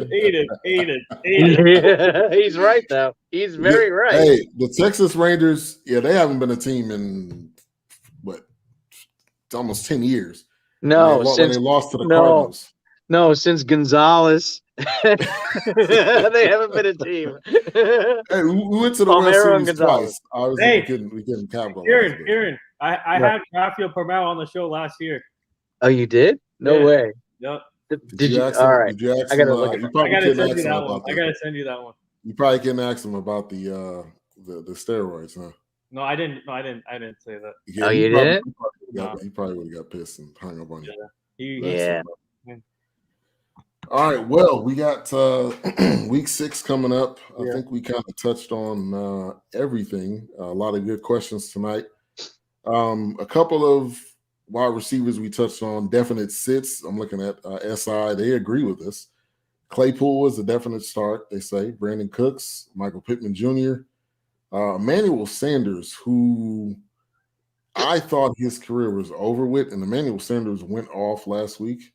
S3: He's right though. He's very right.
S1: Hey, the Texas Rangers, they haven't been a team in almost 10 years.
S3: No,
S1: since they lost to the Cardinals.
S3: No, since Gonzalez. They haven't been a team.
S1: Hey, we went to the World Series twice. We couldn't capitalize.
S2: Aaron, I had Rafael Palmeiro on the show last year.
S3: Oh, you did? No way.
S2: Yep.
S1: Did you? All right. Did you ask
S2: I gotta send you that one.
S1: You probably couldn't ask him about the steroids, huh?
S2: No, I didn't say that.
S3: Yeah, you didn't?
S1: He probably would have got pissed and hung up on you.
S3: Yeah.
S1: All right. Well, we got week 6 coming up. I think we kind of touched on everything. A lot of good questions tonight. A couple of wide receivers we touched on, definite sits. I'm looking at SI. They agree with this. Claypool is a definite start, they say. Brandon Cooks, Michael Pittman Jr., Emmanuel Sanders, who I thought his career was over with, and Emmanuel Sanders went off last week.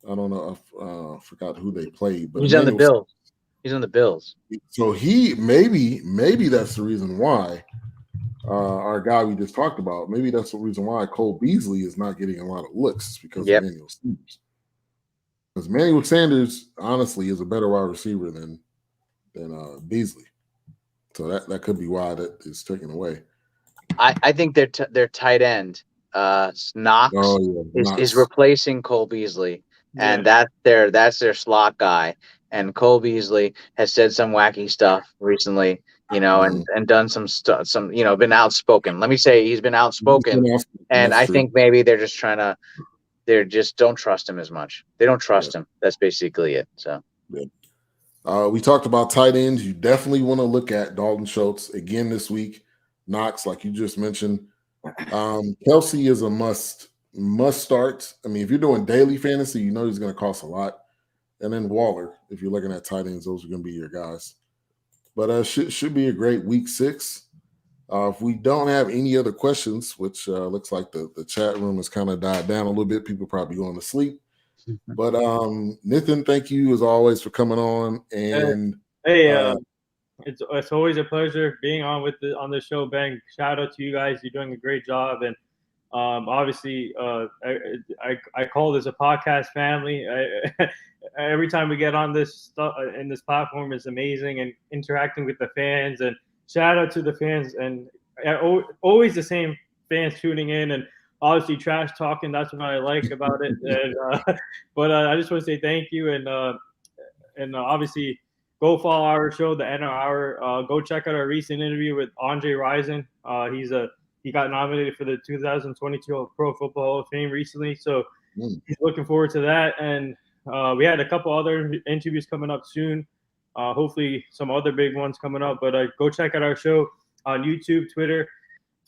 S1: I don't know. I forgot who they played, but
S3: he's on the Bills. He's on the Bills.
S1: So he maybe that's the reason why our guy we just talked about. Maybe that's the reason why Cole Beasley is not getting a lot of looks because of Emmanuel Sanders. Because Emmanuel Sanders, honestly, is a better wide receiver than Beasley. So that could be why that is taken away.
S3: I think their tight end, Knox, is replacing Cole Beasley. And that's their slot guy. And Cole Beasley has said some wacky stuff recently, and done some stuff, been outspoken. Let me say he's been outspoken. And I think maybe they're just don't trust him as much. They don't trust him. That's basically it. So
S1: we talked about tight ends. You definitely want to look at Dalton Schultz again this week. Knox, like you just mentioned. Kelsey is a must start. I mean, if you're doing daily fantasy, he's going to cost a lot. And then Waller, if you're looking at tight ends, those are going to be your guys. But should be a great week 6. If we don't have any other questions, which looks like the chat room has kind of died down a little bit, people probably going to sleep. But Nathan, thank you as always for coming on. And
S2: it's always a pleasure being on the show, Ben. Shout out to you guys. You're doing a great job. And obviously, I call this a podcast family. Every time we get on this stuff in this platform is amazing, and interacting with the fans. And shout out to the fans, and always the same fans tuning in, and obviously trash talking. That's what I like about it. And, but I just want to say thank you, and obviously go follow our show, the NR Hour. Go check out our recent interview with Andre Rison. He got nominated for the 2022 Pro Football Hall of Fame recently, so he's looking forward to that. And we had a couple other interviews coming up soon. Hopefully some other big ones coming up. But go check out our show on YouTube, Twitter,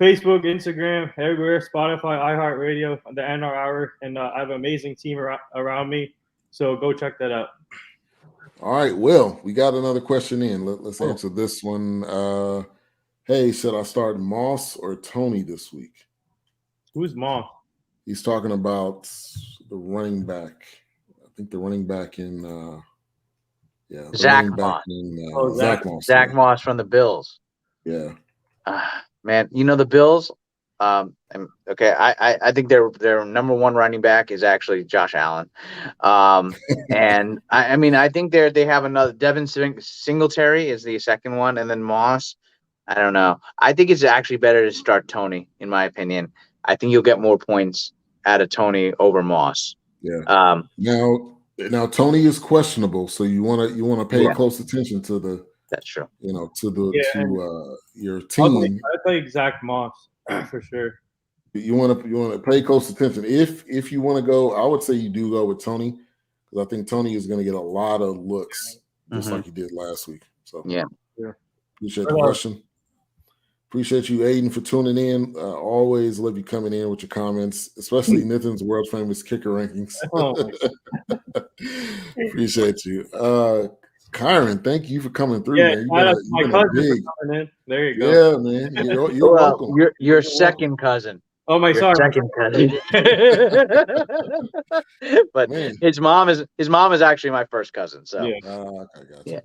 S2: Facebook, Instagram, everywhere, Spotify, iHeartRadio, the NR Hour. And I have an amazing team around me, so go check that out.
S1: All right, Will, we got another question in. Let's answer this one. Hey, should I start Moss or Tony this week?
S2: Who's Moss?
S1: He's talking about the running back. I think the running back in
S3: Zach Moss. Zach Moss from the Bills.
S1: Yeah.
S3: Man, the Bills. Okay, I think their number one running back is actually Josh Allen. And I think they have another. Devin Singletary is the second one, and then Moss. I don't know. I think it's actually better to start Tony, in my opinion. I think you'll get more points out of Tony over Moss.
S1: Yeah. Now Tony is questionable, so you want to pay close attention to the.
S3: That's true.
S1: To your team.
S2: I play Zach Moss for sure.
S1: You want to pay close attention. If you want to go, I would say you do go with Tony, because I think Tony is going to get a lot of looks, just like he did last week. So
S3: yeah.
S1: Appreciate the question. Appreciate you, Aiden, for tuning in. Always love you coming in with your comments, especially Nathan's world famous kicker rankings. Appreciate you. Kyron, thank you for coming through, man.
S2: My cousin for coming in. There you
S1: go. Yeah, man. You're welcome.
S3: Your second cousin.
S2: Oh my, sorry.
S3: Second cousin. But man, his mom is actually my first cousin. So
S1: okay, gotcha.
S3: Yeah.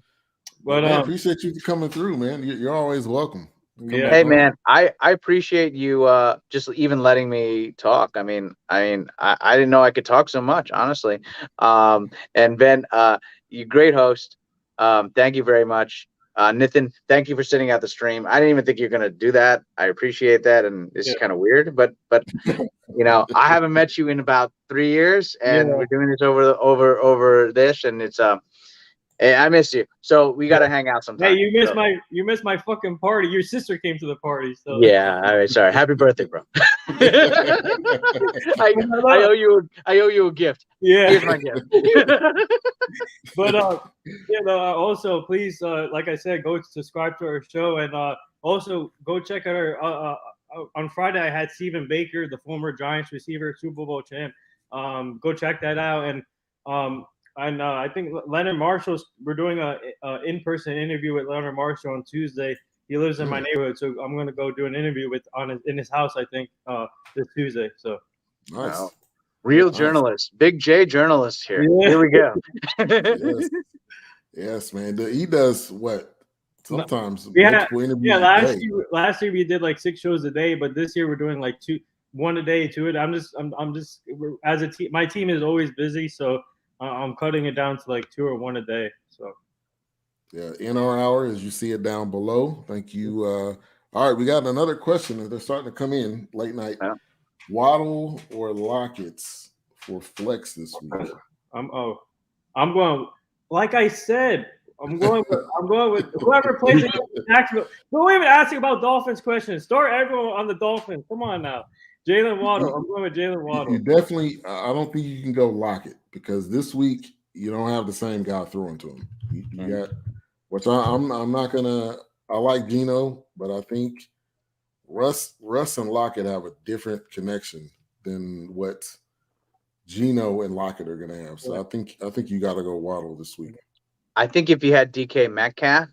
S1: But I appreciate you coming through, man. You're always welcome.
S3: Hey man, I appreciate you just even letting me talk. I didn't know I could talk so much, honestly. And Ben, you great host. Thank you very much. Nathan, thank you for sitting out the stream. I didn't even think you're gonna do that. I appreciate that, and this is kind of weird, but I haven't met you in about 3 years, and we're doing this over this, and it's hey, I miss you. So we got to hang out sometime.
S2: Hey, you missed my fucking party. Your sister came to the party. So
S3: yeah. All right. Sorry. Happy birthday, bro. I owe you a gift.
S2: Yeah.
S3: Here's my gift.
S2: But also please, like I said, go subscribe to our show, and also go check out our. On Friday, I had Stephen Baker, the former Giants receiver, Super Bowl champ. Go check that out, and I think Leonard Marshall's. We're doing a in-person interview with Leonard Marshall on Tuesday. He lives in my neighborhood, so I'm going to go do an interview in his house. I think this Tuesday. So
S1: nice,
S3: real journalist, Big J journalist here. Yeah. Here we go.
S1: Yes, man. He does what sometimes.
S2: Last year we did like 6 shows a day, but this year we're doing like 1 a day, 2 a day. I'm just as a team. My team is always busy, so. I'm cutting it down to like 2 or 1 a day. So,
S1: yeah, NR Hour, as you see it down below. Thank you. All right, we got another question. They're starting to come in late night. Yeah. Waddle or Lockett's for flex this week?
S2: I'm going. Like I said, I'm going with whoever plays against Jacksonville. Don't even ask about Dolphins questions. Start everyone on the Dolphins. Come on now. Jalen Waddle. I'm going with Jalen Waddle.
S1: You definitely. I don't think you can go Lockett, because this week you don't have the same guy throwing to him. You got, which I'm not gonna. I like Geno, but I think Russ and Lockett have a different connection than what Geno and Lockett are gonna have. So I think you got to go Waddle this week.
S3: I think if you had DK Metcalf,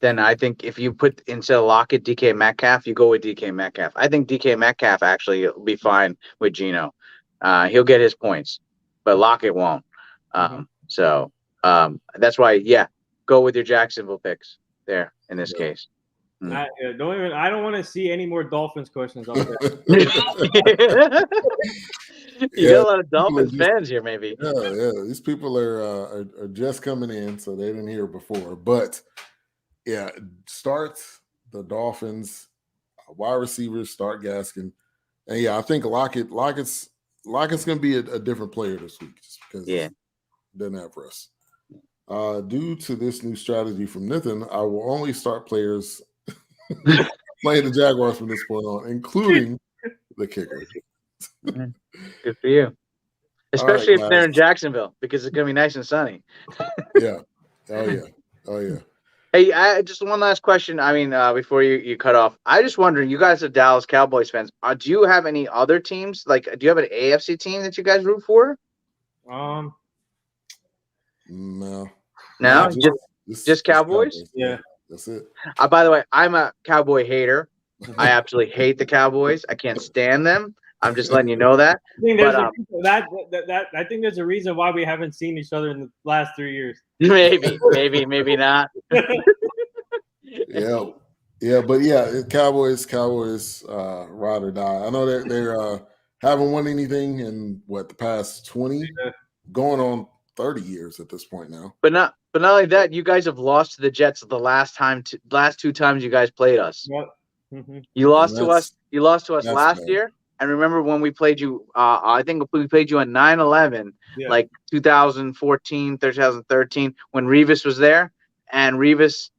S3: then I think if you put instead of Lockett, DK Metcalf, you go with DK Metcalf. I think DK Metcalf actually will be fine with Geno. He'll get his points, but Lockett won't. So that's why, go with your Jacksonville picks there in this case.
S2: I don't want to see any more Dolphins questions out there.
S3: You got a lot of Dolphins fans here, maybe.
S1: Yeah. These people are just coming in, so they didn't hear before. But start the Dolphins, wide receivers, start Gaskin, and I think Lockett's going to be a different player this week, just because it doesn't have rest. Due to this new strategy from Nathan, I will only start players playing the Jaguars from this point on, including the kicker.
S3: Good for you. Especially if they're in Jacksonville, because it's going to be nice and sunny.
S1: Yeah. Oh, yeah.
S3: Hey, just one last question. I mean, before you cut off, I just wondering, you guys are Dallas Cowboys fans. Do you have any other teams? Like, do you have an AFC team that you guys root for?
S1: No,
S3: just Cowboys?
S2: Yeah.
S1: That's it.
S3: By the way, I'm a Cowboy hater. I absolutely hate the Cowboys. I can't stand them. I'm just letting you know that.
S2: I think there's a reason why we haven't seen each other in the last 3 years.
S3: Maybe not.
S1: Cowboys, ride or die. I know they're haven't won anything in the past 20, going on 30 years at this point now.
S3: But not only that, you guys have lost to the Jets the last 2 times you guys played us.
S2: Yep. Mm-hmm.
S3: You lost to us last year. And remember when we played you, I think we played you on 9/11, like 2014, 2013, when Revis was there, and Revis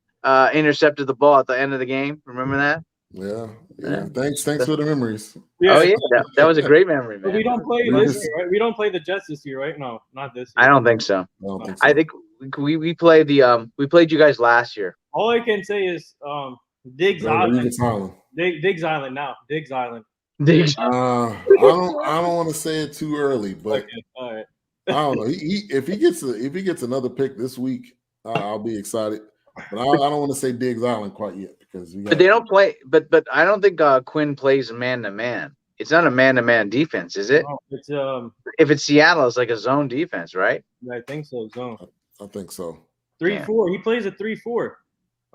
S3: intercepted the ball at the end of the game. Remember that?
S1: Yeah. Thanks for the memories.
S2: Yeah.
S3: Oh yeah, that was a great memory, man.
S2: But we don't play this year, right? We don't play the Jets this year, right? No, not this year.
S3: I don't think so. I think we played we played you guys last year.
S2: All I can say is Diggs Island. Diggs Island now. Diggs Island.
S1: I don't want to say it too early, but
S2: all right.
S1: I don't know. If he gets another pick this week, I'll be excited. But I don't want to say Diggs Island quite yet because
S3: but they don't play. But I don't think Quinn plays man to man. It's not a man to man defense, is it?
S2: No, it's
S3: if it's Seattle, it's like a zone defense, right?
S2: I think so. Zone.
S1: I think so.
S2: 3-4. He plays a 3-4.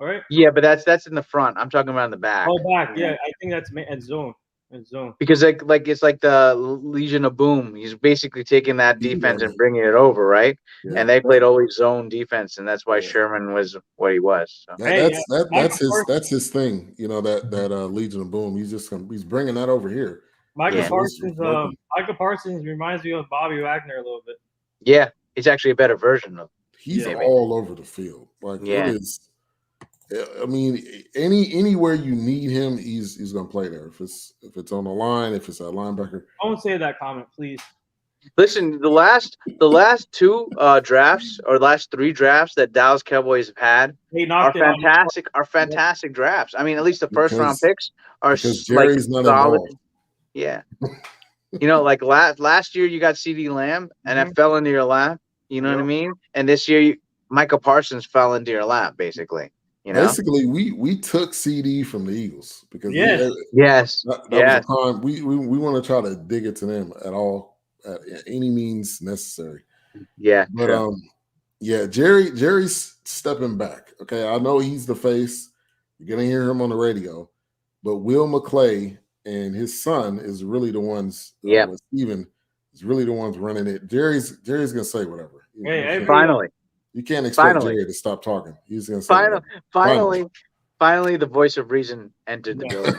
S2: All right.
S3: Yeah, but that's in the front. I'm talking about in the back.
S2: Oh, back. Yeah, I think that's at zone.
S3: Because like it's like the Legion of Boom. He's basically taking that defense and bringing it over, right? Yeah. And they played always zone defense, and that's why Sherman was what he was. So.
S1: That's his thing. You know that Legion of Boom. He's bringing that over here.
S2: Micah Parsons reminds me of Bobby Wagner a little bit.
S3: Yeah, he's actually a better version of.
S1: He's all over the field. Like it is. I mean, anywhere you need him, he's going to play there. If it's on the line, if it's at linebacker.
S2: Don't say that comment, please.
S3: Listen, the last 2 drafts or last 3 drafts that Dallas Cowboys have had are fantastic drafts. I mean, at least the first round picks are like solid. Yeah. Like last year you got CD Lamb and that fell into your lap. You know what I mean? And this year Micah Parsons fell into your lap, basically.
S1: Basically, we took CD from the Eagles because
S3: that
S1: was the time we want to try to dig it to them at any means necessary.
S3: Yeah,
S1: but Jerry's stepping back. Okay, I know he's the face. You're gonna hear him on the radio, but Will McClay and his son is really the ones. Steven is really the ones running it. Jerry's gonna say whatever.
S3: Finally.
S1: You can't expect Jerry to stop talking. He's going to
S3: say finally, the voice of reason entered the building.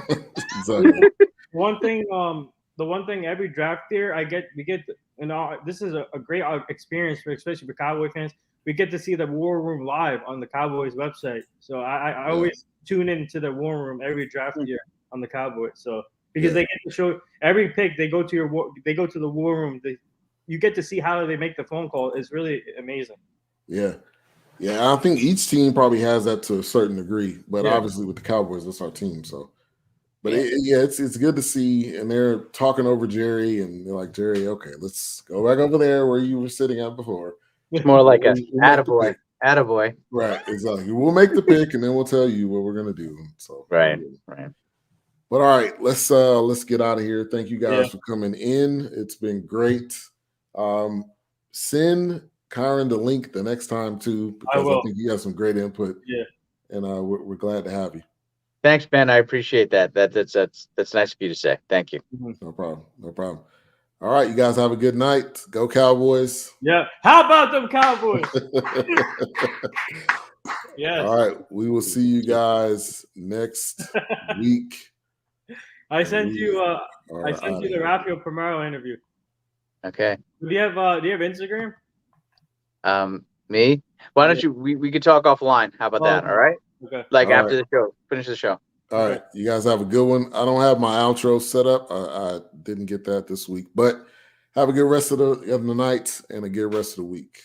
S1: Exactly.
S2: The one thing every draft year we get, this is a great experience especially for Cowboy fans. We get to see the War Room live on the Cowboys website. So I always tune into the War Room every draft year on the Cowboys. So because they get to show every pick, they go to the War Room. You get to see how they make the phone call. It's really amazing.
S1: Yeah. I think each team probably has that to a certain degree, but obviously with the Cowboys, that's our team. So, but it's good to see, and they're talking over Jerry, and they're like, Jerry, okay, let's go back over there where you were sitting at before.
S3: It's more like a attaboy. Attaboy.
S1: Right, exactly. We'll make the pick and then we'll tell you what we're gonna do. So
S3: Right.
S1: But all right, let's get out of here. Thank you guys for coming in. It's been great. Send Kyron the link the next time too, because I think he has some great input.
S2: Yeah.
S1: And we're glad to have you.
S3: Thanks, Ben. I appreciate that. That's nice of you to say. Thank you.
S1: No problem. All right, you guys have a good night. Go Cowboys.
S2: Yeah. How about them Cowboys? Yes.
S1: All right, we will see you guys next week.
S2: I sent you the Rafael Primero interview.
S3: Okay.
S2: Do you have Instagram?
S3: Me? Why don't you? We could talk offline. How about that? All right.
S2: Okay.
S3: After the show, finish the show.
S1: All right, you guys have a good one. I don't have my outro set up. I didn't get that this week, but have a good rest of the night and a good rest of the week.